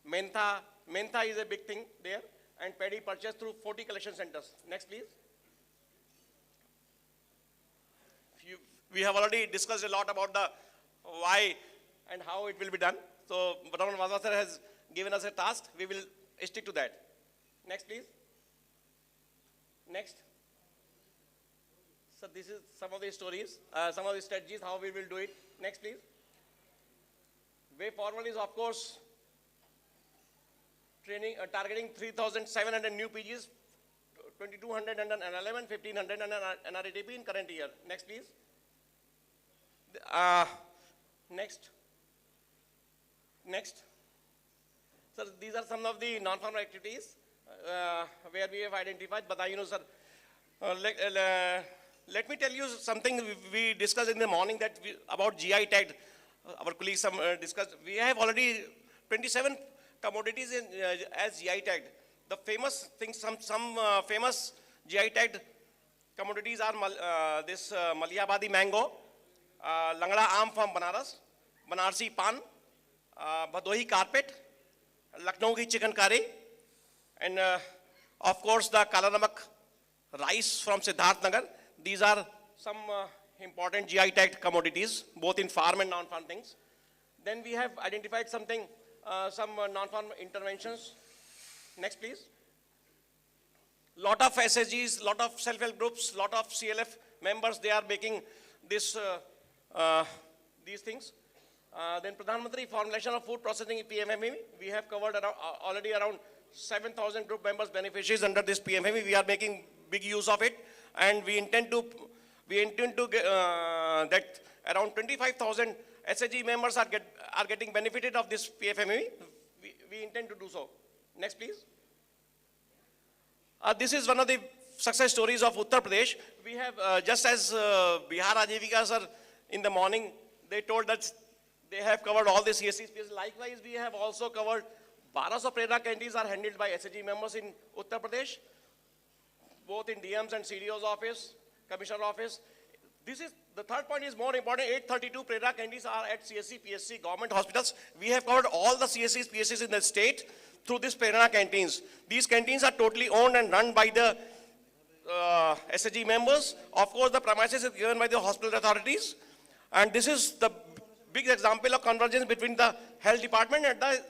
mentha. Mentha is a big thing there, and paddy purchased through 40 collection centers. Next, please. We have already discussed a lot about the why and how it will be done. So, Bhattaman Vazwa sir has given us a task. We will stick to that. Next, please. Next. So, this is some of the stories, some of the strategies, how we will do it. Next, please. Way forward is, of course, training, targeting 3,700 new PGs, 2,200 and 11, 1,500 and NRETP in current year. Next, please. Next. Sir, these are some of the non-farmer activities where we have identified. But sir, let me tell you something we discussed in the morning that about GI tagged. Our colleagues discussed. We have already 27 commodities as GI tagged. The famous things, some famous GI tagged commodities are this Malihabadi mango, Langda Aam from Banaras, Banarsi pan, Bhadohi carpet, Lucknow ki chicken curry, and of course the Kala Namak rice from Siddharth Nagar. These are some important GI tagged commodities, both in farm and non-farm things. Then we have identified something, some non-farm interventions. Next, please. Lot of SSGs, lot of self-help groups, lot of CLF members, they are making this, these things. Then Pradhan Mantri formulation of food processing in PMFME. We have covered already around 7,000 group members beneficiaries under this PMFME. We are making big use of it, and we intend to get, that around 25,000 SSG members are getting benefited of this PFME. We intend to do so. Next, please. This is one of the success stories of Uttar Pradesh. We have, just as Bihar Ajivika sir in the morning, they told that they have covered all the CSC spaces. Likewise, we have also covered 1200 Prerna canteens are handled by SSG members in Uttar Pradesh, both in DM's and CDO's office, Commissioner office. This is, the third point is more important. 832 Prerna canteens are at CSC, PSC, government hospitals. We have covered all the CSCs, PSCs in the state through these Prerna canteens. These canteens are totally owned and run by the SSG members. Of course, the premises is given by the hospital authorities. And this is the big example of convergence between the health department and the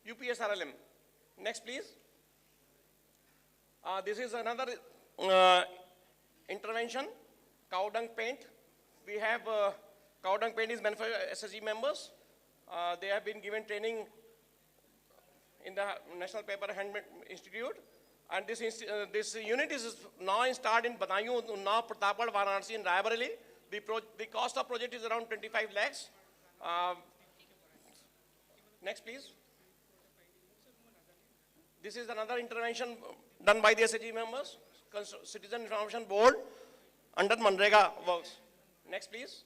UPSRLM. Next, please. This is another intervention, cow dung paint. We have cow dung paint is meant for SSG members. They have been given training in the National Paper Handmade Institute. And this unit is now installed in Badaयूं, Unnao, Pratapgarh, Varanasi, and Raebareli. The cost of project is around 25 lakhs. Next, please. This is another intervention done by the SSG members, Citizen Information Board, under Manrega works. Next, please.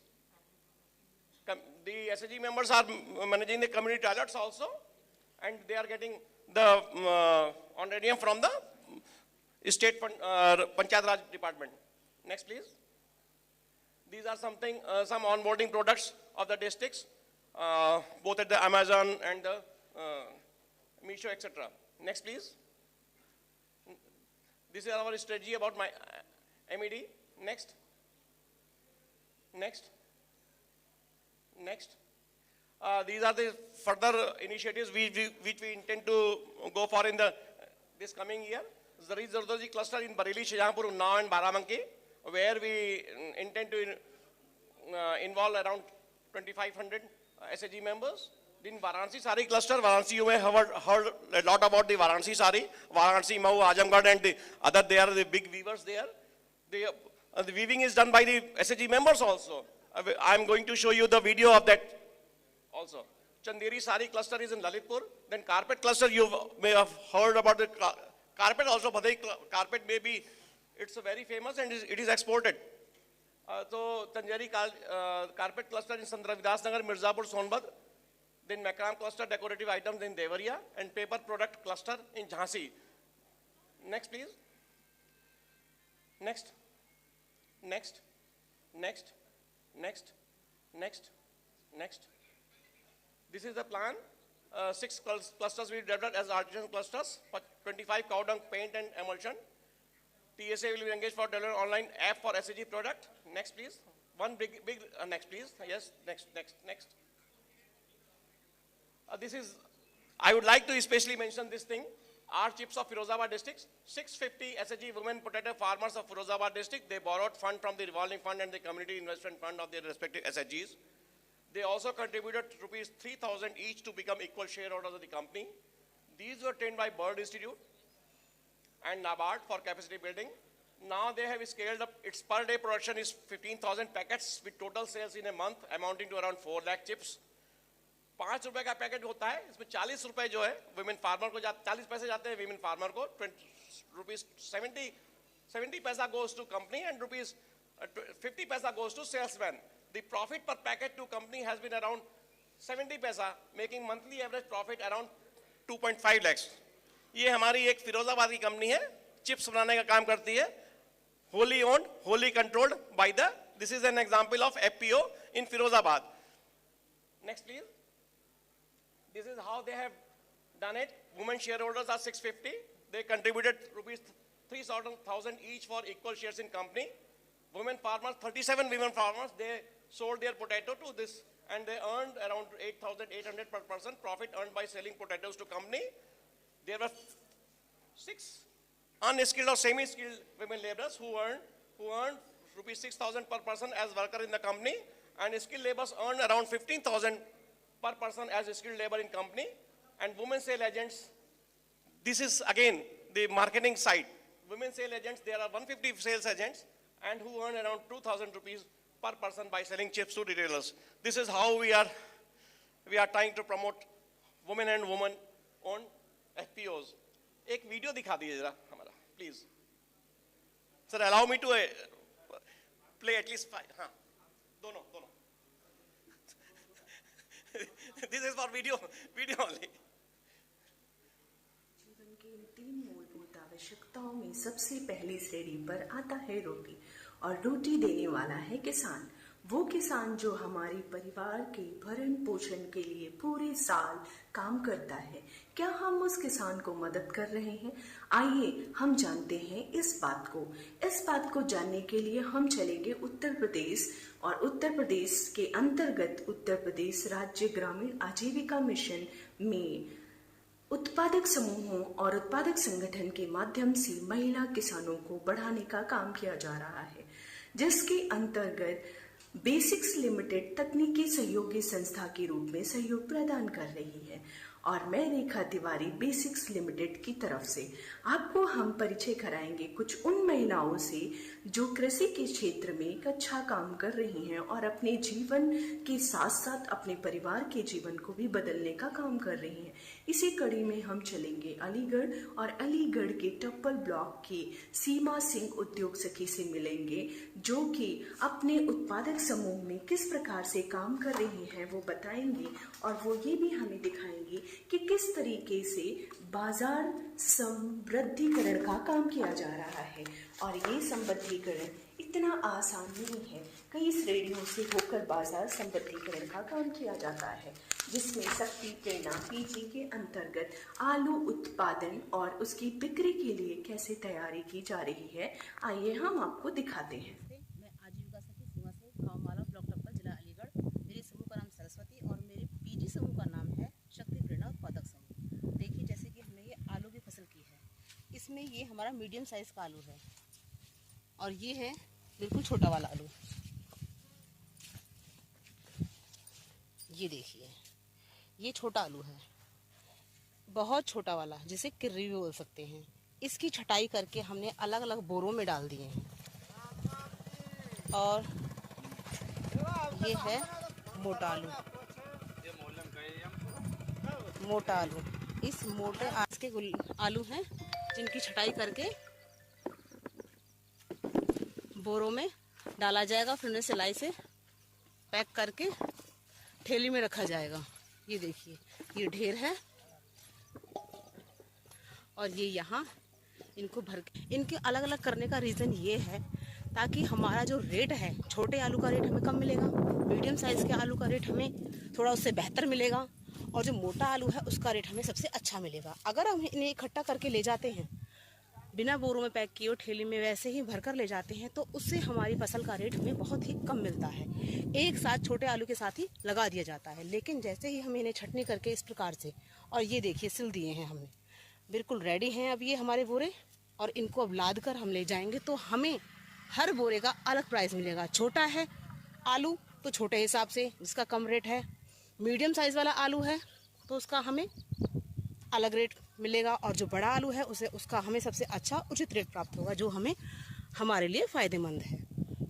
The SSG members are managing the community toilets also, and they are getting the honorarium from the state Panchayat Raj department. Next, please. These are something, some onboarding products of the districts, both at the Amazon and the Meesho, etc. Next, please. This is our strategy about my MED. Next. Next. Next. These are the further initiatives which we intend to go for in this coming year. Zaree Zardozi cluster in Bareilly, Shahjahanpur, Unnao and Barabanki, where we intend to involve around 2,500 SSG members. In Varanasi Sari cluster, Varanasi, you may have heard a lot about the Varanasi Sari. Varanasi, Mau, Azamgarh and the other, they are the big weavers there. The weaving is done by the SSG members also. I'm going to show you the video of that also. Chanderi Sari cluster is in Lalitpur. Then carpet cluster, you may have heard about the carpet also. Bhadai carpet may be, it's very famous and it is exported. So Chanderi carpet cluster in Sandra Vidas Nagar, Mirzapur, Sonbad. Then macram cluster, decorative items in Devariya, and paper product cluster in Jhansi. Next, please. Next. Next. Next. Next. Next. Next. This is the plan. 6 clusters we developed as artisan clusters, 25 cow dung paint and emulsion. TSA will be engaged for developing online app for SAG product. Next, please. One big next, please. Yes, next. I would like to especially mention this thing. Our chips of Firozabad district, 650 SAG women potato farmers of Firozabad district, they borrowed fund from the revolving fund and the community investment fund of their respective SAGs. They also contributed rupees 3,000 each to become equal shareholders of the company. These were trained by Bird Institute and NABARD for capacity building. Now they have scaled up, its per day production is 15,000 packets with total sales in a month amounting to around 4 lakh chips. 5 रुपए का packet होता है, इसमें 40 रुपए जो है women farmer को 40 पैसे जाते हैं women farmer को, rupees 70 पैसा goes to company and rupees 50 पैसा goes to salesman. The profit per packet to company has been around 70 पैसा, making monthly average profit around 2.5 lakhs. ये हमारी एक फिरोजाबाद की कंपनी है, चिप्स बनाने का काम करती है, wholly owned, wholly controlled by the, this is an example of FPO in Firozabad. Next, please. This is how they have done it. Women shareholders are 650. They contributed rupees 3,000 each for equal shares in company. Women farmers, 37 women farmers, they sold their potato to this and they earned around 8,800 per person profit earned by selling potatoes to company. There were 6 unskilled or semi-skilled women laborers who earned rupees 6,000 per person as worker in the company, and skilled laborers earned around 15,000 per person as a skilled labor in company. And women sale agents, this is again the marketing side. Women sale agents, there are 150 sales agents and who earn around 2,000 rupees per person by selling chips to retailers. This is how we are trying to promote women and women-owned FPOs. एक video दिखा दीजिए जरा हमारा, please. Sir, allow me to play at least 5. हाँ, दोनों. This is for video only. जीवन की इन 3 मूलभूत आवश्यकताओं में सबसे पहली श्रेणी पर आता है रोटी, और रोटी देने वाला है किसान। वो किसान जो हमारे परिवार के भरण पोषण के लिए पूरे साल काम करता है। क्या हम उस किसान को मदद कर रहे हैं? आइए हम जानते हैं इस बात को जानने के लिए हम चलेंगे उत्तर प्रदेश, और उत्तर प्रदेश के अंतर्गत उत्तर प्रदेश राज्य ग्रामीण आजीविका मिशन में उत्पादक समूहों और उत्पादक संगठन के माध्यम से महिला किसानों को बढ़ाने का काम किया जा रहा है, जिसके अंतर्गत बेसिक्स लिमिटेड तकनीकी सहयोगी संस्था के रूप में सहयोग प्रदान कर रही है। और मैं रेखा तिवारी बेसिक्स लिमिटेड की तरफ से आपको हम परिचय कराएंगे कुछ उन महिलाओं से जो कृषि के क्षेत्र में एक अच्छा काम कर रही हैं और अपने जीवन के साथ साथ अपने परिवार के जीवन को भी बदलने का काम कर रही हैं। इसी कड़ी में हम चलेंगे अलीगढ़, और अलीगढ़ के टप्पल ब्लॉक की सीमा सिंह उद्योग सखी से मिलेंगे, जो कि अपने उत्पादक समूह में किस प्रकार से काम कर रही हैं वो बताएंगी, और वो ये भी हमें दिखाएंगी कि किस तरीके से बाजार समृद्धिकरण का काम किया जा रहा है। और ये समृद्धिकरण इतना आसान नहीं है, कई श्रेणियों से होकर बाजार समृद्धिकरण का काम किया जाता है, जिसमें शक्ति प्रेरणा पीजी के अंतर्गत आलू उत्पादन और उसकी बिक्री के लिए कैसे तैयारी की जा रही है, आइए हम आपको दिखाते हैं। मैं आजीविका सखी सीमा सिंह, गाँव माला, ब्लॉक टप्पल, जिला अलीगढ़। मेरे समूह का नाम सरस्वती और मेरे पीजी समूह का नाम है शक्ति प्रेरणा उत्पादक समूह। देखिए जैसे कि हमने ये आलू की फसल की है, इसमें ये हमारा मीडियम साइज का आलू है और ये है बिल्कुल छोटा वाला आलू। ये देखिए ये छोटा आलू है, बहुत छोटा वाला, जिसे किर्री भी बोल सकते हैं। इसकी छटाई करके हमने अलग अलग बोरों में डाल दिए हैं। और ये है मोटा आलू। मोटा आलू। इस मोटे आज के आलू हैं जिनकी छटाई करके बोरों में डाला जाएगा, फिर उन्हें सिलाई से पैक करके ठेली में रखा जाएगा। ये देखिए, ये ढेर है और ये यहाँ इनको भर के, इनके अलग अलग करने का रीज़न ये है ताकि हमारा जो रेट है, छोटे आलू का रेट हमें कम मिलेगा, मीडियम साइज़ के आलू का रेट हमें थोड़ा उससे बेहतर मिलेगा, और जो मोटा आलू है उसका रेट हमें सबसे अच्छा मिलेगा। अगर हम इन्हें इकट्ठा करके ले जाते हैं, बिना बोरों में पैक किए ठेली में वैसे ही भरकर ले जाते हैं, तो उससे हमारी फसल का रेट हमें बहुत ही कम मिलता है। एक साथ छोटे आलू के साथ ही लगा दिया जाता है, लेकिन जैसे ही हम इन्हें छटनी करके इस प्रकार से, और ये देखिए सिल दिए हैं हमने, बिल्कुल रेडी हैं अब ये हमारे बोरे, और इनको अब लाद कर हम ले जाएंगे तो हमें हर बोरे का अलग प्राइस मिलेगा। छोटा है आलू तो छोटे हिसाब से जिसका कम रेट है, मीडियम साइज़ वाला आलू है तो उसका हमें अलग रेट मिलेगा, और जो बड़ा आलू है उसे उसका हमें सबसे अच्छा उचित रेट प्राप्त होगा, जो हमें हमारे लिए फ़ायदेमंद है।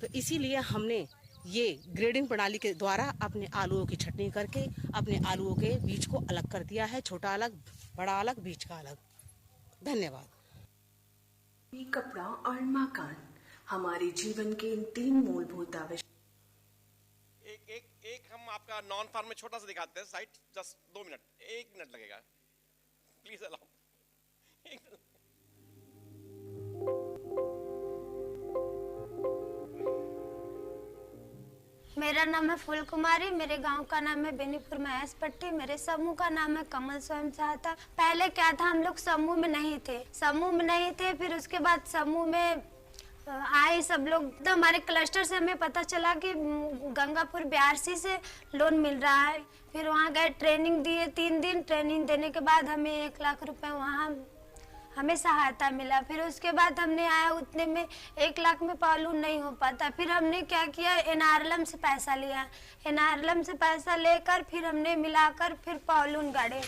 तो इसीलिए हमने ये ग्रेडिंग प्रणाली के द्वारा अपने आलूओं की छटनी करके अपने आलूओं के बीज को अलग कर दिया है, छोटा अलग, बड़ा अलग, बीज का अलग। धन्यवाद। कपड़ा और मकान हमारे जीवन के इन 3 मूलभूत आवश्यक। एक हम आपका नॉन फार्म में छोटा सा दिखाते हैं साइट, जस्ट 2 मिनट, 1 मिनट लगेगा, प्लीज अलाउ। मेरा नाम है फूल कुमारी, मेरे गांव का नाम है बेनीपुर महेश पट्टी, मेरे समूह का नाम है कमल स्वयं सहायता। पहले क्या था, हम लोग समूह में नहीं थे, फिर उसके बाद समूह में आए सब लोग, तो हमारे क्लस्टर से हमें पता चला कि गंगापुर बीआरसी से लोन मिल रहा है। फिर वहाँ गए, ट्रेनिंग दिए, 3 दिन ट्रेनिंग देने के बाद हमें 1 लाख रुपए वहाँ हमें सहायता मिला। फिर उसके बाद हमने आया, उतने में 1 लाख में पालून नहीं हो पाता। फिर हमने क्या किया, एनआरएलएम से पैसा लिया, एनआरएलएम से पैसा लेकर फिर हमने मिलाकर फिर पालून गाड़े।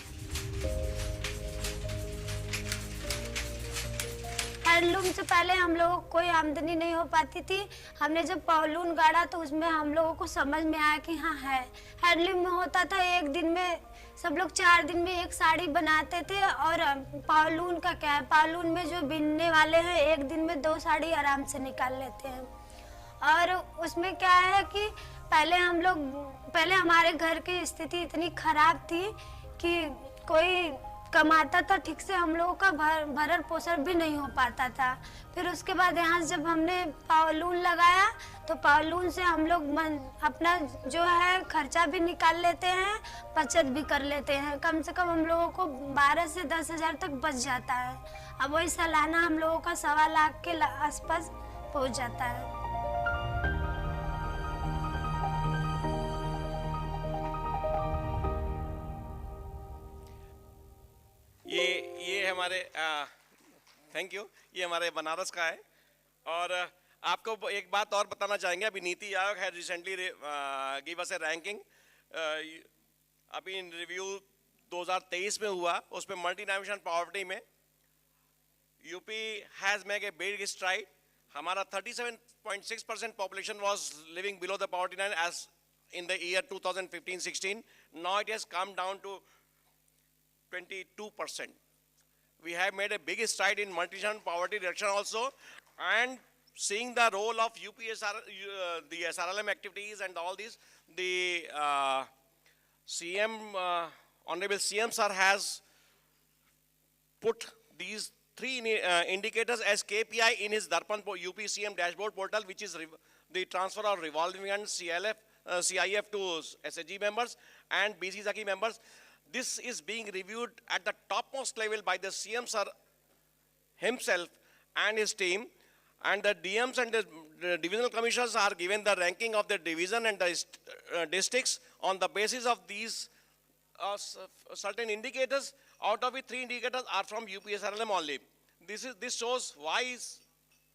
हैंडलूम से पहले हम लोगों को कोई आमदनी नहीं हो पाती थी। हमने जब पालून गाड़ा तो उसमें हम लोगों को समझ में आया कि हाँ है। हैंडलूम में होता था, एक दिन में सब लोग 4 दिन में 1 साड़ी बनाते थे, और पालून का क्या है, पालून में जो बिनने वाले हैं 1 दिन में 2 साड़ी आराम से निकाल लेते हैं। और उसमें क्या है कि पहले हमारे घर की स्थिति इतनी खराब थी कि कोई कमाता था ठीक से, हम लोगों का भरण पोषण भी नहीं हो पाता था। फिर उसके बाद यहाँ से जब हमने पालून लगाया तो पालून से हम लोग अपना जो है खर्चा भी निकाल लेते हैं, बचत भी कर लेते हैं। कम से कम हम लोगों को 12 से 10 हज़ार तक बच जाता है। अब वही सालाना हम लोगों का 1.25 लाख के आसपास पहुँच जाता है। ये हमारे थैंक यू, ये हमारे बनारस का है। और आपको एक बात और बताना चाहेंगे, अभी नीति आयोग है recently give us a ranking, अभी रिव्यू 2023 में हुआ, उसमें मल्टीनेशनल पॉवर्टी में UP has made a big stride. हमारा 37.6% population was living below the poverty line as in the year 2015-16. Now it has come down to 22%. We have made a big stride in multi-general poverty reduction also, and seeing the role of UPSR, the SRLM activities and all these, the CM, Honorable CM sir has put these 3 indicators as KPI in his Darpan UP CM dashboard portal, which is the transfer of revolving and CIF to SHG members and BC Zaki members. This is being reviewed at the topmost level by the CM sir himself and his team, and the DMs and the divisional commissioners are given the ranking of the division and the districts on the basis of these certain indicators, out of which 3 indicators are from UPSRLM only. This shows why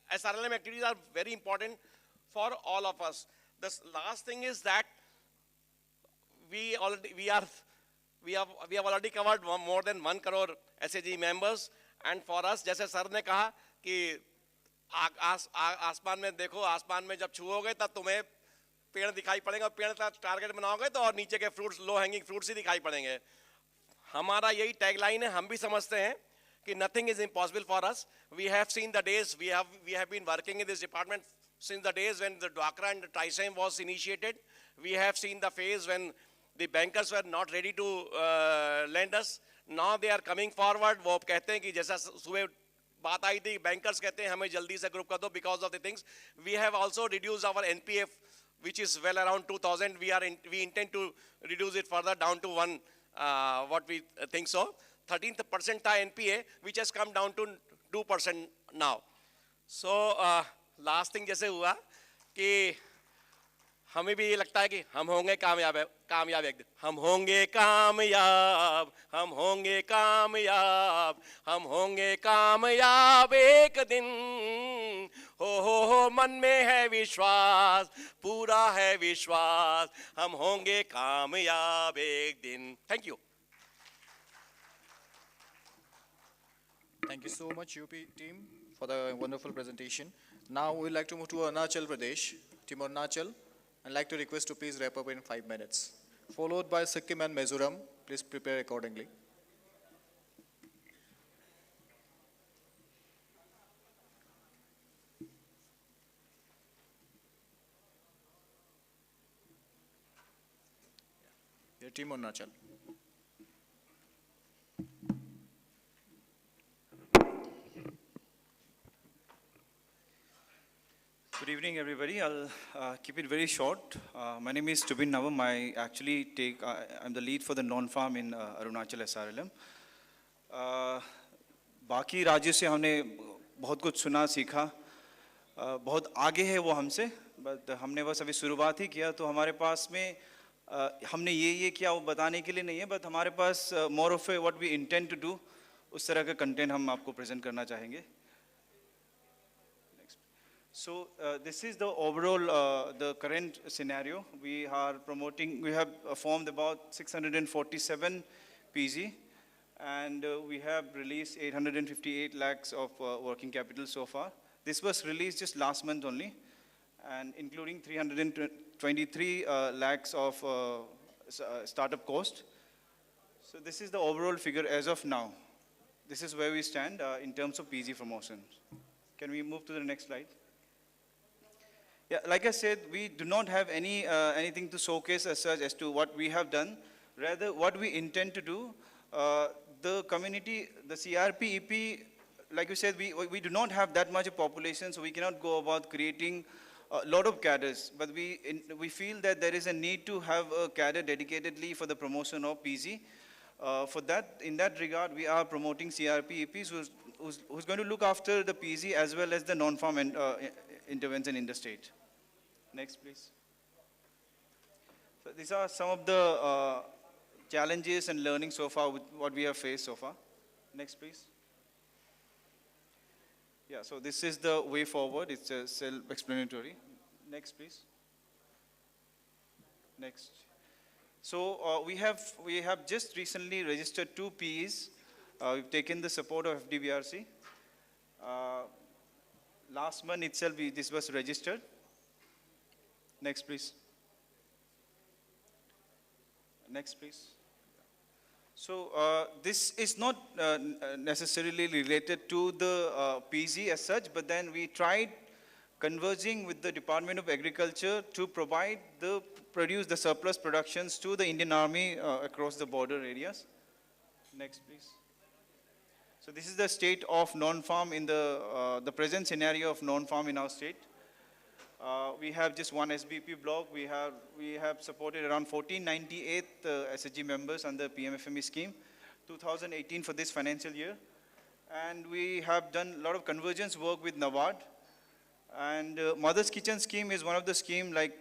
SRLM activities are very important for all of us. The last thing is that we have already covered more than 1 crore SHG members, and for us, जैसे sir ने कहा कि आसमान में देखो, आसमान में जब छुओगे तब तुम्हें पेड़ दिखाई पड़ेगा, पेड़ का टारगेट बनाओगे तो और नीचे के फ्रूट्स, लो हैंगिंग फ्रूट्स ही दिखाई पड़ेंगे। हमारा यही टैगलाइन है, हम भी समझते हैं कि nothing is impossible for us. We have seen the days, we have been working in this department since the days when the Dwakra and the TRISEM was initiated. We have seen the phase when the bankers were not ready to lend us. Now they are coming forward. वो कहते हैं कि जैसा सुबह बात आई थी, bankers कहते हैं हमें जल्दी से group कर दो because of the things. We have also reduced our NPF, which is well around 2,000. We intend to reduce it further down to what we think so. 13th percentile NPA, which has come down to 2% now. So last thing जैसे हुआ कि हमें भी ये लगता है कि हम होंगे कामयाब एक दिन, हम होंगे कामयाब, हम होंगे कामयाब, हम होंगे कामयाब एक दिन, हो मन में है विश्वास, पूरा है विश्वास, हम होंगे कामयाब एक दिन. Thank you. Thank you so much, UP team, for the wonderful presentation. Now we'd like to move to Arunachal Pradesh, Team Arunachal. I'd like to request to please wrap up in 5 minutes. Followed by Sikkim and Mizoram. Please prepare accordingly. Your Team Arunachal. Good evening, everybody. I'll keep it very short. My name is Tubin Navam. I'm the lead for the non-farm in Arunachal SRLM. बाकी राज्यों से हमने बहुत कुछ सुना सीखा, बहुत आगे है वो हमसे, बट हमने बस अभी शुरुआत ही किया. तो हमारे पास में हमने ये किया वो बताने के लिए नहीं है, बट हमारे पास more of what we intend to do, उस तरह का कंटेंट हम आपको प्रेजेंट करना चाहेंगे. So this is the overall, the current scenario. We have formed about 647 PG, and we have released 858 lakhs of working capital so far. This was released just last month only, and including 323 lakhs of startup cost. So this is the overall figure as of now. This is where we stand in terms of PG promotions. Can we move to the next slide? Yeah, like I said, we do not have anything to showcase as such as to what we have done. Rather, what we intend to do, the community, the CRP EP, like you said, we do not have that much of population, so we cannot go about creating a lot of cadres. But we feel that there is a need to have a cadre dedicatedly for the promotion of PG. For that, in that regard, we are promoting CRP EPs who's going to look after the PG as well as the non-farm intervention in the state. Next, please. So these are some of the challenges and learning so far with what we have faced so far. Next, please. Yeah, so this is the way forward. It's self-explanatory. Next, please. Next. So we have just recently registered 2 PEs. We've taken the support of FDBRC. Last month itself, this was registered. Next, please. Next, please. So this is not necessarily related to the PG as such, but then we tried converging with the Department of Agriculture to produce the surplus productions to the Indian Army across the border areas. Next, please. So this is the state of non-farm in the present scenario of non-farm in our state. We have just 1 SBP block. We have supported around 1498 SHG members under PMFME scheme, 2018 for this financial year. And we have done a lot of convergence work with NABARD. And Mother's Kitchen scheme is one of the schemes, like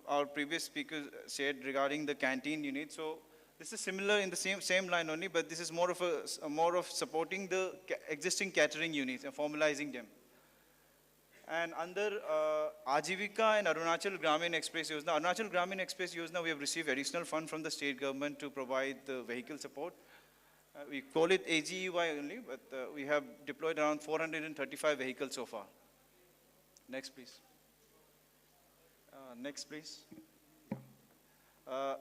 our previous speaker said, regarding the canteen unit. So this is similar in the same line only, but this is more of supporting the existing catering units and formalizing them. And under Ajivika and Arunachal Gramin Express Yojana, Arunachal Gramin Express Yojana, we have received additional fund from the state government to provide the vehicle support. We call it AGEY only, but we have deployed around 435 vehicles so far. Next, please. Next, please.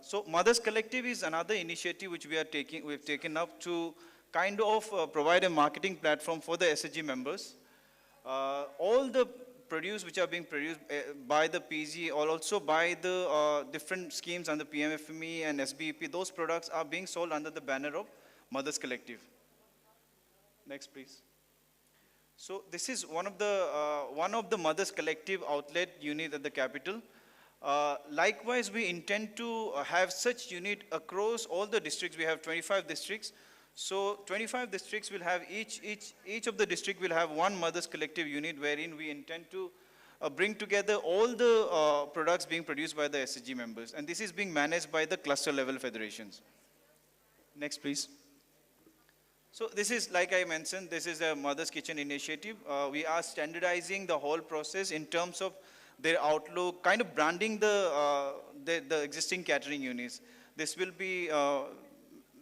So Mothers Collective is another initiative which we've taken up to kind of provide a marketing platform for the SHG members. All the produce which are being produced by the PG or also by the different schemes under PMFME and SBEP, those products are being sold under the banner of Mothers Collective. Next, please. So this is one of the Mothers Collective outlet unit at the capital. Likewise, we intend to have such unit across all the districts. We have 25 districts. So 25 districts will have each of the district will have one Mothers Collective unit wherein we intend to bring together all the products being produced by the SHG members. And this is being managed by the cluster level federations. Next, please. So this is, like I mentioned, this is a Mother's Kitchen initiative. We are standardizing the whole process in terms of their outlook, kind of branding the existing catering units. This will be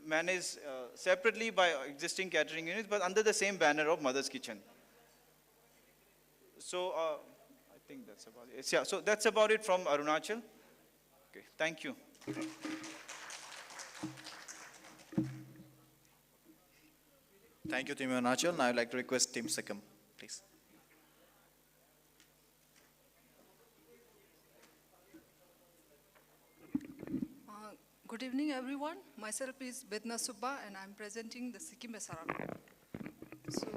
managed separately by existing catering units, but under the same banner of Mother's Kitchen. So I think that's about it. Yeah, so that's about it from Arunachal. Okay, thank you. Thank you, Team Arunachal. Now I'd like to request Team Sikkim, please. Good evening, everyone. Myself is Bedna Subba, and I'm presenting the Sikkim SRL. So,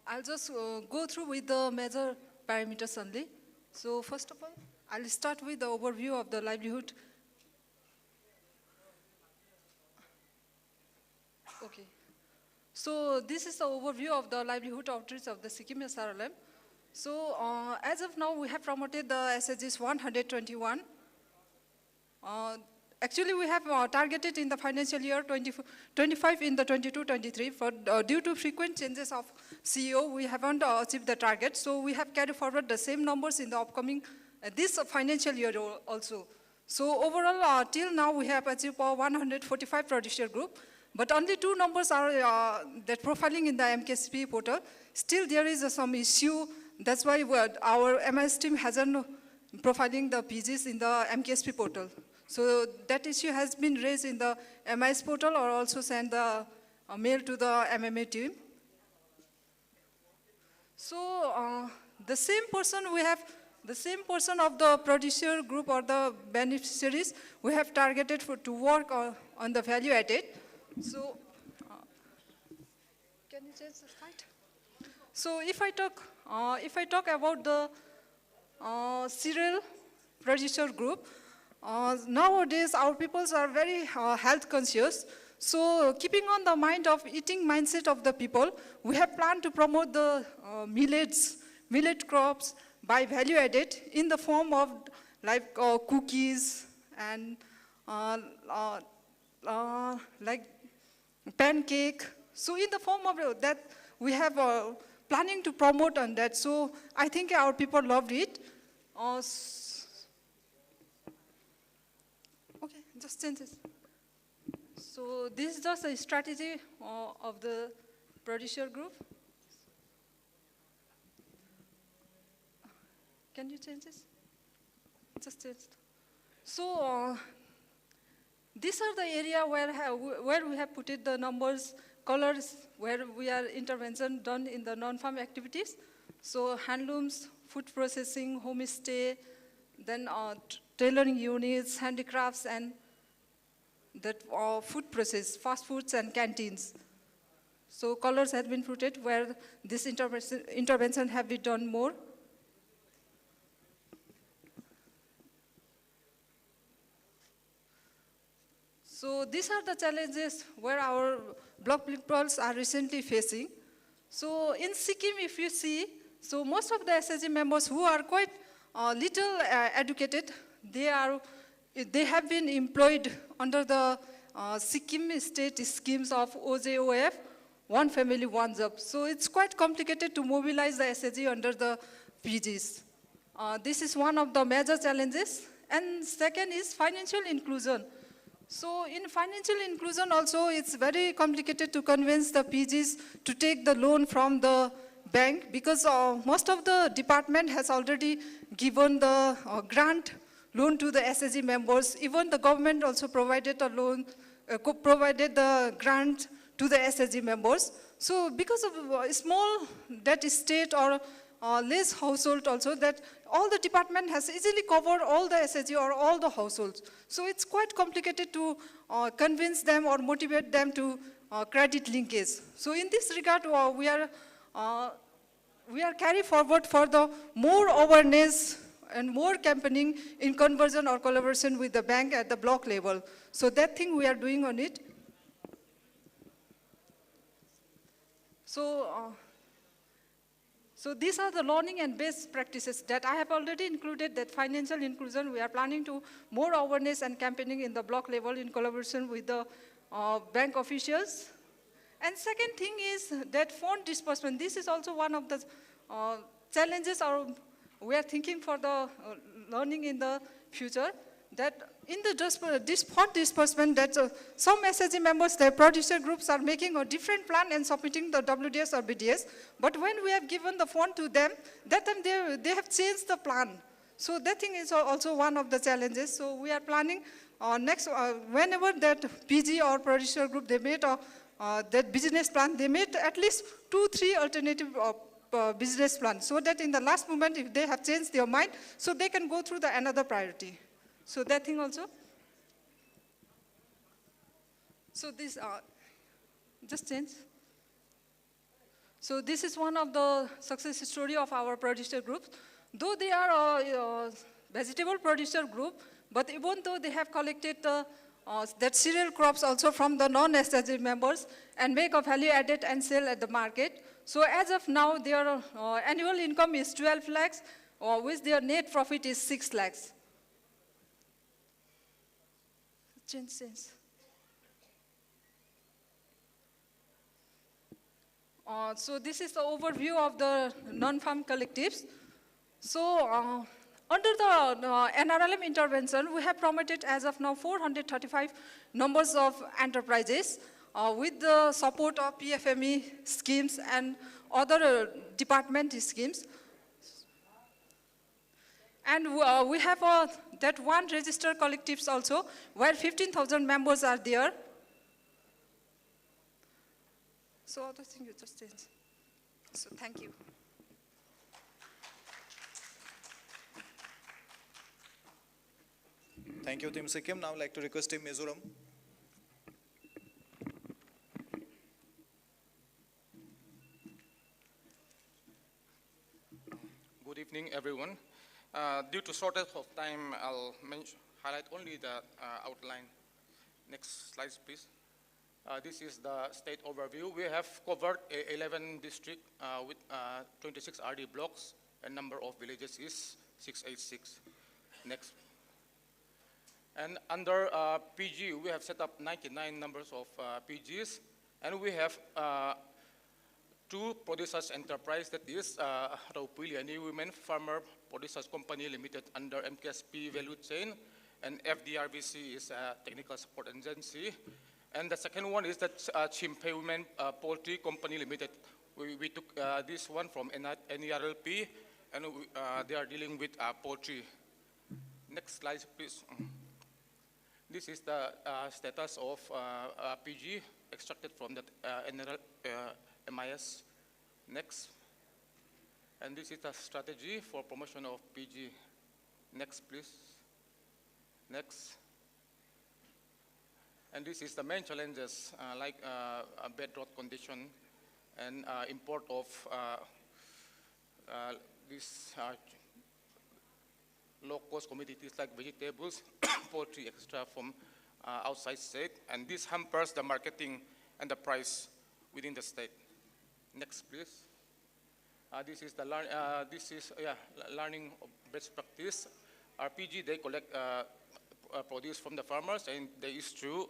I'll just go through with the major parameters only. So, first of all, I'll start with the overview of the livelihood. Okay. So, this is the overview of the livelihood outreach of the Sikkim SRLM. So, as of now, we have promoted the SHGs 121. Actually, we have targeted in the financial year 25 in the 22-23, but due to frequent changes of CEO, we haven't achieved the target. So we have carried forward the same numbers in the upcoming, this financial year also. So overall, till now, we have achieved 145 producer group, but only 2 numbers are that profiling in the MKSP portal. Still, there is some issue. That's why our MIS team hasn't profiling the PGs in the MKSP portal. So that issue has been raised in the MIS portal or also sent the mail to the MMA team. So the same person we have, the same person of the producer group or the beneficiaries, we have targeted to work on the value added. So can you change the slide? So if I talk about the cereal producer group, nowadays our peoples are very health conscious. So keeping on the mind of eating mindset of the people, we have planned to promote the millet crops by value added in the form of like cookies and like pancake. So in the form of that, we have planning to promote on that. So I think our people loved it. Okay, just change this. So this is just a strategy of the producer group. Can you change this? Just change it. So these are the area where we have put it the numbers, colors, where we are intervention done in the non-farm activities. So handlooms, food processing, homestay, then tailoring units, handicrafts, and that food process, fast foods and canteens. So colors have been put where this intervention have been done more. So these are the challenges where our block peoples are recently facing. So in Sikkim, if you see, so most of the SHG members who are quite little educated, they have been employed under the Sikkim state schemes of OJOF, one family, one job. So it's quite complicated to mobilize the SHG under the PGs. This is one of the major challenges. And second is financial inclusion. So in financial inclusion also, it's very complicated to convince the PGs to take the loan from the bank because most of the department has already given the grant loan to the SHG members. Even the government also provided a loan, provided the grant to the SHG members. So because of small debt state or less household also, that all the department has easily covered all the SHG or all the households. So it's quite complicated to convince them or motivate them to credit linkage. So in this regard, we are carry forward for the more awareness and more campaigning in conversion or collaboration with the bank at the block level. So that thing we are doing on it. So these are the learning and best practices that I have already included, that financial inclusion, we are planning to more awareness and campaigning in the block level in collaboration with the bank officials. And second thing is that fund disbursement. This is also one of the challenges we are thinking for the learning in the future, that in the fund disbursement, that some SHG members, their producer groups are making a different plan and submitting the WDS or BDS. But when we have given the fund to them, that time they have changed the plan. So that thing is also one of the challenges. So we are planning next, whenever that PG or producer group, they made that business plan, they made at least 2-3 alternative business plans, so that in the last moment, if they have changed their mind, so they can go through the another priority. So that thing also. So this, just change. So this is one of the success story of our producer groups. Though they are a vegetable producer group, but even though they have collected that cereal crops also from the non-SHG members and make a value added and sell at the market. So as of now, their annual income is 12 lakhs, which their net profit is 6 lakhs. Change. So this is the overview of the non-farm collectives. So under the NRLM intervention, we have promoted as of now 435 numbers of enterprises with the support of PFME schemes and other department schemes. And we have that one registered collectives also, where 15,000 members are there. So other thing you just change. So thank you. Thank you, Team Sikkim. Now I'd like to request Team Mizoram. Good evening, everyone. Due to shortage of time, I'll highlight only the outline. Next slide, please. This is the state overview. We have covered 11 districts with 26 RD blocks, and number of villages is 686. Next. And under PG, we have set up 99 numbers of PGs, and we have 2 producers enterprise, that is Raupiliani Women Farmer Producers Company Limited under MKSP value chain, and FDRVC is a technical support agency. And the second one is that Chimpe Women Poultry Company Limited. We took this one from NERLP, and they are dealing with poultry. Next slide, please. This is the status of PG extracted from the MIS. Next. And this is the strategy for promotion of PG. Next, please. Next. And this is the main challenges like bad drought condition and import of these low-cost commodities like vegetables, poultry, etc. from outside state, and this hampers the marketing and the price within the state. Next, please. This is the learning of best practice. RPG, they collect produce from the farmers, and they used to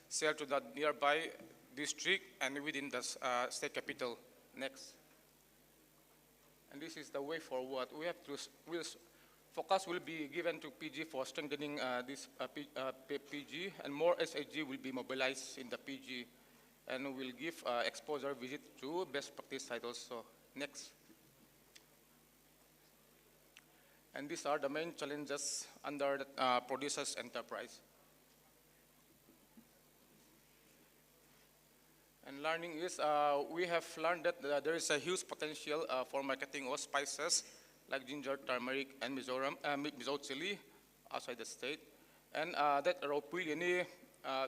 sell to the nearby district and within the state capital. Next. And this is the way forward. We have to, focus will be given to PG for strengthening this PG, and more SHG will be mobilized in the PG, and will give exposure visit to best practice sites also. Next. And these are the main challenges under the producers' enterprise. And learning is, we have learned that there is a huge potential for marketing of spices like ginger, turmeric, and Mizo chili outside the state. And that Ropuyeni,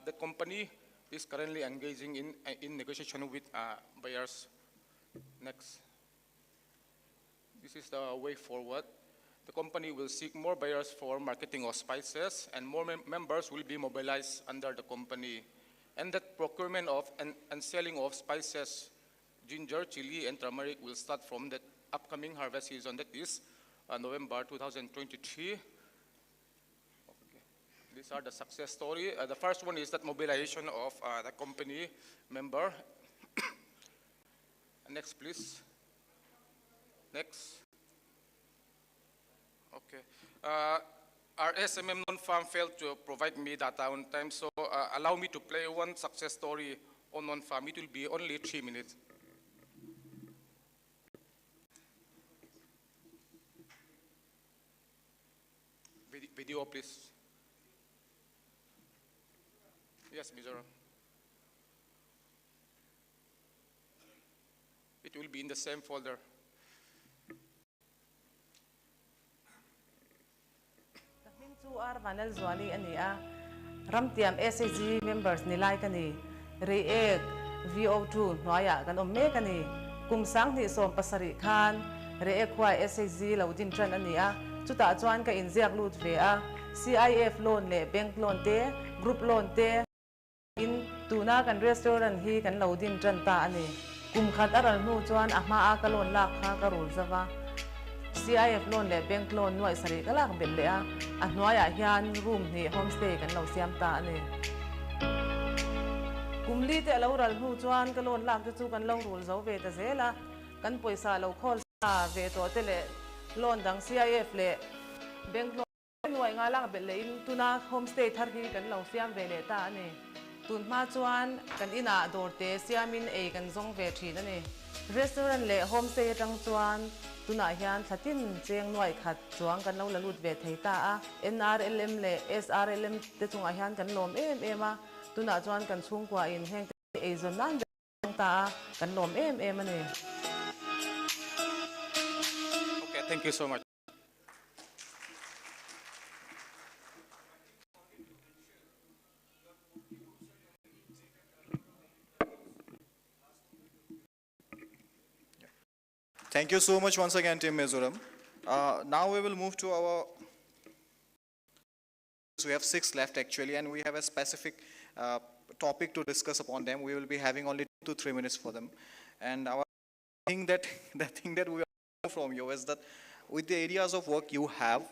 the company is currently engaging in negotiation with buyers. Next. This is the way forward. The company will seek more buyers for marketing of spices, and more members will be mobilized under the company. And that procurement of and selling of spices, ginger, chili, and turmeric will start from the upcoming harvest season, that is November 2023. These are the success story. The first one is that mobilization of the company member. Next, please. Next. Okay. Our SMM non-farm failed to provide me data on time, so allow me to play one success story on non-farm. It will be only 3 minutes. Video, please. Yes, Mizoram. It will be in the same folder. Ar Vanel Zwali ania Ramtiam SAG members nilai kani Reek VO2 noya kan omme kani kumsang ni som pasari khan Reek kwa SAG laudin tran ania chuta chuan ka inziak lut ve a CIF loan le bank loan te group loan te in tuna kan restaurant hi kan laudin tran ta ani kum khat aral nu chuan ama a ka loan lak kha ka rul zawa CIF loan le bank loan nuai sari ka lak bel le a nuaya hian room ni homestay kan lo siam ta ani kumli te lo ral nu chuan ka loan lak chu kan lo rul zo ve ta zela kan poisa lo khol sa ve to te le loan dang CIF le bank loan nuai nga lak bel le in tuna homestay thar hi kan lo siam ve le ta ani tun ma chuan kan ina dor te siamin e kan zong ve thin ani restaurant le homestay tang chuan tuna hian thatin cheng nuai khat chuang kan lo lalut ve thei ta a NRLM le SRLM te chunga hian kan lom em a tuna chuan kan chung kwa in heng te zon nan ta kan lom em ani. Okay, thank you so much. Thank you so much once again, Team Mizoram. Now we will move to our. So we have 6 left actually, and we have a specific topic to discuss upon them. We will be having only 2 to 3 minutes for them. And our thing that the thing that we want from you is that with the areas of work you have,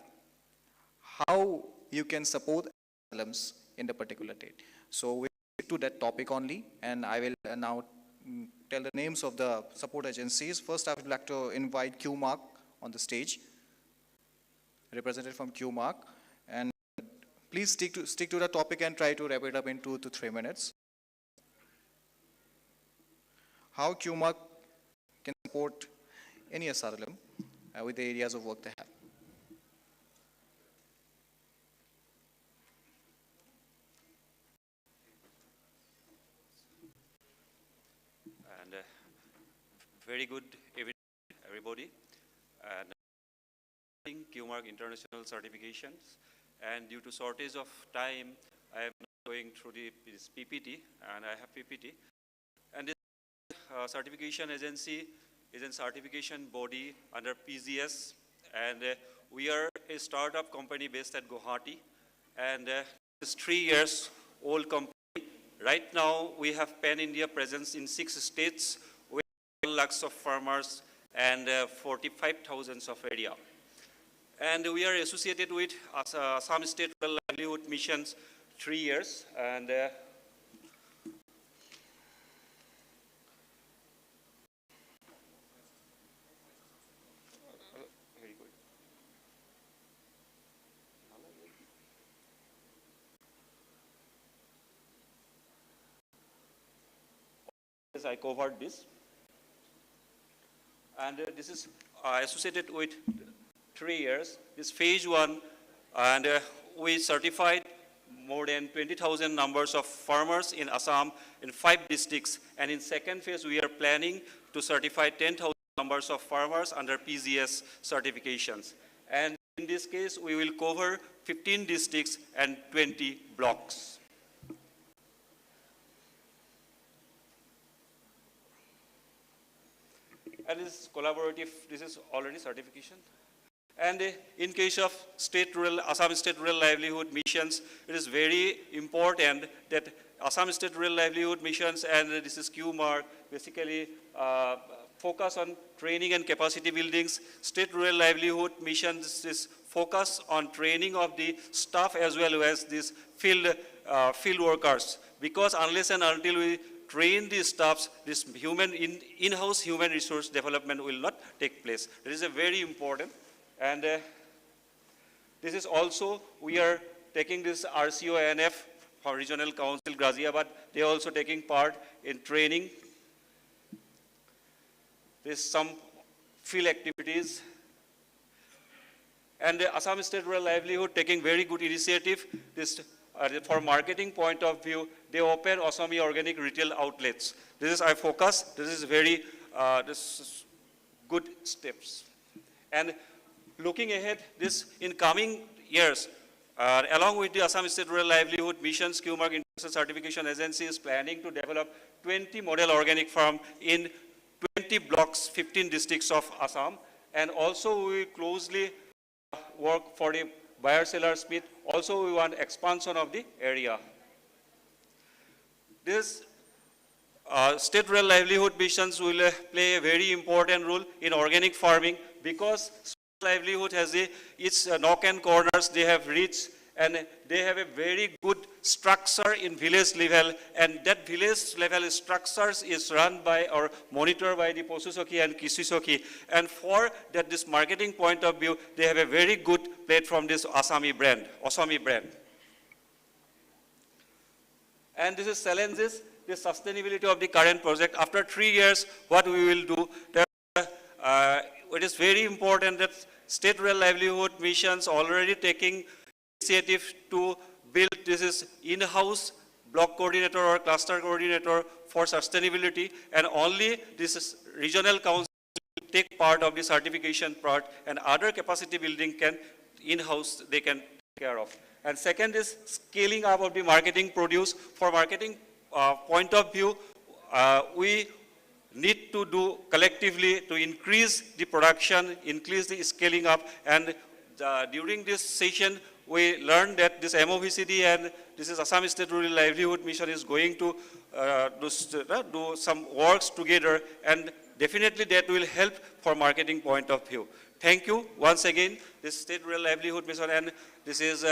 how you can support SLMs in the particular date. So we stick to that topic only, and I will now tell the names of the support agencies. First, I would like to invite QMark on the stage, representative from QMark, and please stick to the topic and try to wrap it up in 2 to 3 minutes. How QMark can support any SRLM with the areas of work they have. And very good evening, everybody. And QMark International Certifications. And due to shortage of time, I am not going through this PPT, and I have PPT. And this certification agency is a certification body under PGS, and we are a startup company based at Guwahati, and it's 3 years old company. Right now, we have pan-India presence in 6 states with 1 lakhs of farmers and 45,000 of area. And we are associated with Assam State Rural Livelihood Missions 3 years. And very good. Yes, I covered this. And this is associated with 3 years. This phase 1, and we certified more than 20,000 numbers of farmers in Assam in 5 districts. And in second phase, we are planning to certify 10,000 numbers of farmers under PGS certifications. And in this case, we will cover 15 districts and 20 blocks. And this collaborative, this is already certification. And in case of Assam State Rural Livelihood Missions, it is very important that Assam State Rural Livelihood Missions and this is QMARC basically focus on training and capacity buildings. State Rural Livelihood Missions is focus on training of the staff as well as these field workers. Because unless and until we train these staffs, this in-house human resource development will not take place. That is a very important. And this is also, we are taking this RCONF for Regional Council Ghaziabad. They are also taking part in training. There's some field activities. And the Assam State Rural Livelihood taking very good initiative. This, for marketing point of view, they open Assami organic retail outlets. This is our focus. This is very this is good steps. And looking ahead, this in coming years, along with the Assam State Rural Livelihood Missions, QMARC International Certification Agency is planning to develop 20 model organic farm in 20 blocks, 15 districts of Assam. And also we closely work for the buyer-seller split. Also we want expansion of the area. This State Rural Livelihood Missions will play a very important role in organic farming because livelihood has its nook and corners they have reached, and they have a very good structure in village level, and that village level structures is run by or monitored by the Posu Sakhi and Krishi Sakhi. And for that, this marketing point of view, they have a very good platform, this Assami brand. And this is challenges, the sustainability of the current project. After 3 years, what we will do, it is very important that State Rural Livelihood Missions already taking initiative to build this is in-house block coordinator or cluster coordinator for sustainability, and only this is regional council take part of the certification part, and other capacity building can in-house they can take care of. And second is scaling up of the marketing produce. For marketing point of view, we need to do collectively to increase the production, increase the scaling up, and during this session, we learned that this MOVCD and this is Assam State Rural Livelihood Mission is going to do some works together, and definitely that will help for marketing point of view. Thank you once again, this State Rural Livelihood Mission, and this is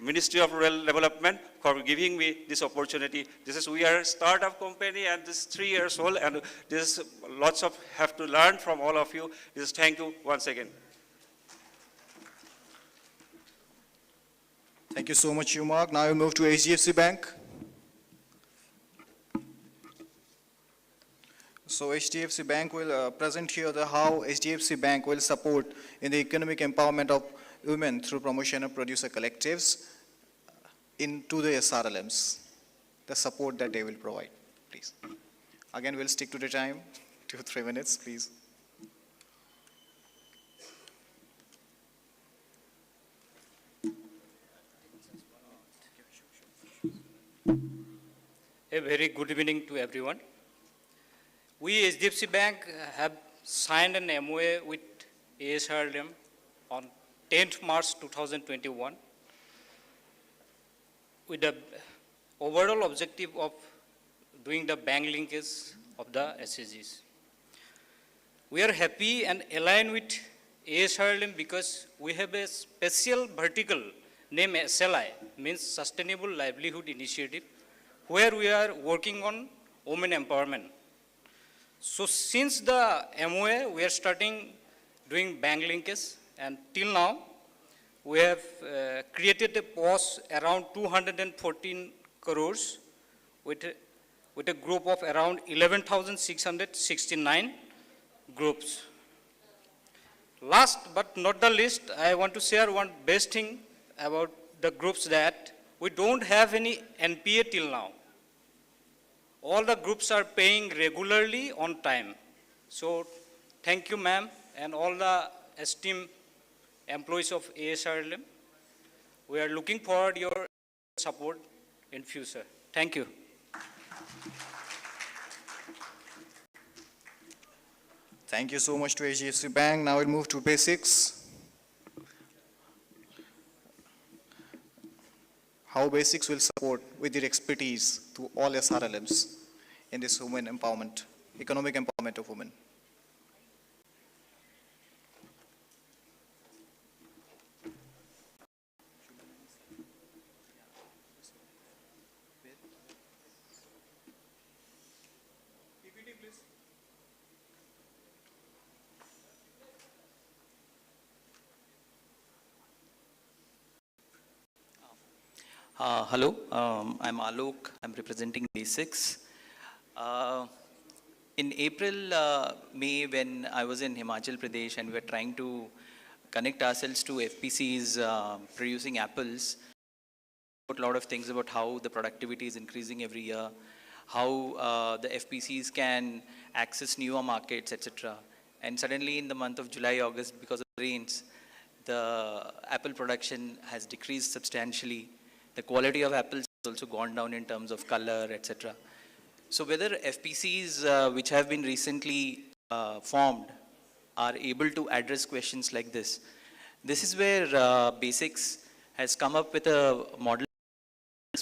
Ministry of Rural Development for giving me this opportunity. We are a startup company and this is 3 years old, and this lots of have to learn from all of you. Thank you once again. Thank you so much, QMARC. Now we move to HDFC Bank. So HDFC Bank will present here how HDFC Bank will support in the economic empowerment of women through promotion of producer collectives into the SRLMs, the support that they will provide, please. Again, we'll stick to the time, 2 or 3 minutes, please. A very good evening to everyone. We, HDFC Bank, have signed an MOA with ASRLM on 10th March 2021 with the overall objective of doing the bank linkage of the SAGs. We are happy and aligned with ASRLM because we have a special vertical named SLI, means Sustainable Livelihood Initiative, where we are working on women empowerment. So since the MOA, we are starting doing bank linkage, and till now, we have created a POS around 214 crores with a group of around 11,669 groups. Last but not the least, I want to share one best thing about the groups that we don't have any NPA till now. All the groups are paying regularly on time. So thank you, ma'am, and all the esteemed employees of ASRLM. We are looking forward to your support in future. Thank you. Thank you so much to HDFC Bank. Now we'll move to basics. How basics will support with their expertise to all SRLMs in this women empowerment, economic empowerment of women. Hello, I'm Alok. I'm representing Basics. In April, May, when I was in Himachal Pradesh and we were trying to connect ourselves to FPCs producing apples, a lot of things about how the productivity is increasing every year, how the FPCs can access newer markets, etc. And suddenly in the month of July, August, because of rains, the apple production has decreased substantially. The quality of apples has also gone down in terms of color, etc. So whether FPCs which have been recently formed are able to address questions like this. This is where Basics has come up with a model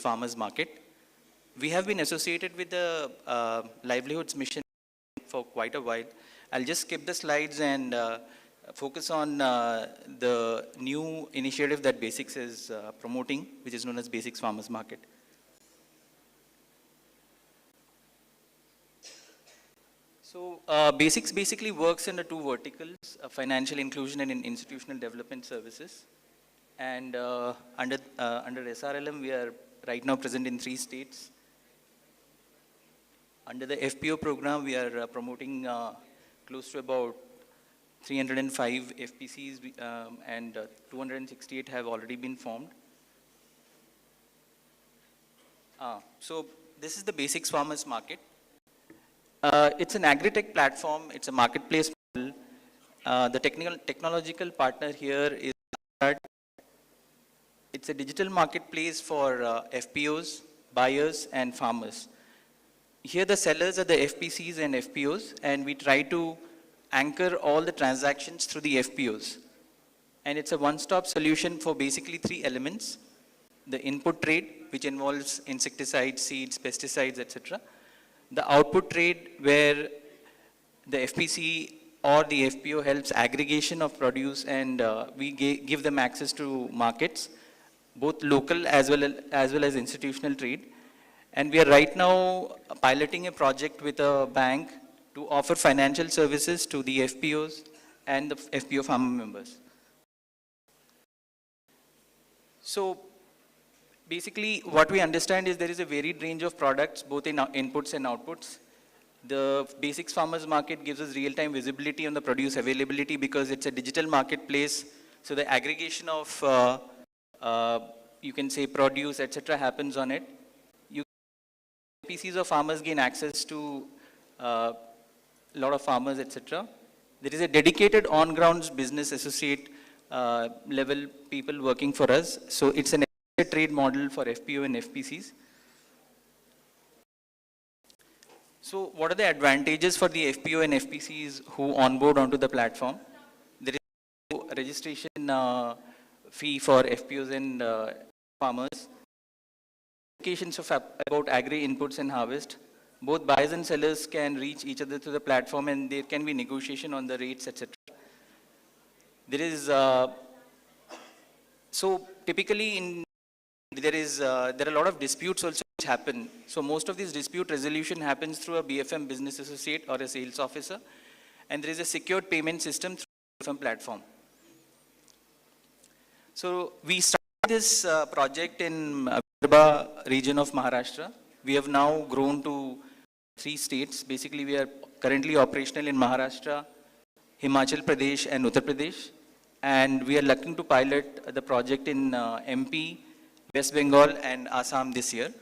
farmers market. We have been associated with the livelihoods mission for quite a while. I'll just skip the slides and focus on the new initiative that Basics is promoting, which is known as Basics Farmers Market. So Basics basically works under two verticals, financial inclusion and institutional development services. And under SRLM, we are right now present in 3 states. Under the FPO program, we are promoting close to about 305 FPCs and 268 have already been formed. So this is the Basics Farmers Market. It's an agri-tech platform. It's a marketplace model. The technological partner here is it's a digital marketplace for FPOs, buyers, and farmers. Here the sellers are the FPCs and FPOs, and we try to anchor all the transactions through the FPOs. And it's a one-stop solution for basically 3 elements. The input trade, which involves insecticides, seeds, pesticides, etc. The output trade, where the FPC or the FPO helps aggregation of produce, and we give them access to markets, both local as well as institutional trade. And we are right now piloting a project with a bank to offer financial services to the FPOs and the FPO farmer members. So basically what we understand is there is a varied range of products, both in inputs and outputs. The Basics Farmers Market gives us real-time visibility on the produce availability because it's a digital marketplace. So the aggregation of, you can say, produce, etc. happens on it. FPCs of farmers gain access to a lot of farmers, etc. There is a dedicated on-ground business associate level people working for us. So it's an trade model for FPO and FPCs. So what are the advantages for the FPO and FPCs who onboard onto the platform? There is no registration fee for FPOs and farmers. Applications of about agri inputs and harvest. Both buyers and sellers can reach each other through the platform, and there can be negotiation on the rates, etc. There is, so typically there are a lot of disputes also which happen. So most of these dispute resolution happens through a BFM business associate or a sales officer, and there is a secured payment system through the BFM platform. So we started this project in Vidarbha region of Maharashtra. We have now grown to 3 states. Basically, we are currently operational in Maharashtra, Himachal Pradesh and Uttar Pradesh. And we are looking to pilot the project in MP, West Bengal and Assam this year.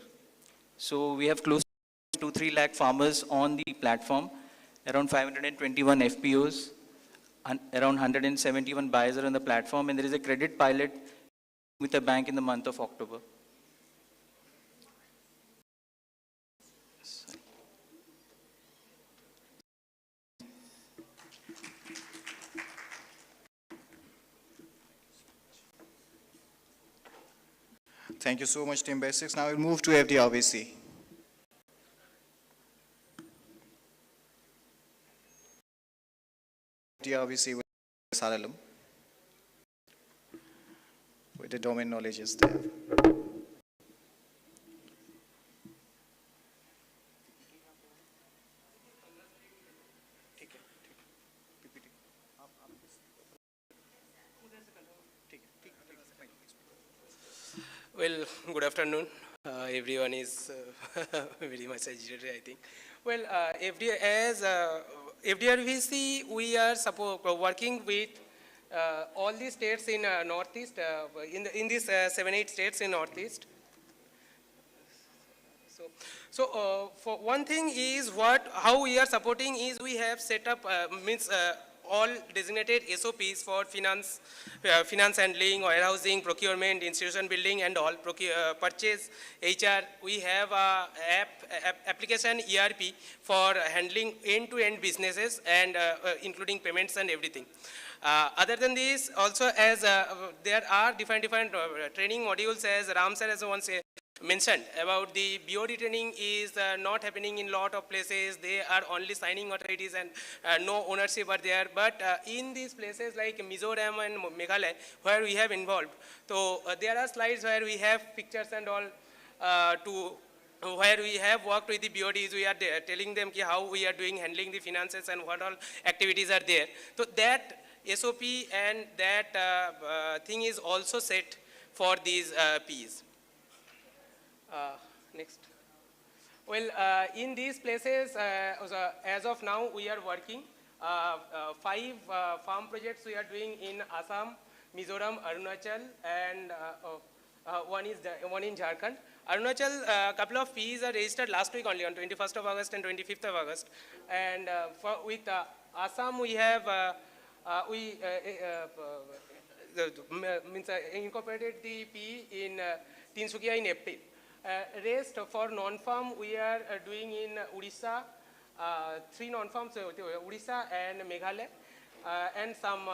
So we have close to 3 lakh farmers on the platform, around 521 FPOs, around 171 buyers are on the platform, and there is a credit pilot with a bank in the month of October. Thank you so much, Team Basics. Now we'll move to FDRVC. FDRVC with SRLM, with the domain knowledge is there. Well, good afternoon. Everyone is very much agitated, I think. Well, FDRVC, we are working with all the states in Northeast, in these 7-8 states in Northeast. So for one thing is how we are supporting is we have set up, all designated SOPs for finance handling, warehousing, procurement, institution building, and all purchase, HR. We have a application ERP for handling end-to-end businesses and including payments and everything. Other than this, also as there are different training modules, as Ram sir has once mentioned about the BOD training is not happening in lot of places. They are only signing authorities and no ownership are there. But in these places like Mizoram and Meghalaya, where we have involved, so there are slides where we have pictures and all where we have worked with the BODs. We are telling them how we are doing handling the finances and what all activities are there. So that SOP and that thing is also set for these Ps. Next. Well, in these places, as of now, we are working 5 farm projects we are doing in Assam, Mizoram, Arunachal, and one in Jharkhand. Arunachal, a couple of Ps are registered last week only on 21st of August and 25th of August. And with Assam, we have incorporated the P in Tinsukia in April. Rest for non-farm we are doing in Odisha, 3 non-farms, Odisha and Meghalaya, and some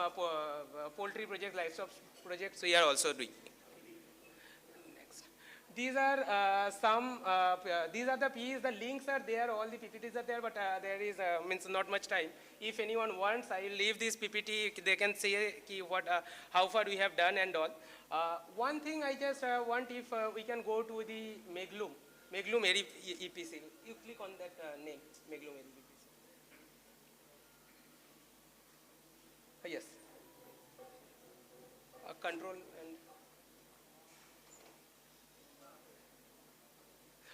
poultry projects, livestock projects we are also doing. Next. These are these are the Ps, the links are there, all the PPTs are there, but there is not much time. If anyone wants, I will leave this PPT, they can see how far we have done and all. One thing I just want, if we can go to the Meglum EPC. You click on that name, Meglum EPC. Yes. Control and.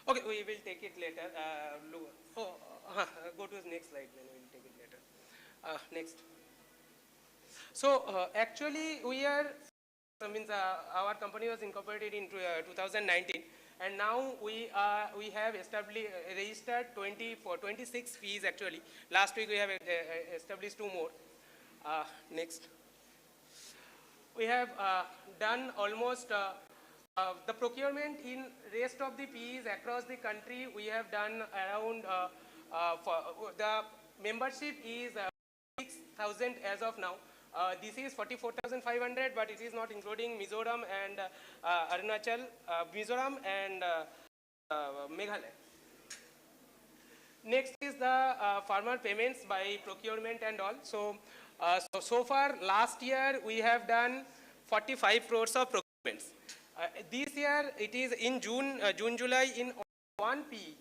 Okay, we will take it later. Go to the next slide, then we will take it later. Next. So actually, we are. Our company was incorporated in 2019, and now we have registered 26 Ps actually. Last week we have established 2 more. Next. We have done almost the procurement in rest of the Ps across the country. We have done around the membership is 6,000 as of now. This is 44,500, but it is not including Mizoram and Arunachal, Mizoram and Meghalaya. Next is the farmer payments by procurement and all. So far last year we have done 45 crores of procurements. This year it is in June, July in 1 P.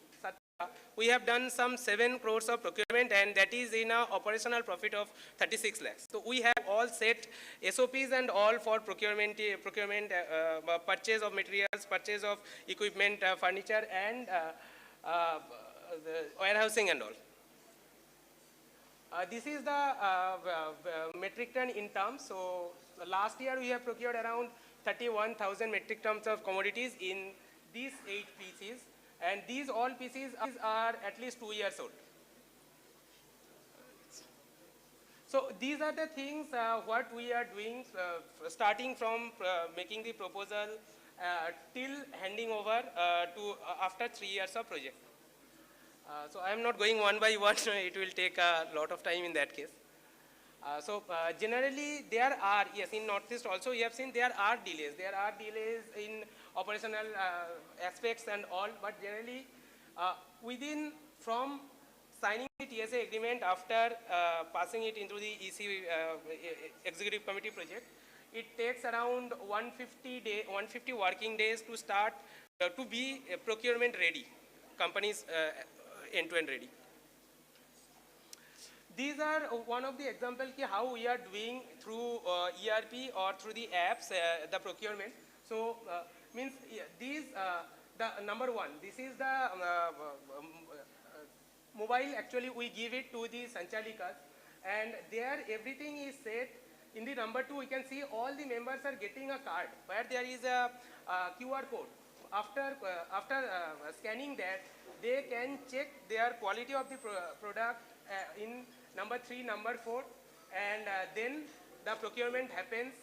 We have done some 7 crores of procurement, and that is in a operational profit of 36 lakhs. So we have all set SOPs and all for procurement, purchase of materials, purchase of equipment, furniture, and the warehousing and all. This is the metric ton in terms. So last year we have procured around 31,000 metric tons of commodities in these 8 pieces, and these all pieces are at least 2 years old. So these are the things what we are doing, starting from making the proposal till handing over to after 3 years of project. So I am not going one by one, it will take a lot of time in that case. Generally there are, yes, in Northeast also you have seen there are delays. There are delays in operational aspects and all, but generally within, from signing the TSA agreement after passing it into the EC Executive Committee project, it takes around 150 working days to start to be procurement ready, companies end-to-end ready. These are one of the examples how we are doing through ERP or through the apps, the procurement. So means these, the number one, this is the mobile, actually we give it to the Sanchalikas, and there everything is set. In the number 2, we can see all the members are getting a card where there is a QR code. After scanning that, they can check their quality of the product in number 3, number 4, and then the procurement happens,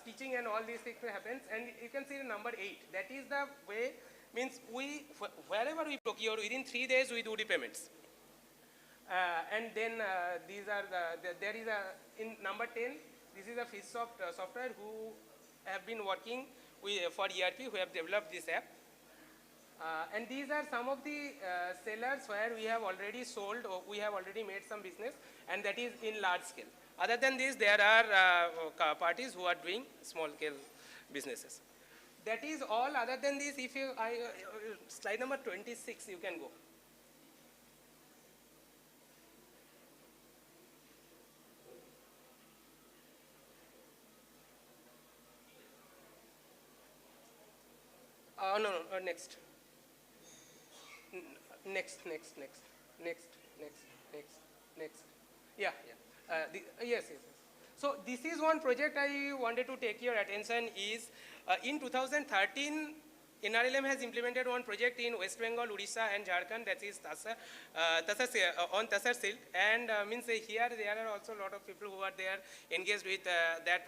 stitching and all these things happens, and you can see the number 8. That is the way, means we, wherever we procure, within 3 days we do the payments. And then these are there is a, in number 10, this is a Fishsoft software who have been working for ERP, who have developed this app. And these are some of the sellers where we have already sold, or we have already made some business, and that is in large scale. Other than this, there are parties who are doing small scale businesses. That is all. Other than this, if you, slide number 26, you can go. No, next. Next. Yeah. Yes. So this is one project I wanted to take your attention is, in 2013, NRLM has implemented one project in West Bengal, Odisha and Jharkhand, that is on Tasar Silk, and means here there are also a lot of people who are there engaged with that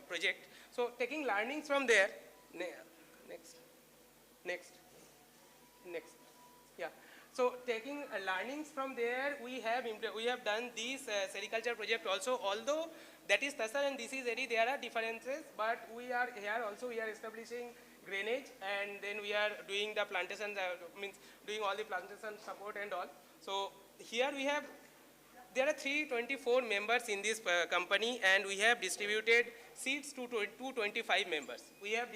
project. So taking learnings from there, next. Yeah. So taking learnings from there, we have done this sericulture project also. Although that is Tasar and this is Eri, there are differences, but we are here also. We are establishing drainage, and then we are doing the plantation, means doing all the plantation support and all. So here we have, there are 324 members in this company, and we have distributed seeds to 225 members. We have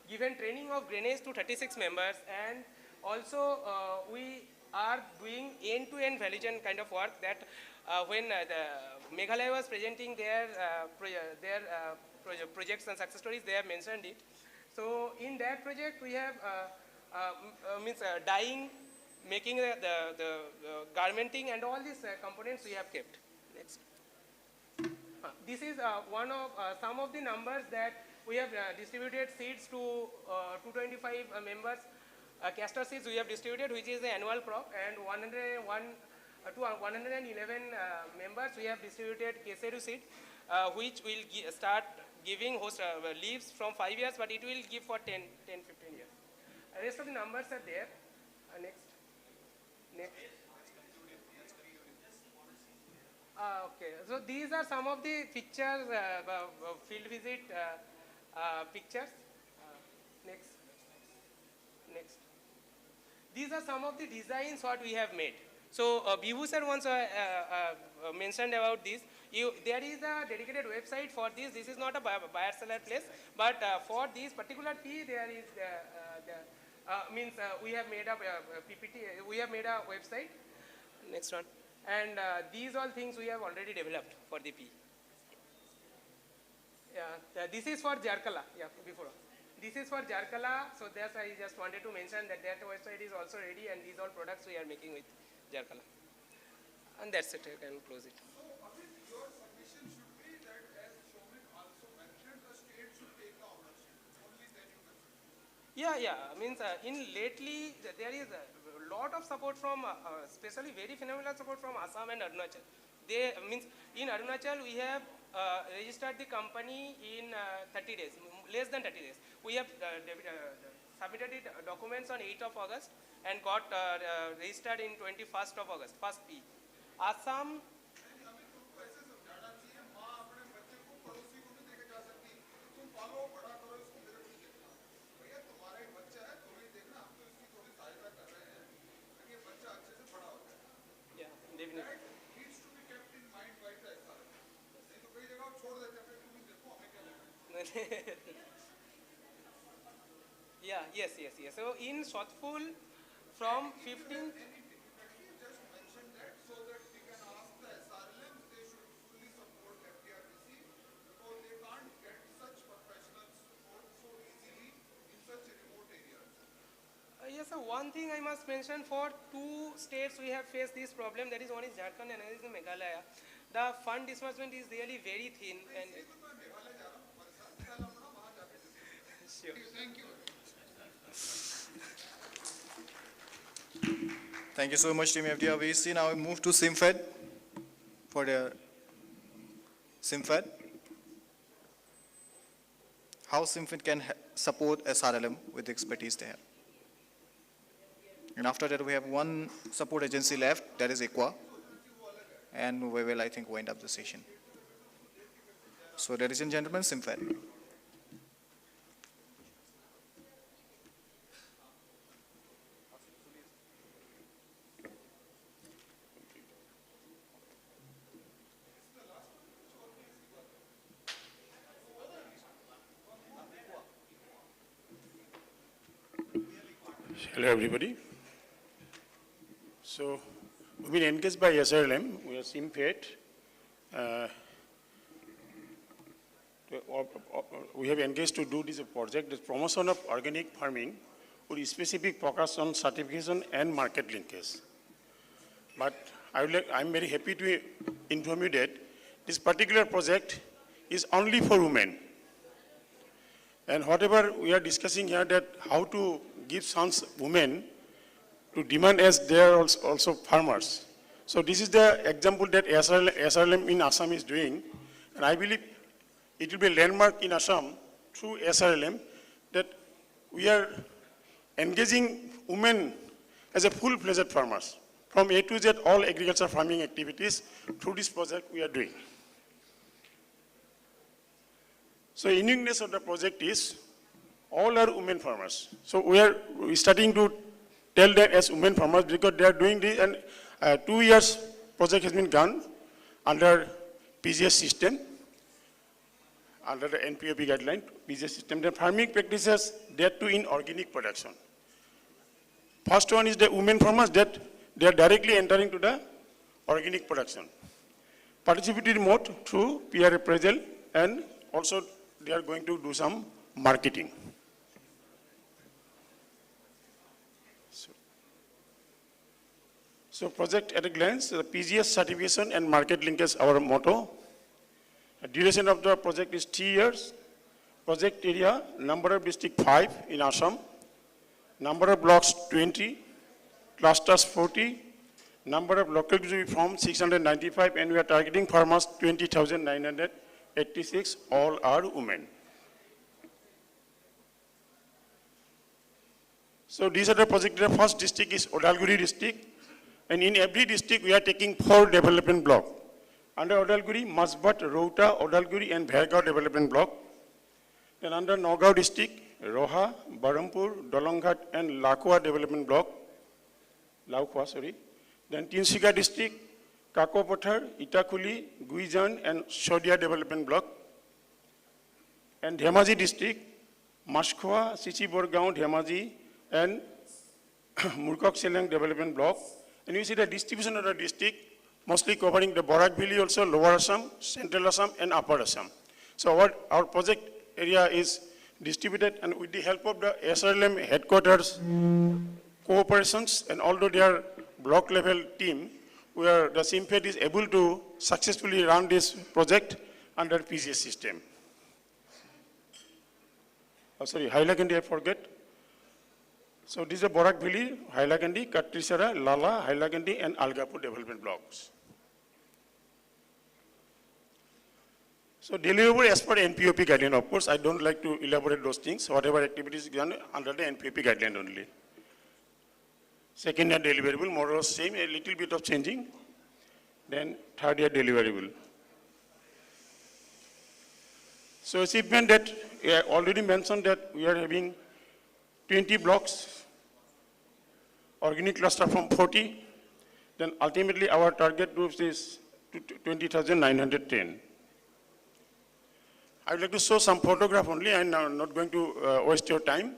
given training of drainage to 36 members, and also we are doing end-to-end value chain kind of work that when the Meghalaya was presenting their projects and success stories, they have mentioned it. So in that project we have dyeing, making the garmenting and all these components we have kept. Next. This is one of some of the numbers that we have distributed seeds to 225 members. Castor seeds we have distributed, which is the annual crop, and 111 members we have distributed Keseru seed, which will start giving leaves from 5 years, but it will give for 10, 15 years. The rest of the numbers are there. Next. Okay, so these are some of the pictures, field visit pictures. Next. These are some of the designs what we have made. So Bibhu sir once mentioned about this. There is a dedicated website for this. This is not a buyer-seller place, but for this particular P, there is we have made a PPT. We have made a website. Next one. And these all things we have already developed for the P. Yeah, this is for Jarkala. Yeah, before. This is for Jarkala, so that's I just wanted to mention that website is also ready, and these all products we are making with Jarkala. And that's it, I can close it. Yeah. Means in lately there is a lot of support from, especially very phenomenal support from Assam and Arunachal. They means in Arunachal we have registered the company in 30 days, less than 30 days. We have submitted documents on 8th of August and got registered in 21st of August, first P. Assam. Yeah, definitely. Yes. So in Shotful from 15th. Yes, so one thing I must mention, for 2 states we have faced this problem, that is one is Jharkhand and another is Meghalaya. The fund disbursement is really very thin. And sure. Thank you. Thank you so much, Team FDR-VC. Now we move to SIMFED for their SIMFED. How SIMFED can support SRLM with the expertise they have. And after that, we have one support agency left, that is EQUA. And we will, I think, wind up the session. So, ladies and gentlemen, SIMFED. Hello, everybody. So, we've been engaged by SRLM, we are SIMFED. We have engaged to do this project, the promotion of organic farming with specific focus on certification and market linkage. But I'm very happy to inform you that this particular project is only for women. And whatever we are discussing here, that how to give chance women to demand as they are also farmers. So this is the example that SRLM in Assam is doing. And I believe it will be a landmark in Assam through SRLM that we are engaging women as a full-fledged farmers. From A to Z, all agriculture farming activities through this project we are doing. So uniqueness of the project is all are women farmers. So we are starting to tell them as women farmers because they are doing this, and 2 years project has been done under PGS system, under the NPOP guideline, PGS system. The farming practices that too in organic production. First one is the women farmers that they are directly entering to the organic production. Participatory mode through peer appraisal, and also they are going to do some marketing. So project at a glance, the PGS certification and market linkage our motto. The duration of the project is 3 years. Project area, number of district 5 in Assam. Number of blocks 20, clusters 40. Number of local group from 695, and we are targeting farmers 20,986, all are women. So these are the project. The first district is Odalguri district. And in every district, we are taking 4 development blocks. Under Odalguri, Masbat, Rauta, Odalguri, and Bhairgaon development block. Then under Nagaon district, Roha, Barampur, Dolonghat, and Lakhua development block. Then Tinsukia district, Kakopathar, Itakuli, Guijan, and Shodia development block. And Dhemaji district, Mashkhua, Sichiborgaon, Dhemaji, and Murkok Selang development block. And you see the distribution of the district, mostly covering the Barak Valley also, Lower Assam, Central Assam, and Upper Assam. So our project area is distributed, and with the help of the SRLM headquarters, cooperations, and although they are block level team, where the SIMFED is able to successfully run this project under PGS system. Oh, sorry, Hailakandi I forget. So this is Borak Valley, Hailakandi, Katrisara, Lala, Hailakandi, and Algapur development blocks. So deliverable as per NPOP guideline, of course, I don't like to elaborate those things, whatever activities done under the NPOP guideline only. Second year deliverable, more or less same, a little bit of changing. Then third year deliverable. So achievement that I already mentioned that we are having 20 blocks, organic cluster from 40. Then ultimately our target group is 20,910. I would like to show some photograph only. I'm not going to waste your time.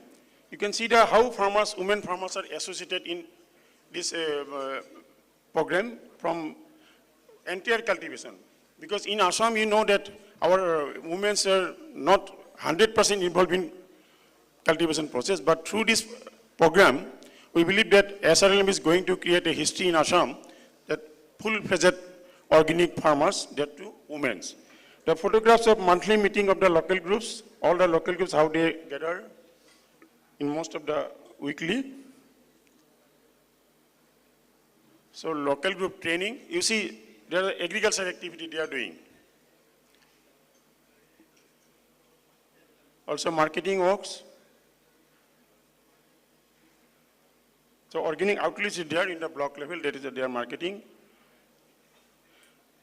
You can see how farmers, women farmers are associated in this program from entire cultivation. Because in Assam, you know that our women are not 100% involved in cultivation process, but through this program, we believe that SRLM is going to create a history in Assam that full-fledged organic farmers, that too women. The photographs of monthly meeting of the local groups, all the local groups, how they gather in most of the weekly. So local group training, you see there are agricultural activity they are doing. Also marketing works. So organic outreach is there in the block level, that is their marketing.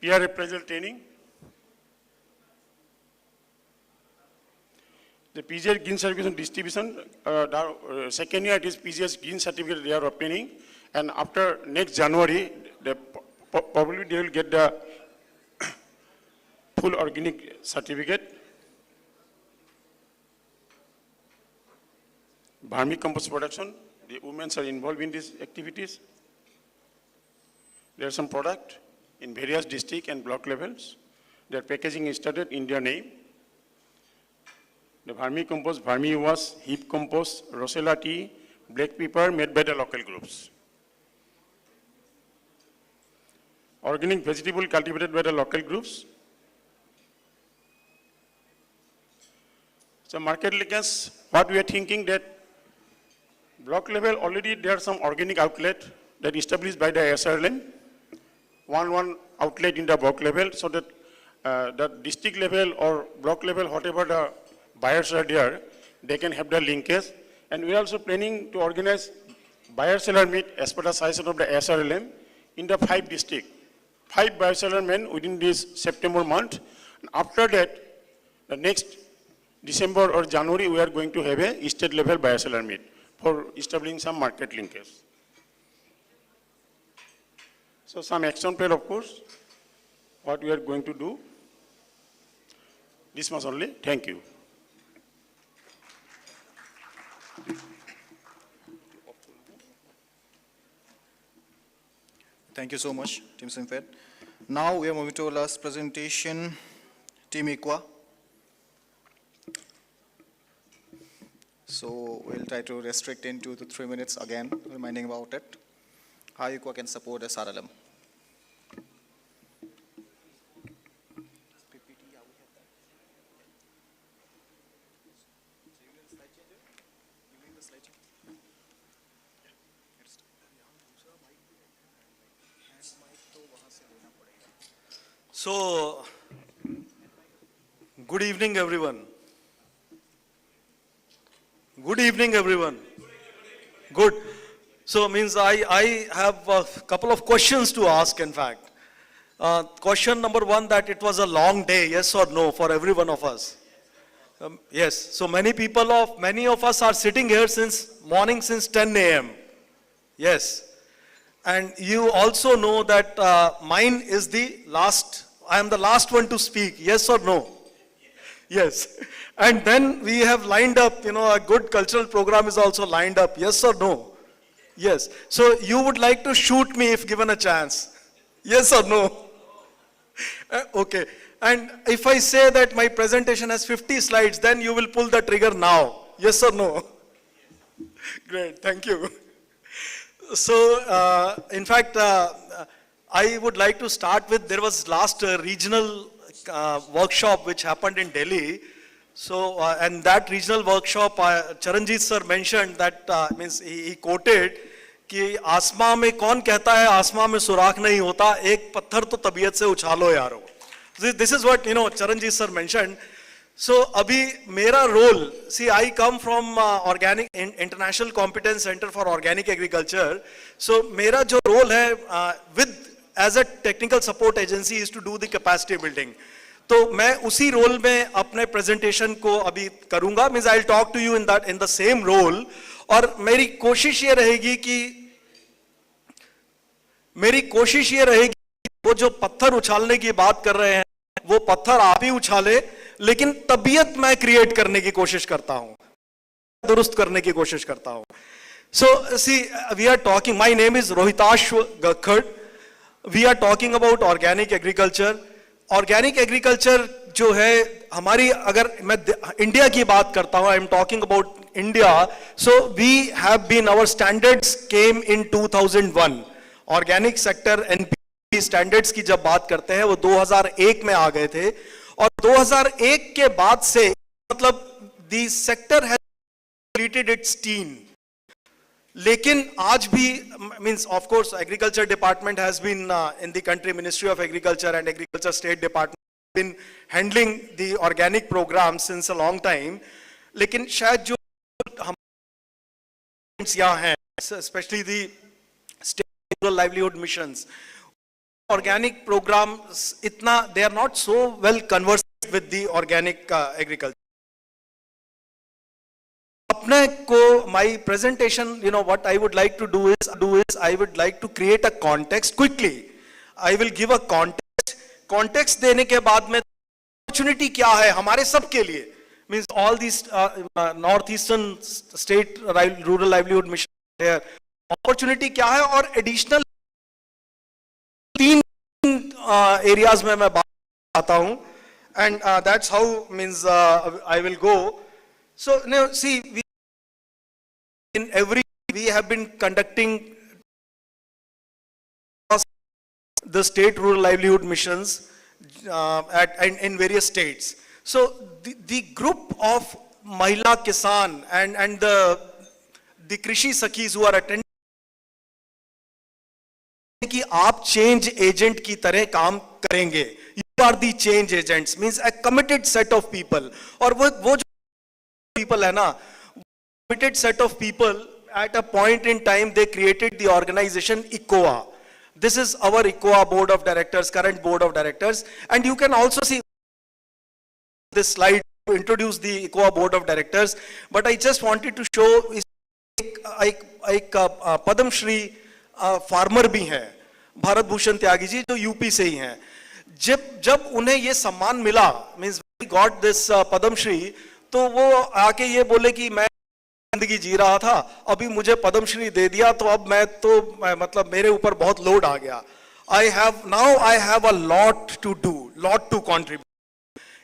PR appraisal training. The PGS Green Certification distribution, second year it is PGS Green Certificate they are obtaining, and after next January, probably they will get the full organic certificate. Vermicompost production, the women are involved in these activities. There are some product in various district and block levels. Their packaging is started in their name. The vermicompost, vermiwash, heap compost, rosella tea, black pepper made by the local groups. Organic vegetable cultivated by the local groups. So market linkage, what we are thinking that block level already there are some organic outlet that established by the SRLM. One outlet in the block level so that the district level or block level, whatever the buyers are there, they can have the linkage. And we are also planning to organize buyer-seller meet as per the suggestion of the SRLM in the 5 districts. 5 buyer-seller men within this September month. And after that, the next December or January, we are going to have a state level buyer-seller meet for establishing some market linkage. So some action plan, of course, what we are going to do. This much only. Thank you. Thank you so much, Team SIMFED. Now we are moving to our last presentation, Team ICWA. So we'll try to restrict in 2 to 3 minutes again, reminding about it, how ICWA can support SRLM. So, good evening, everyone. Good evening, everyone. Good. So, means I have a couple of questions to ask, in fact. Question number 1, that it was a long day, yes or no, for every one of us? Yes. So, many of us are sitting here since morning, since 10 a.m. Yes. And you also know that mine is the last. I am the last one to speak, yes or no? Yes. And then we have lined up, a good cultural program is also lined up, yes or no? Yes. So you would like to shoot me if given a chance? Yes or no? Okay. And if I say that my presentation has 50 slides, then you will pull the trigger now, yes or no? Great, thank you. So, in fact, I would like to start with, there was last regional workshop which happened in Delhi. So, and that regional workshop, Charanjit sir mentioned that, means he quoted, कि आसमां में कौन कहता है आसमां में सुराख नहीं होता, एक पत्थर तो तबीयत से उछालो यारो. This is what, Charanjit sir mentioned. So, abhi mera role, see, I come from Organic International Competence Center for Organic Agriculture. So, mera jo role hai as a technical support agency is to do the capacity building. तो मैं उसी role में अपने presentation को अभी करूंगा. Means I will talk to you in the same role. और मेरी कोशिश ये रहेगी वो जो पत्थर उछालने की बात कर रहे हैं वो पत्थर आप ही उछाले, लेकिन तबीयत मैं क्रिएट करने की कोशिश करता हूं, दुरुस्त करने की कोशिश करता हूं. So see, we are talking, my name is Rohitashva Gakhar. We are talking about organic agriculture. Organic agriculture जो है हमारी, अगर मैं इंडिया की बात करता हूं, I am talking about India. So we have been, our standards came in 2001. Organic sector NPP standards की जब बात करते हैं वो 2001 में आ गए थे. और 2001 के बाद से मतलब the sector has completed its teen. लेकिन आज भी, means of course agriculture department has been in the country, ministry of agriculture and agriculture state department been handling the organic program since a long time. लेकिन शायद जो हम यहाँ हैं, specially the state rural livelihood missions, organic program इतना, they are not so well conversed with the organic agriculture. अपने को my presentation, what I would like to do is I would like to create a context quickly. I will give a context देने के बाद में opportunity क्या है हमारे सब के लिए, means all these northeastern state rural livelihood mission here, opportunity क्या है, और additional 3 areas में मैं बात आता हूँ. And that's how, means I will go. So now see, we have been conducting the state rural livelihood missions in various states. So the group of Mahila Kisan and the Krishi Sakhis who are attending, कि आप change agent की तरह काम करेंगे. You are the change agents, means a committed set of people. और वो जो people है ना, committed set of people, at a point in time they created the organization ECOA. This is our ECOA board of directors, current board of directors, and you can also see this slide to introduce the ECOA board of directors. But I just wanted to show एक Padma Shri farmer भी हैं, भारत भूषण त्यागी जी, जो UP से ही हैं. जब उन्हें ये सम्मान मिला, means we got this Padma Shri, तो वो आके ये बोले कि मैं जिंदगी जी रहा था, अभी मुझे पद्म श्री दे दिया, तो अब मतलब मेरे ऊपर बहुत लोड आ गया. I have a lot to do, lot to contribute.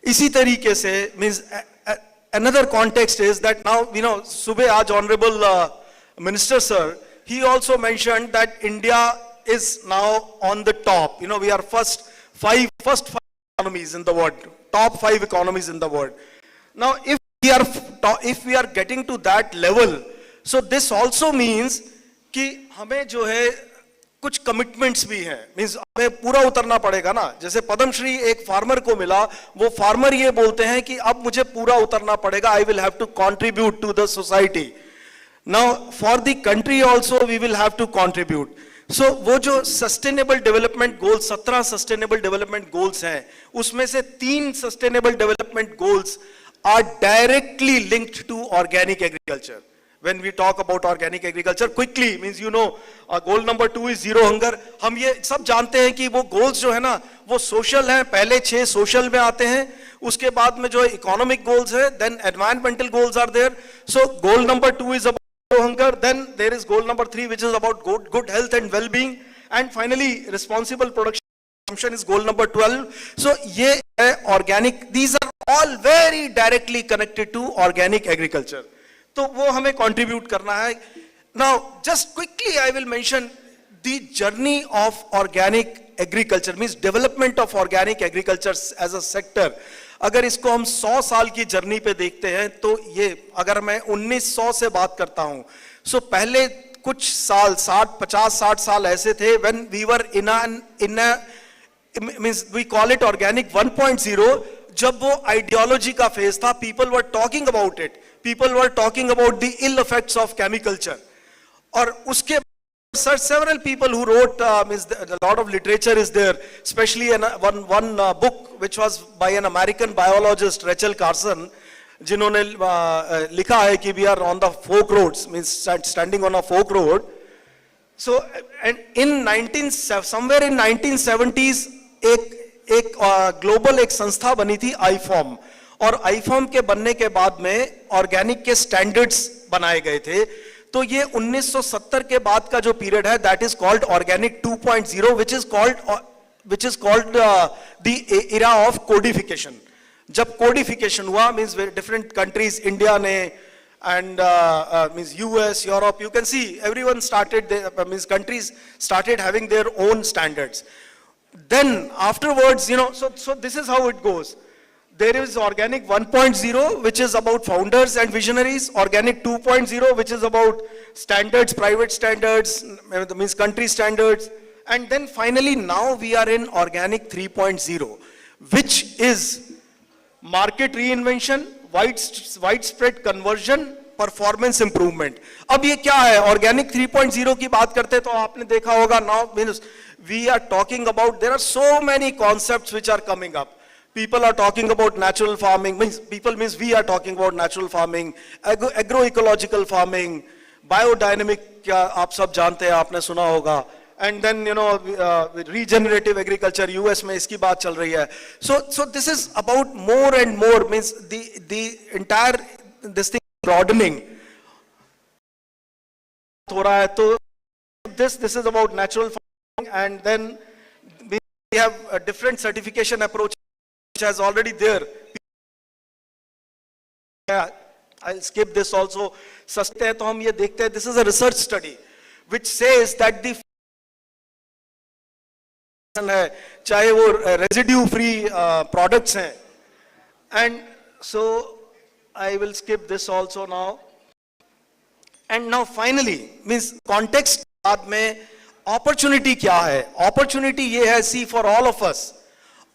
इसी तरीके से, means another context is that now, सुबह आज honorable minister sir, he also mentioned that India is now on the top. We are first five economies in the world, top 5 economies in the world. Now, if we are getting to that level, so this also means कि हमें जो है कुछ commitments भी हैं, means हमें पूरा उतरना पड़ेगा ना. जैसे पद्मश्री एक फार्मर को मिला, वो फार्मर ये बोलते हैं कि अब मुझे पूरा उतरना पड़ेगा, I will have to contribute to the society. Now for the country also we will have to contribute. So वो जो sustainable development goals, 17 sustainable development goals हैं, उसमें से 3 sustainable development goals are directly linked to organic agriculture. When we talk about organic agriculture, quickly, means goal number 2 is zero hunger. हम ये सब जानते हैं कि वो goals जो है ना, वो social हैं, पहले 6 social में आते हैं, उसके बाद में जो economic goals है, then environmental goals are there. So goal number 2 is about zero hunger, then there is goal number 3 which is about good health and well-being, and finally responsible production is goal number 12. So ये है organic, these are all very directly connected to organic agriculture. तो वो हमें contribute करना है. Now just quickly I will mention the journey of organic agriculture, means development of organic agriculture as a sector, अगर इसको हम 100 साल की जर्नी पे देखते हैं तो ये, अगर मैं 1900 से बात करता हूं, सो पहले कुछ साल 50-60 साल ऐसे थे when we were in a means we call it organic 1.0, जब वो आइडियोलॉजी का फेज था, people were talking about it, people were talking about the ill effects of chemiculture. और उसके several people who wrote, means a lot of literature is there, especially one book which was by an American biologist, Rachel Carson, जिन्होंने लिखा है कि we are on the fork roads, means standing on a fork road. So, and in somewhere in 1970s, एक global एक संस्था बनी थी IFOM, और IFOM के बनने के बाद में ऑर्गेनिक के स्टैंडर्ड्स बनाए गए थे. तो ये 1970 के बाद का जो पीरियड है, that is called organic 2.0, which is called the era of codification. जब कोडिफिकेशन हुआ, मींस डिफरेंट कंट्रीज, इंडिया ने and means US, Europe, you can see everyone started, means countries started having their own standards. Then afterwards, so this is how it goes. There is organic 1.0, which is about founders and visionaries. Organic 2.0, which is about standards, private standards, means country standards. And then finally, now we are in organic 3.0, which is market reinvention, widespread conversion, performance improvement. अब ये क्या है? Organic 3.0 की बात करते तो आपने देखा होगा, now means we are talking about, there are so many concepts which are coming up. People are talking about natural farming, means we are talking about natural farming, agroecological farming, biodynamic, क्या आप सब जानते हैं, आपने सुना होगा. And then, regenerative agriculture, US में इसकी बात चल रही है. So this is about more and more, means the entire, this thing broadening. हो रहा है, तो this is about natural farming, and then we have a different certification approach which is already there. I'll skip this also. सस्ते हैं तो हम ये देखते हैं, this is a research study which says that the है, चाहे वो रेजिड्यू फ्री प्रोडक्ट्स हैं. And so I will skip this also now. And now finally, means context बाद में अपॉर्चुनिटी क्या है? अपॉर्चुनिटी ये है, सी for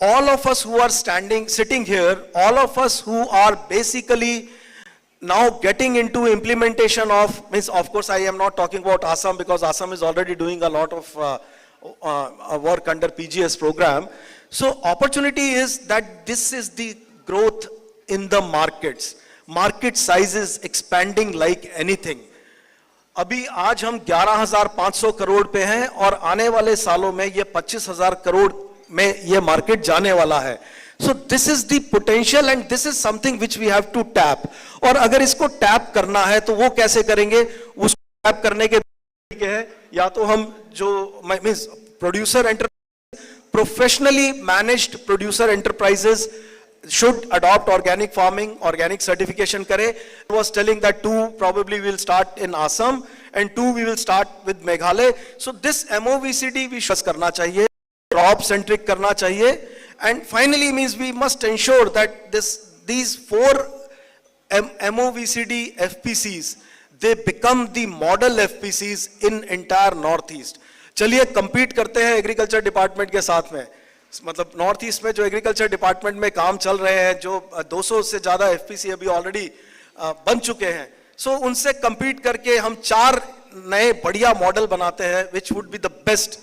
all of us who are sitting here, all of us who are basically now getting into implementation of, means of course I am not talking about Assam, because Assam is already doing a lot of work under PGS program. So opportunity is that this is the growth in the markets. Market size is expanding like anything. अभी आज हम 11,500 करोड़ पे हैं, और आने वाले सालों में ये 25,000 करोड़ में ये मार्केट जाने वाला है. So this is the potential and this is something which we have to tap. और अगर इसको टैप करना है तो वो कैसे करेंगे? उसको टैप करने के है, या तो हम जो means producer enterprise, professionally managed producer enterprises should adopt organic farming, organic certification करे. I was telling that 2 probably will start in Assam and 2 we will start with Meghalaya. So this MOVCD we should करना चाहिए, crop centric करना चाहिए, and finally means we must ensure that these 4 MOVCD FPCs, they become the model FPCs in entire Northeast. चलिए compete करते हैं agriculture department के साथ में. मतलब नॉर्थ ईस्ट में जो एग्रीकल्चर डिपार्टमेंट में काम चल रहे हैं, जो 200 से ज्यादा FPC अभी ऑलरेडी बन चुके हैं, सो उनसे compete करके हम 4 नए बढ़िया मॉडल बनाते हैं, which would be the best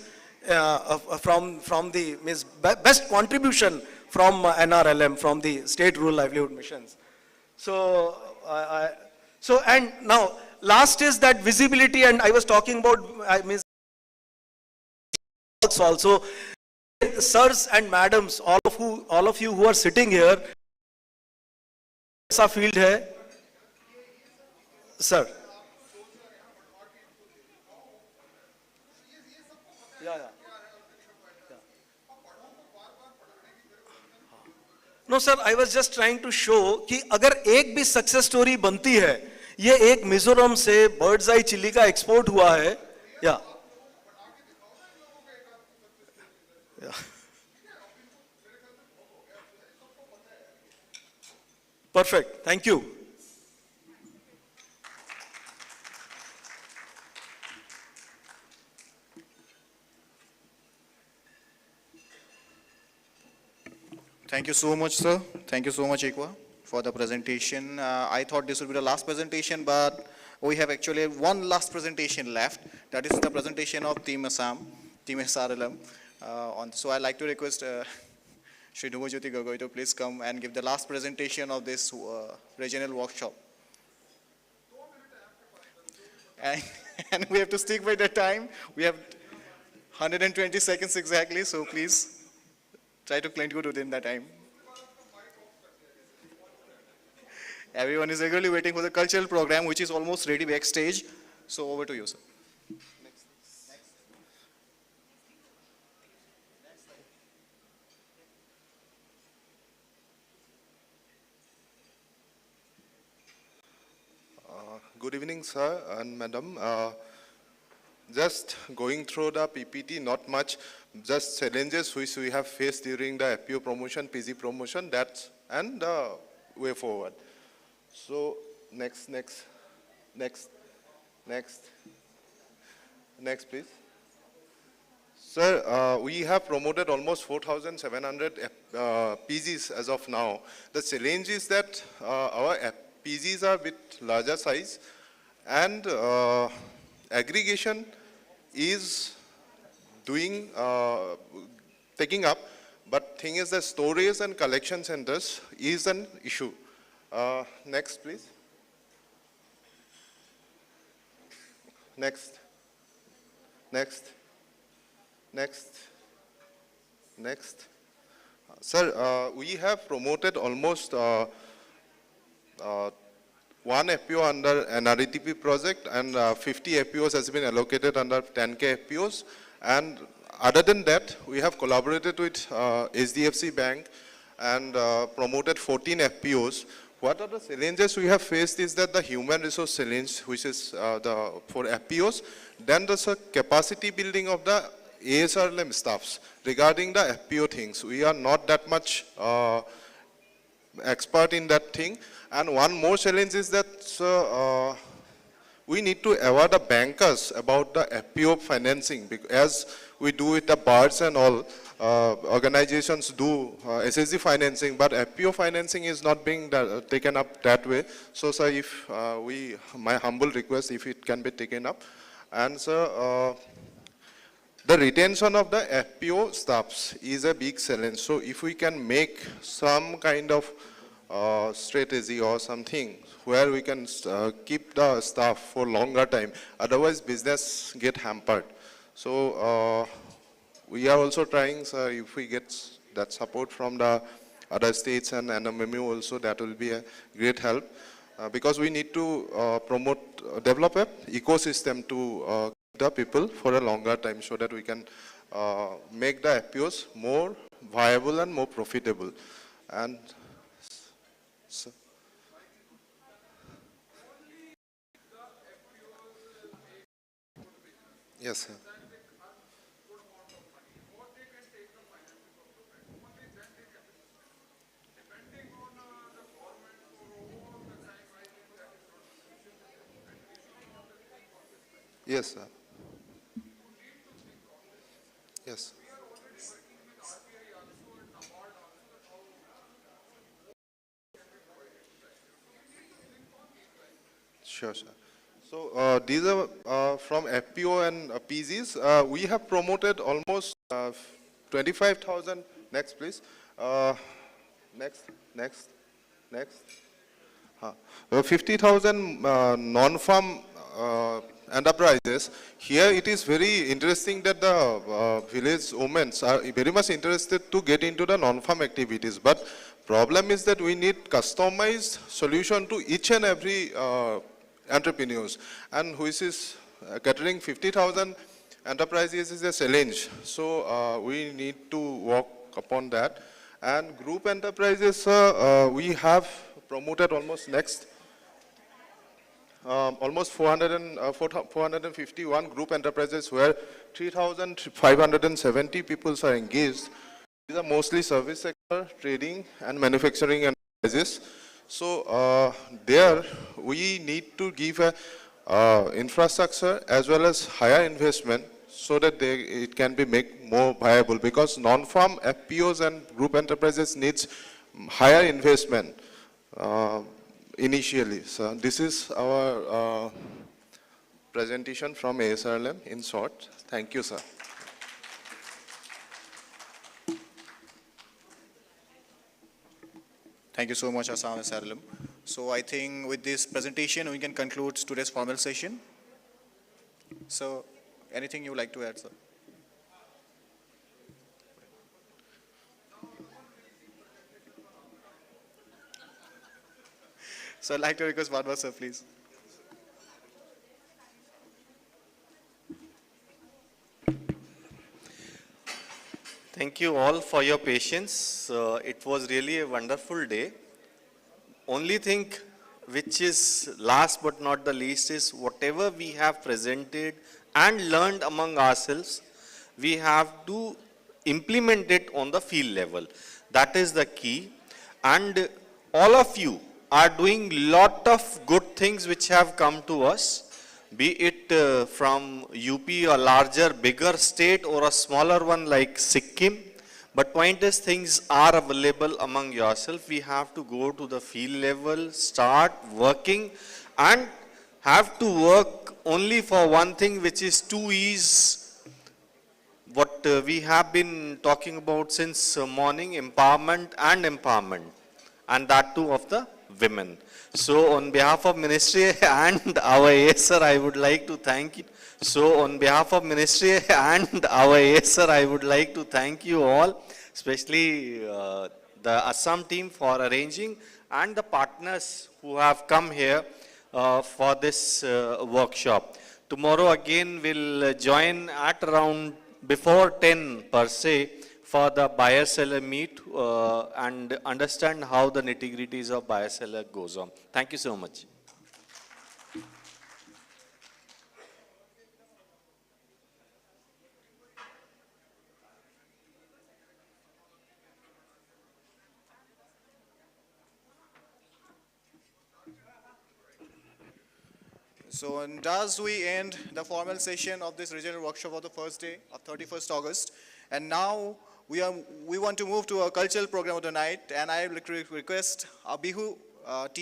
from the means best contribution from NRLM, from the state rural livelihood missions. So and now last is that visibility, and I was talking about, I mean also, sirs and madams, all of you who are sitting here, ऐसा field है, sir. No sir, I was just trying to show कि अगर एक भी success story बनती है, ये एक मिजोरम से बर्ड्स आई चिल्ली का एक्सपोर्ट हुआ है, या Yeah. Perfect, thank you. Thank you so much, sir. Thank you so much, Ekwa, for the presentation. I thought this would be the last presentation, but we have actually one last presentation left. That is the presentation of Team Assam, Team SRLM. So I'd like to request Shri Dhumajyoti Gogoi to please come and give the last presentation of this regional workshop. And we have to stick by the time. We have 120 seconds exactly, so please try to conclude within that time. Everyone is eagerly waiting for the cultural program, which is almost ready backstage. So over to you, sir. Good evening, sir and madam. Just going through the PPT, not much, just challenges which we have faced during the FPO promotion, PG promotion, that's, and the way forward. So, next, please. Sir, we have promoted almost 4,700 PGs as of now. The challenge is that our PGs are a bit larger size, and aggregation is taking up, but thing is that storage and collection centers is an issue. Next, please. Next. Sir, we have promoted almost one FPO under an RETP project, and 50 FPOs has been allocated under 10K FPOs. And other than that, we have collaborated with HDFC Bank and promoted 14 FPOs. What are the challenges we have faced is that the human resource challenge, which is for FPOs, then there's a capacity building of the ASRLM staffs regarding the FPO things. We are not that much expert in that thing. And one more challenge is that we need to aware the bankers about the FPO financing, because as we do with the BARS and all, organizations do SSG financing, but FPO financing is not being taken up that way. So, sir, if my humble request, if it can be taken up. And, sir, the retention of the FPO staffs is a big challenge. So, if we can make some kind of strategy or something where we can keep the staff for longer time, otherwise business get hampered. So we are also trying, sir, if we get that support from the other states and NMMU also, that will be a great help, because we need to develop an ecosystem to keep the people for a longer time, so that we can make the FPOs more viable and more profitable. And sir. Yes, sir. Yes, sir. Yes. Sure, sir. So these are from FPO and PGs. We have promoted almost 25,000. Next, please. Next. 50,000 non-farm enterprises. Here it is very interesting that the village women are very much interested to get into the non-farm activities. But problem is that we need customized solution to each and every entrepreneurs, and which is catering 50,000 enterprises is a challenge. So we need to work upon that. And group enterprises, we have promoted almost almost 451 group enterprises where 3,570 people are engaged. These are mostly service sector, trading and manufacturing enterprises. So there we need to give a infrastructure as well as higher investment so that it can be made more viable, because non-farm FPOs and group enterprises needs higher investment initially. So this is our presentation from ASRLM in short. Thank you, sir. Thank you so much, Assam ASRLM. So I think with this presentation, we can conclude today's formal session. So anything you would like to add, sir? So I'd like to request one more, sir, please. Thank you all for your patience. It was really a wonderful day. Only thing which is last but not the least is whatever we have presented and learned among ourselves, we have to implement it on the field level. That is the key. And all of you are doing lot of good things which have come to us, be it from UP, a larger, bigger state, or a smaller one like Sikkim. But point is, things are available among yourself. We have to go to the field level, start working, and have to work only for one thing, which is 2 E's. What we have been talking about since morning, empowerment and empowerment, and that too of the women. So on behalf of Ministry and our ASR, I would like to thank you. So on behalf of Ministry and our ASR, I would like to thank you all, especially the Assam team for arranging, and the partners who have come here for this workshop. Tomorrow again we'll join at around before 10 per se for the buyer-seller meet and understand how the nitty-gritties of buyer-seller goes on. Thank you so much. So, and thus we end the formal session of this regional workshop of the first day of 31st August. And now we want to move to a cultural program of the night, and I would like to request our Bihu team